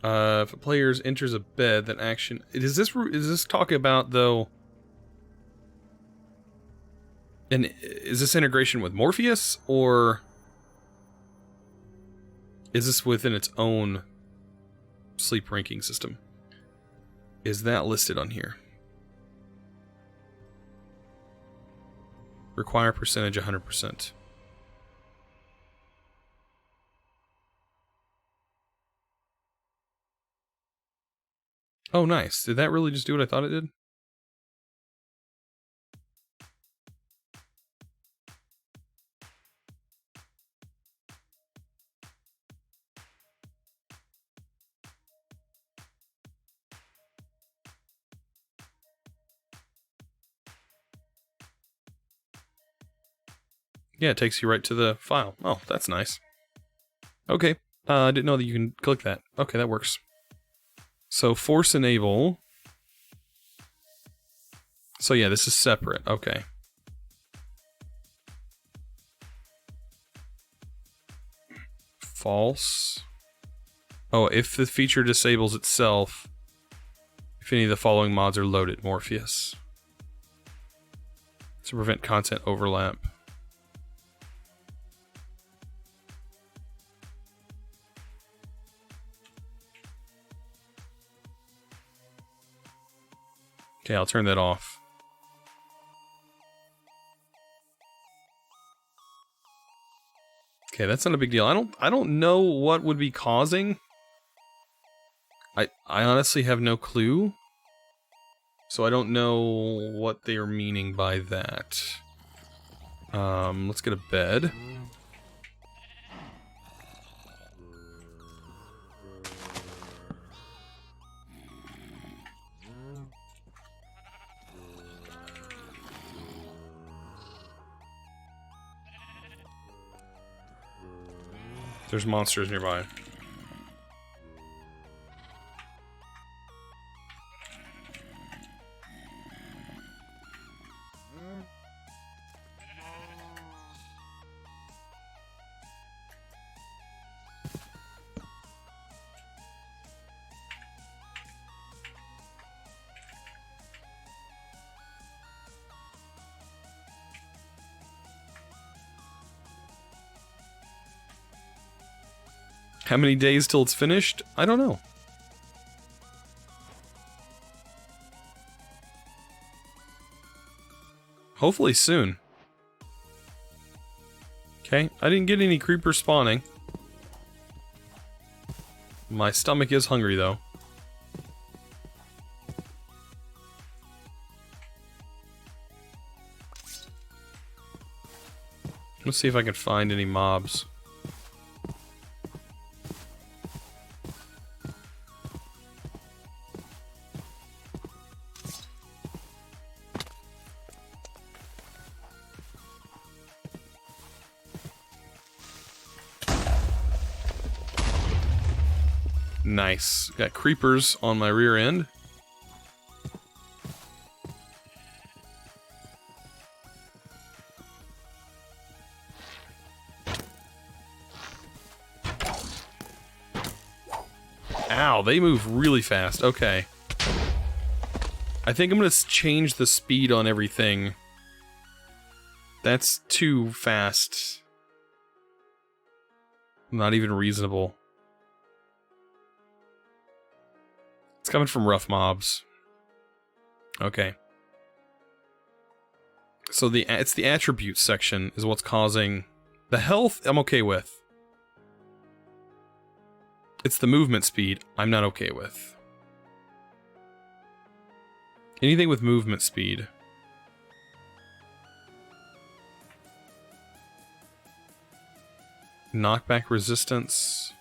if a player enters a bed, then action... Is this talking about, though... And is this integration with Morpheus, or is this within its own sleep ranking system? Is that listed on here? Require percentage 100%. Oh, nice. Did that really just do what I thought it did? Yeah, it takes you right to the file. Oh, that's nice. Okay. I didn't know that you can click that. Okay, that works. So, force enable. So yeah, this is separate. Okay. False. Oh, if the feature disables itself, if any of the following mods are loaded, Morpheus. To prevent content overlap. Okay, I'll turn that off. Okay, that's not a big deal. I don't know what would be causing. I honestly have no clue. So I don't know what they are meaning by that. Let's get a bed. There's monsters nearby. How many days till it's finished? I don't know. Hopefully soon. Okay, I didn't get any creepers spawning. My stomach is hungry though. Let's see if I can find any mobs. Nice. Got creepers on my rear end. Ow, they move really fast. Okay. I think I'm gonna change the speed on everything. That's too fast. Not even reasonable. It's coming from rough mobs. Okay. So it's the attributes section is what's causing the health. I'm okay with. It's the movement speed I'm not okay with. Anything with movement speed. Knockback resistance.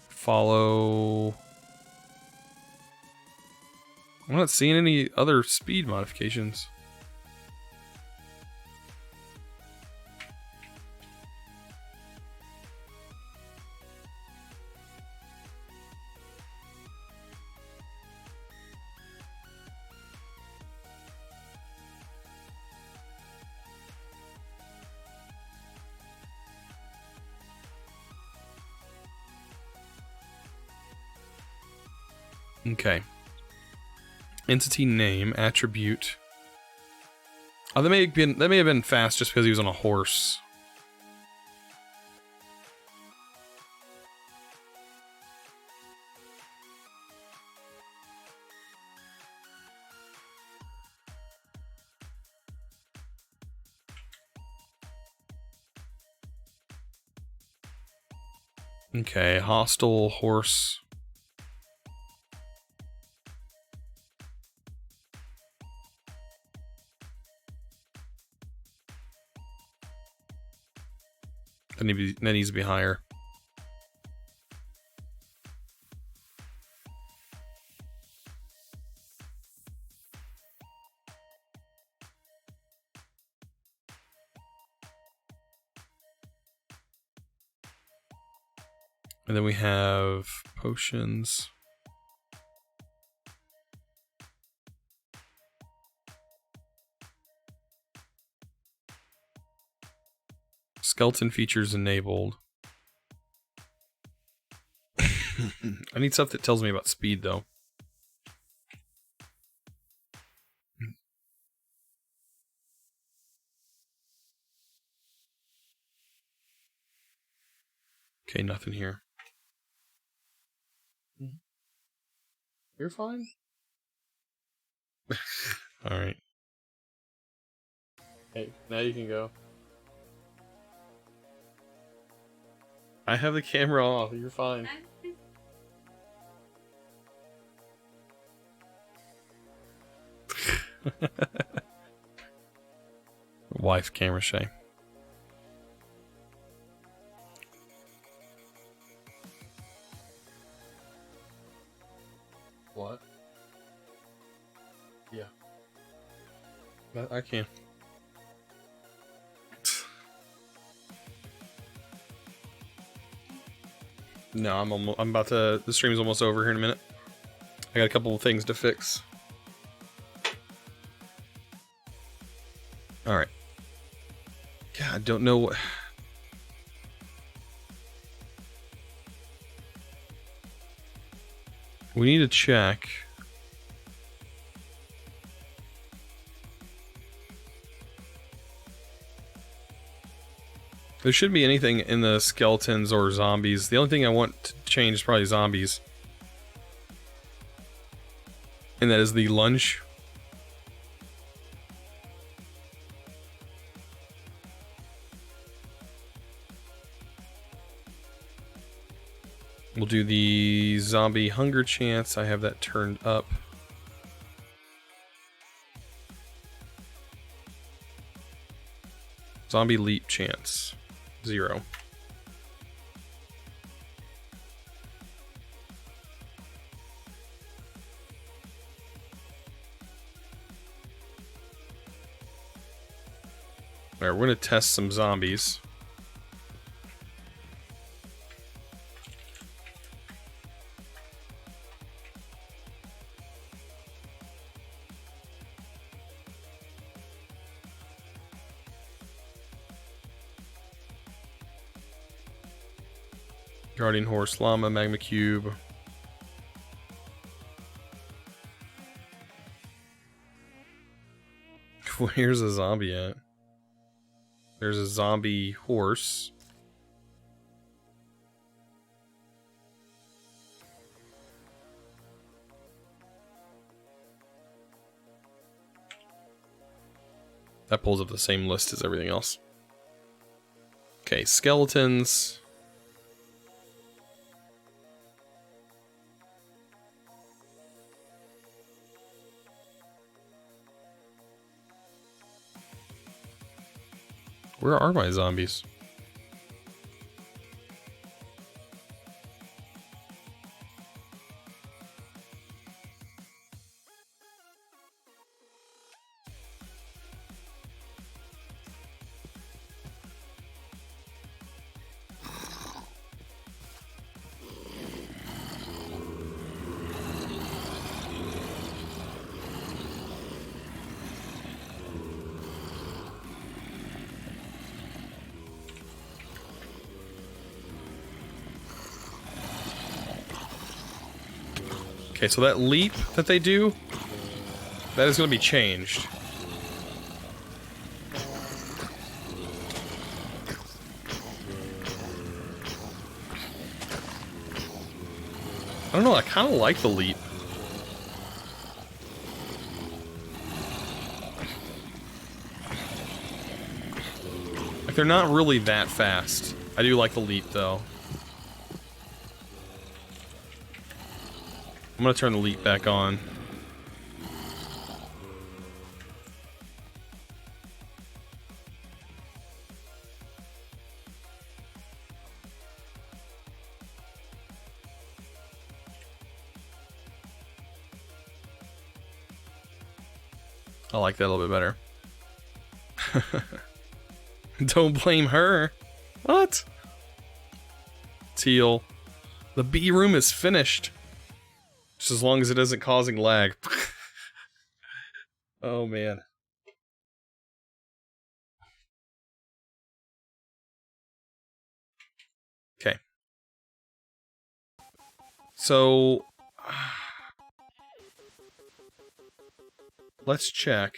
Follow. I'm not seeing any other speed modifications. Okay. Entity name, attribute. Oh, that may have been fast just because he was on a horse. Okay, hostile horse. That needs to be higher. And then we have potions. Skeleton features enabled. I need stuff that tells me about speed, though. Okay, nothing here. You're fine. Alright. Hey, now you can go. I have the camera off. You're fine. Wife camera shy. What? Yeah. I can. No, I'm about to. The stream's almost over here in a minute. I got a couple of things to fix. All right. Yeah, I don't know what. We need to check. There shouldn't be anything in the skeletons or zombies. The only thing I want to change is probably zombies. And that is the lunge. We'll do the zombie hunger chance. I have that turned up. Zombie leap chance. 0. Alright, we're gonna test some zombies. Guardian Horse, Llama, Magma Cube. Where's a zombie at? There's a zombie horse. That pulls up the same list as everything else. Okay, skeletons. Where are my zombies? Okay, so that leap that they do That is going to be changed. I don't know, I kind of like the leap. Like, they're not really that fast. I do like the leap, though. I'm gonna turn the leap back on. I like that a little bit better. Don't blame her. What? Teal. The B room is finished. Just as long as it isn't causing lag. Oh, man. Okay. So... let's check.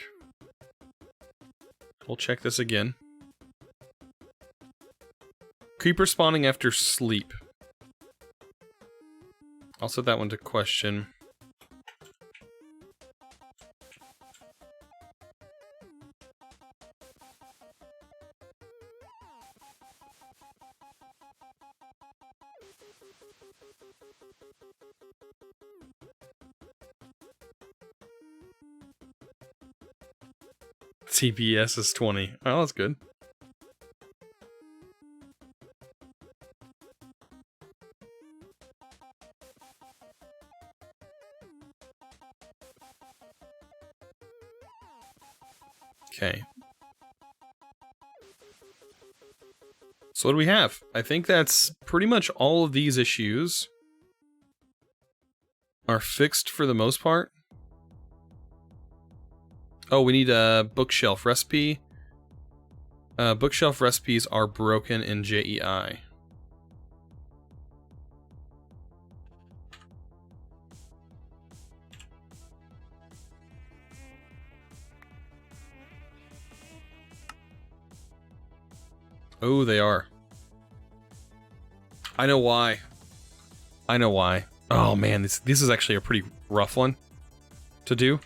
We'll check this again. Creeper spawning after sleep. I'll set that one to question. TPS is 20. Oh, that's good. Okay. So what do we have? I think that's pretty much all of these issues are fixed for the most part. Oh, we need a bookshelf recipe. Bookshelf recipes are broken in JEI. Oh, they are. I know why. I know why. Oh man, this is actually a pretty rough one to do.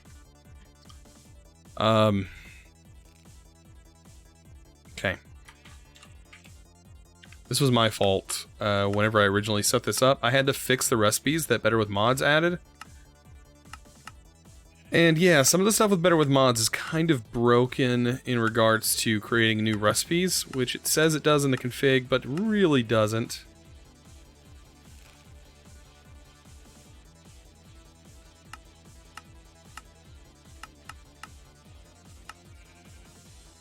Okay. This was my fault. Whenever I originally set this up, I had to fix the recipes that Better with Mods added. And yeah, some of the stuff with Better with Mods is kind of broken in regards to creating new recipes, which it says it does in the config, but really doesn't.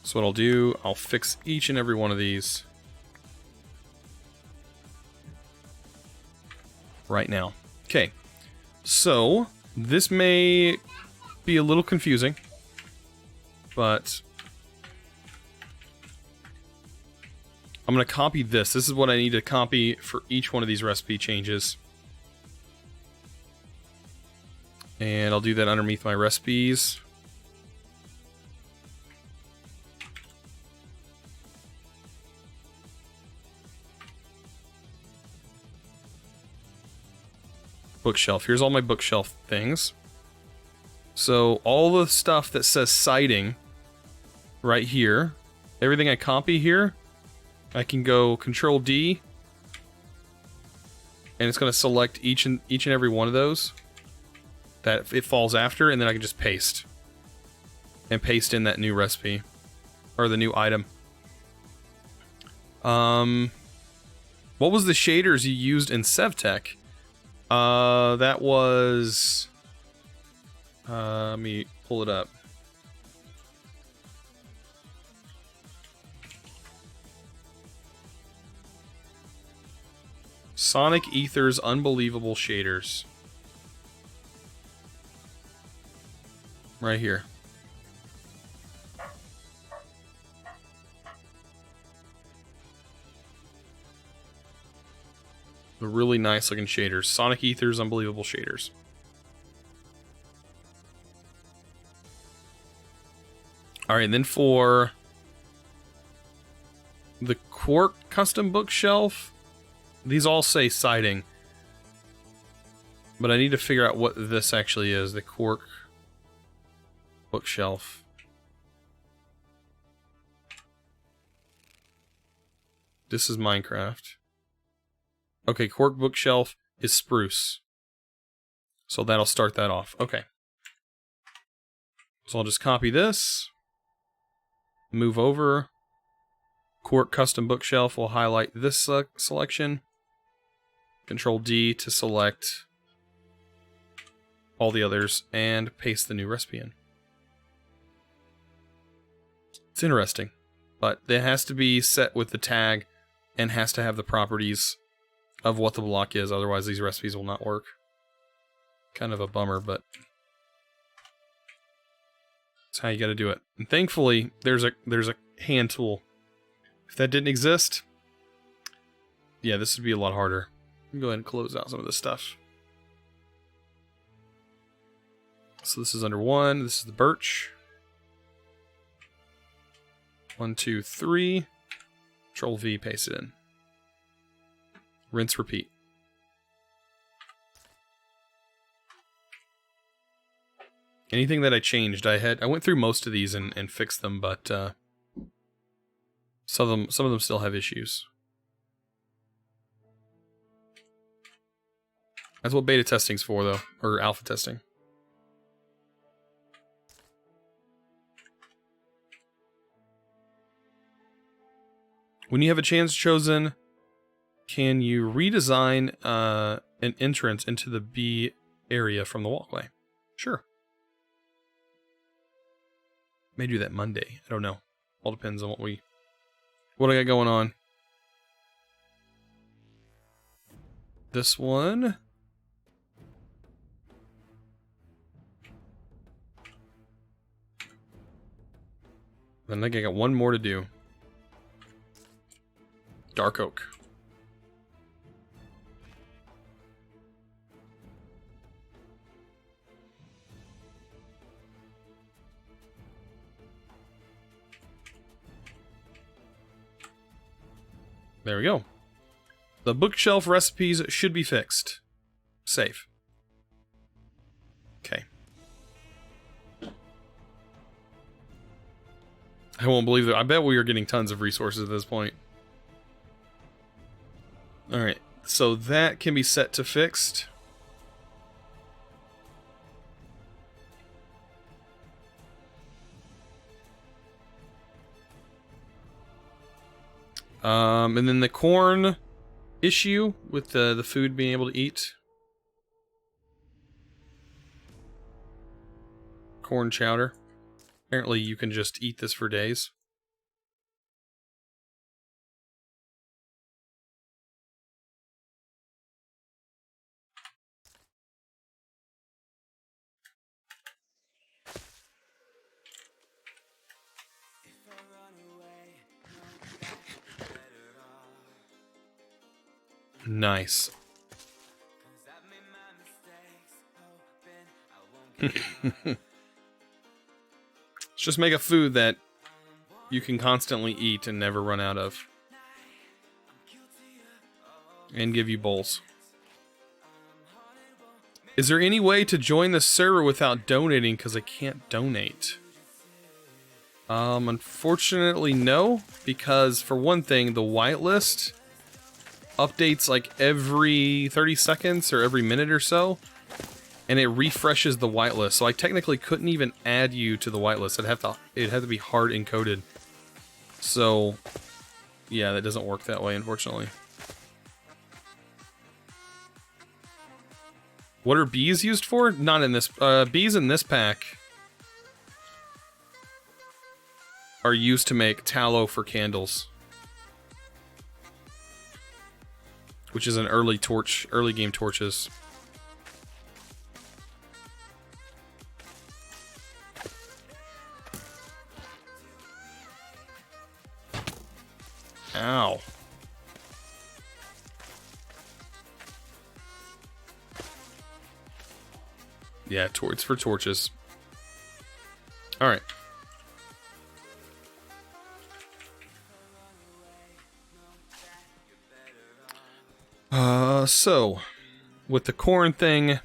So what I'll do, I'll fix each and every one of these right now. Okay, so this may be a little confusing, but I'm going to copy this. This is what I need to copy for each one of these recipe changes. And I'll do that underneath my recipes. Bookshelf. Here's all my bookshelf things. So all the stuff that says citing right here, everything I copy here, I can go Control D, and it's going to select each and every one of those that it falls after, and then I can just paste in that new recipe or the new item. What was the shaders you used in SevTech? That was... let me pull it up. Sonic Ether's Unbelievable Shaders. Right here. The really nice looking shaders. Sonic Ether's Unbelievable Shaders. All right, and then for the Quark custom bookshelf, these all say siding. But I need to figure out what this actually is, the Quark bookshelf. This is Minecraft. Okay, Quark bookshelf is spruce. So that'll start that off. Okay. So I'll just copy this. Move over. Quark custom bookshelf will highlight this selection. Control D to select all the others and paste the new recipe in. It's interesting, but it has to be set with the tag and has to have the properties of what the block is, otherwise these recipes will not work. Kind of a bummer, but that's how you gotta do it. And thankfully, there's a hand tool. If that didn't exist, yeah, this would be a lot harder. Let me go ahead and close out some of this stuff. So this is under 1, this is the birch. 1, 2, 3. Control V, paste it in. Rinse, repeat. Anything that I changed, I went through most of these and fixed them, but some of them still have issues. That's what beta testing's for, though, or alpha testing. When you have a chance chosen, can you redesign an entrance into the B area from the walkway? Sure. May do that Monday. I don't know. All depends on what I got going on. This one. Then I think I got one more to do. Dark oak. There we go. The bookshelf recipes should be fixed. Save. Okay. I won't believe it. I bet we are getting tons of resources at this point. Alright, so that can be set to fixed. And then the corn issue with the food being able to eat. Corn chowder. Apparently you can just eat this for days. Nice. Let's just make a food that you can constantly eat and never run out of. And give you bowls. Is there any way to join the server without donating? Because I can't donate. Unfortunately, no. Because, for one thing, the whitelist updates like every 30 seconds or every minute or so, and it refreshes the whitelist. So I technically couldn't even add you to the whitelist. It'd have to be hard encoded. So yeah, that doesn't work that way, unfortunately. What are bees used for? Not in this. Bees in this pack are used to make tallow for candles, which is an early game torches. Ow. Yeah, it's for torches. Alright. So with the corn thing, I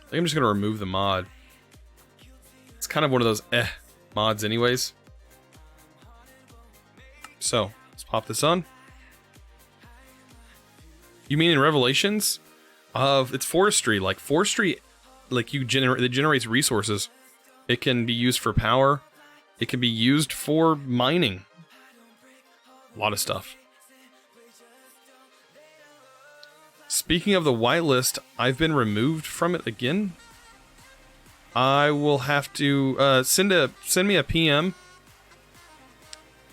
think I'm just gonna remove the mod. It's kind of one of those mods anyways. So let's pop this on. You mean in Revelations? It's forestry. Like forestry, like it generates resources. It can be used for power. It can be used for mining. A lot of stuff. Speaking of the whitelist, I've been removed from it again. I will have to send me a PM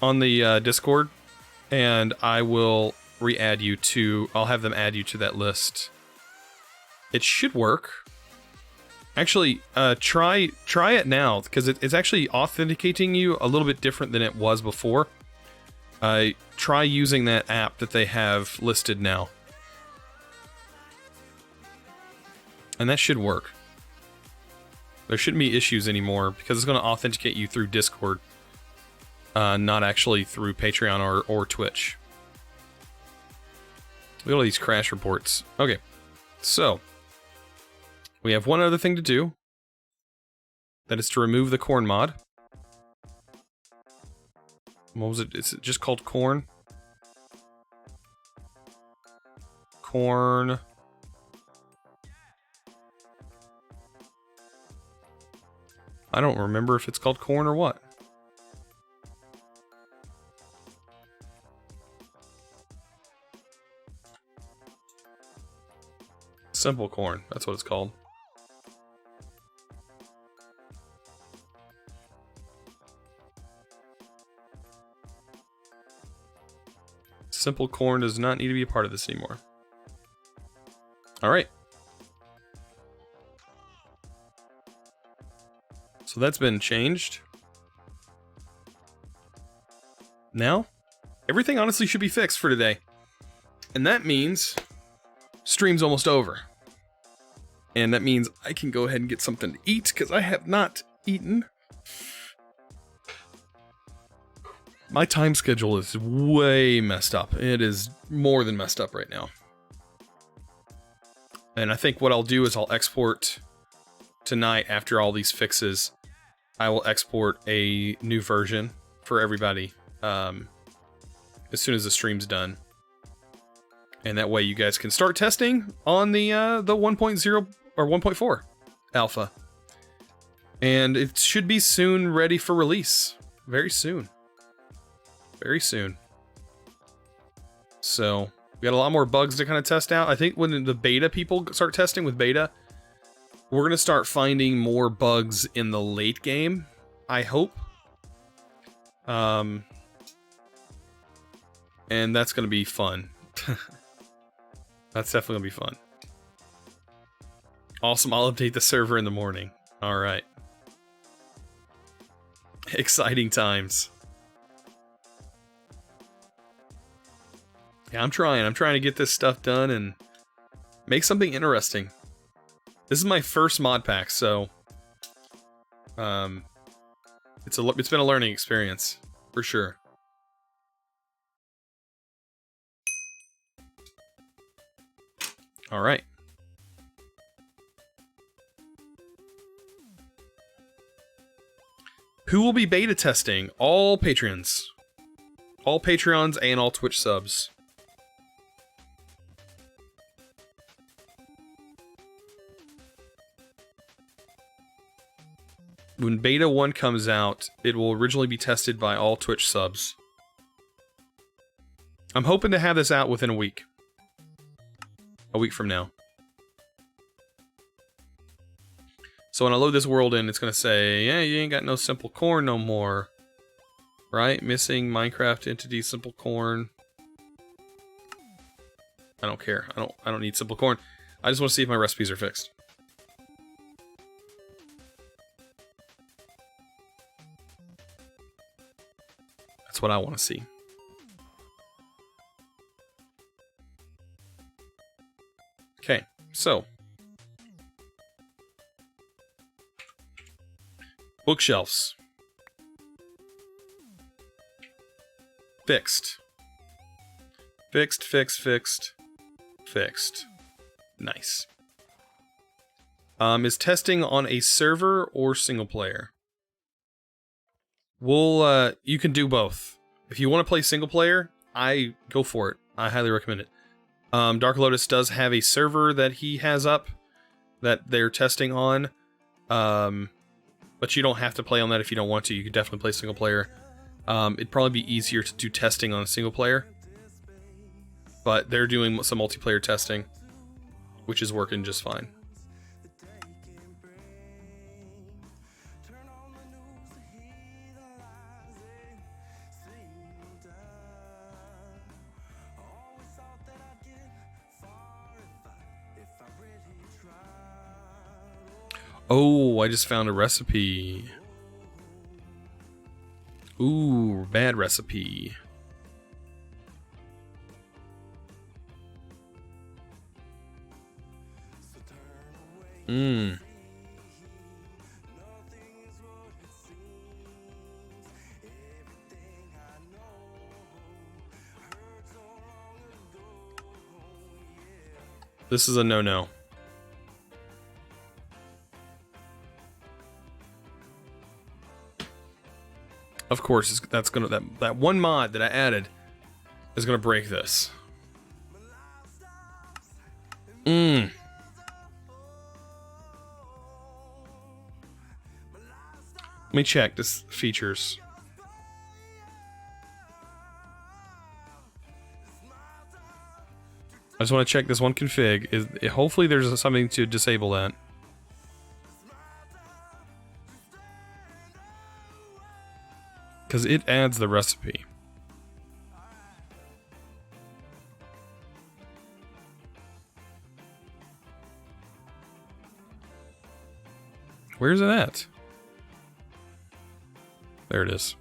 on the Discord, and I will re-add you to. I'll have them add you to that list. It should work. Actually, try it now, because it's actually authenticating you a little bit different than it was before. Try using that app that they have listed now. And that should work. There shouldn't be issues anymore, because it's going to authenticate you through Discord. Not actually through Patreon or Twitch. Look at all these crash reports. Okay, so we have one other thing to do. That is to remove the corn mod. What was it? Is it just called corn? Corn. I don't remember if it's called corn or what. Simple corn, that's what it's called. Simple corn does not need to be a part of this anymore. Alright. So that's been changed. Now, everything honestly should be fixed for today. And that means stream's almost over. And that means I can go ahead and get something to eat, because I have not eaten. My time schedule is way messed up. It is more than messed up right now. And I think what I'll do is I'll export tonight after all these fixes. I will export a new version for everybody as soon as the stream's done. And that way you guys can start testing on the 1.0 or 1.4 alpha. And it should be soon ready for release. Very soon. Very soon. So, we got a lot more bugs to kind of test out. I think when the beta people start testing with beta, we're going to start finding more bugs in the late game, I hope. And that's going to be fun. That's definitely going to be fun. Awesome, I'll update the server in the morning. Alright. Exciting times. Yeah, I'm trying to get this stuff done and make something interesting. This is my first mod pack, so it's been a learning experience for sure. All right. Who will be beta testing? All Patreons. All Patreons and all Twitch subs. When Beta 1 comes out, it will originally be tested by all Twitch subs. I'm hoping to have this out within a week. A week from now. So when I load this world in, it's going to say, yeah, you ain't got no simple corn no more. Right? Missing Minecraft entity simple corn. I don't care. I don't need simple corn. I just want to see if my recipes are fixed. That's what I want to see. Okay, so Bookshelves. Fixed. Fixed, fixed, fixed, fixed. Nice. Is testing on a server or single player? You can do both. If you want to play single player, I go for it. I highly recommend it. Dark Lotus does have a server that he has up that they're testing on. But you don't have to play on that if you don't want to. You can definitely play single player. It'd probably be easier to do testing on a single player. But they're doing some multiplayer testing, which is working just fine. Oh, I just found a recipe. Ooh, bad recipe. This is a no-no. Of course, that's gonna that one mod that I added is gonna break this. Let me check this features. I just want to check this one config. Hopefully there's something to disable that. Because it adds the recipe. Where's it at? There it is.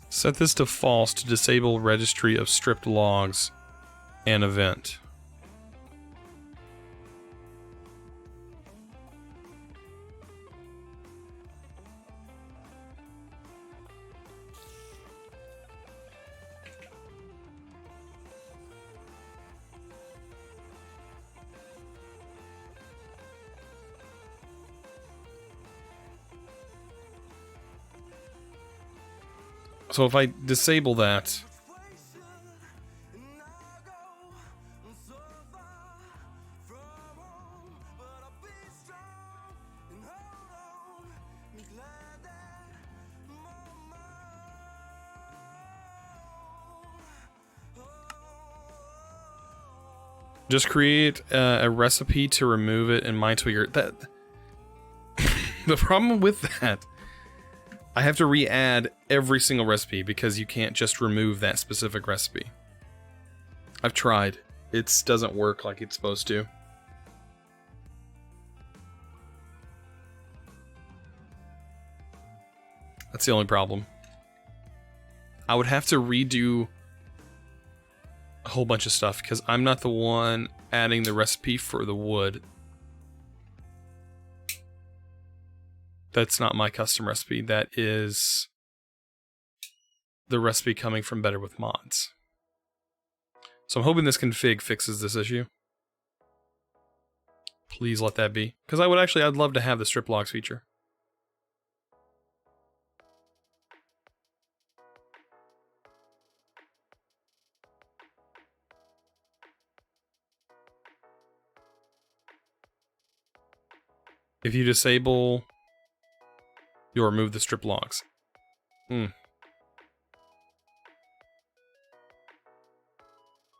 Set this to false to disable registry of stripped logs and event. So if I disable that, just create a recipe to remove it in MineTwigger. That the problem with that, I have to re-add every single recipe because you can't just remove that specific recipe. I've tried. It doesn't work like it's supposed to. That's the only problem. I would have to redo a whole bunch of stuff because I'm not the one adding the recipe for the wood. That's not my custom recipe. That is the recipe coming from Better with Mods. So I'm hoping this config fixes this issue. Please let that be. Because I'd love to have the strip logs feature. If you disable, you'll remove the strip logs.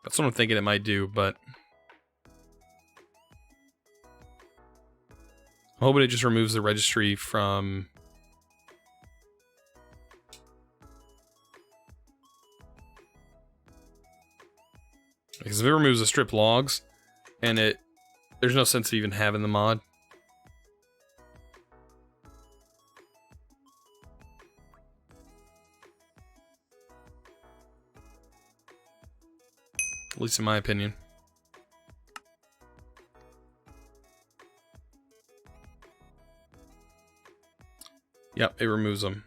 That's what I'm thinking it might do, but I'm hoping it just removes the registry from... Because if it removes the strip logs, and there's no sense of even having the mod. least in my opinion. Yep, it removes them.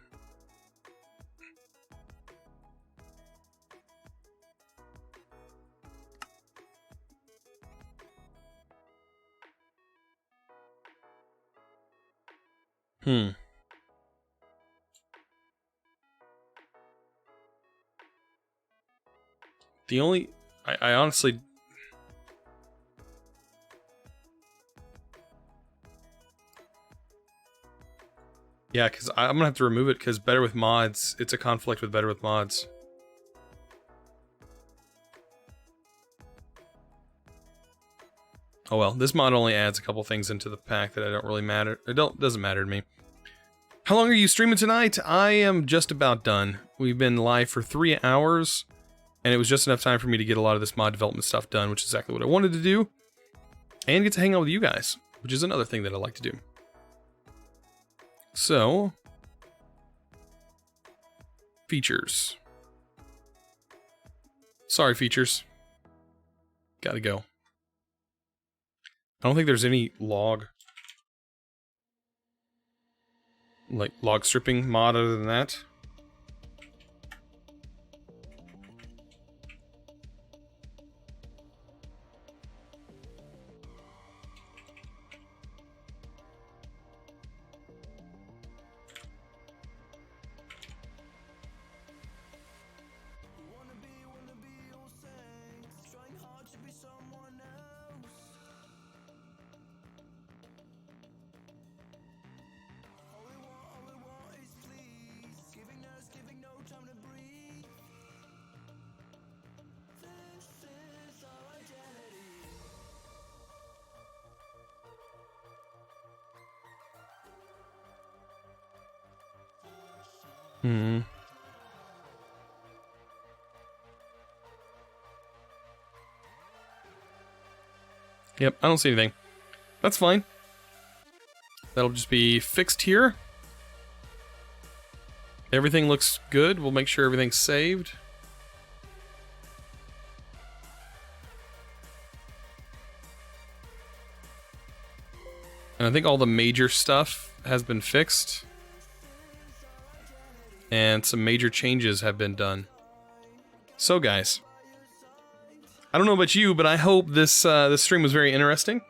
The only... I honestly... Yeah, because I'm going to have to remove it because Better with Mods, it's a conflict with Better with Mods. Oh well, this mod only adds a couple things into the pack that I don't really matter. Doesn't matter to me. How long are you streaming tonight? I am just about done. We've been live for 3 hours, and it was just enough time for me to get a lot of this mod development stuff done, which is exactly what I wanted to do, and get to hang out with you guys, which is another thing that I like to do. So, features. Sorry, features. Gotta go. I don't think there's any log stripping mod other than that. Yep, I don't see anything. That's fine. That'll just be fixed here. Everything looks good. We'll make sure everything's saved. And I think all the major stuff has been fixed. And some major changes have been done. So guys, I don't know about you, but I hope this stream was very interesting.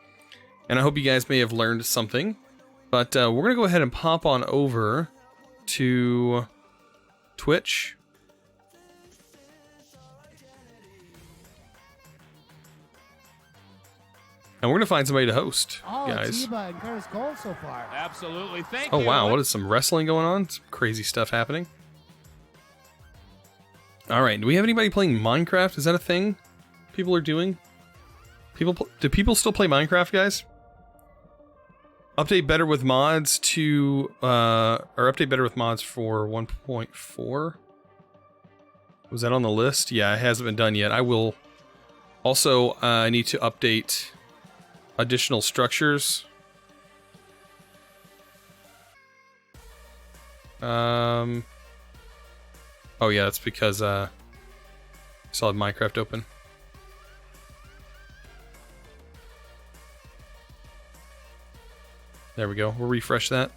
And I hope you guys may have learned something. But we're going to go ahead and pop on over to Twitch. And we're going to find somebody to host, guys. Tiba and Curtis Cole so far. Absolutely. Thank you. Oh, wow. What is some wrestling going on? Some crazy stuff happening. All right. Do we have anybody playing Minecraft? Is that a thing people are doing? Do people still play Minecraft, guys? Update better with mods to, or update better with mods for 1.4. Was that on the list? Yeah, it hasn't been done yet. I will also, I need to update additional structures. Oh yeah, that's because I still have Minecraft open. There we go. We'll refresh that.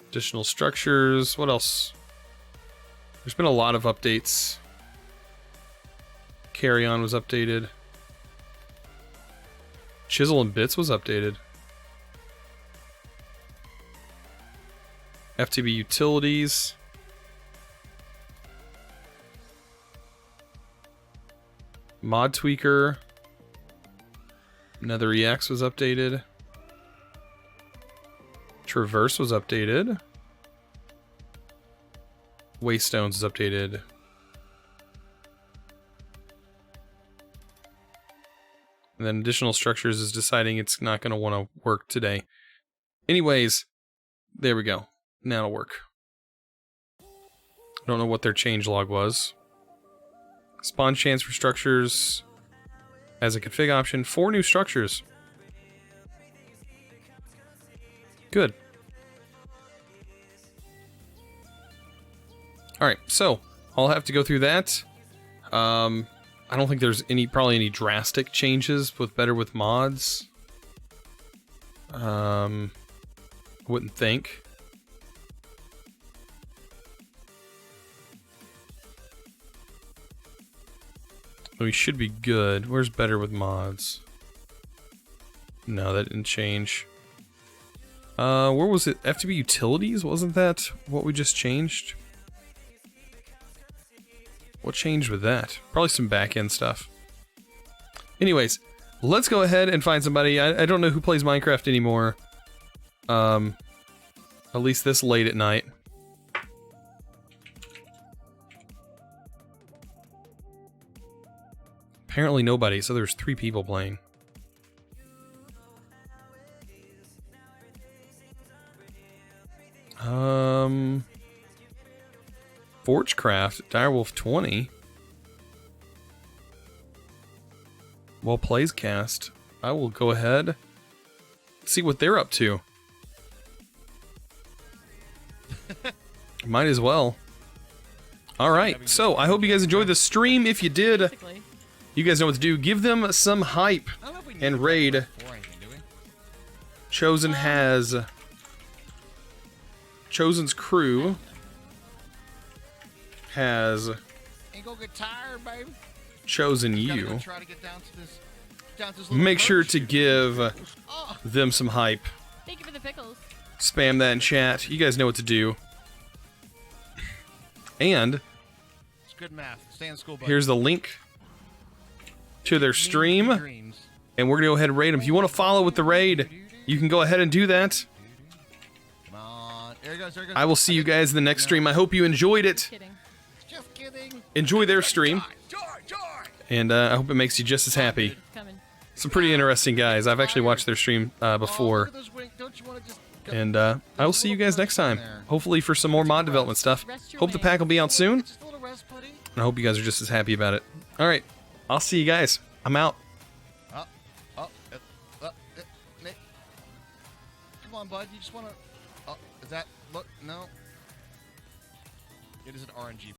Additional structures. What else? There's been a lot of updates. Carry On was updated. Chisel and Bits was updated. FTB Utilities. Mod Tweaker. Nether EX was updated. Traverse was updated. Waystones is updated. And then additional structures is deciding it's not going to want to work today. Anyways, there we go. Now it'll work. I don't know what their changelog was. Spawn chance for structures as a config option. 4 new structures. Good. Alright, so I'll have to go through that. I don't think there's probably any drastic changes with better with mods. Wouldn't think. We should be good. Where's better with mods? No, that didn't change. Where was it? FTB Utilities? Wasn't that what we just changed? What changed with that? Probably some back-end stuff. Anyways, let's go ahead and find somebody. I don't know who plays Minecraft anymore. At least this late at night. Apparently nobody, so there's 3 people playing. Forgecraft, Direwolf 20. Well, plays cast. I will go ahead, see what they're up to. Might as well. Alright, so I hope you guys enjoyed the stream. If you did, you guys know what to do. Give them some hype and raid. Chosen has... Chosen's crew has chosen you. Make sure to give them some hype. Thank you for the pickles. Spam that in chat. You guys know what to do. And It's good math. Stay in school, buddy. here's the link to their stream. And we're going to go ahead and raid them. If you want to follow with the raid, you can go ahead and do that. Come on. There he goes, there he goes. I will see you guys in the next stream. I hope you enjoyed it. Kidding. Just kidding. Enjoy their stream. Joy, joy. And I hope it makes you just as happy. Coming. Some pretty interesting guys. I've actually watched their stream before. And I will see you guys next time. Hopefully for some more mod development stuff. Hope the pack will be out soon. And I hope you guys are just as happy about it. Alright, I'll see you guys. I'm out. Nick. Come on, bud. You just want to... Oh, is that... Look, no. It is an RNG.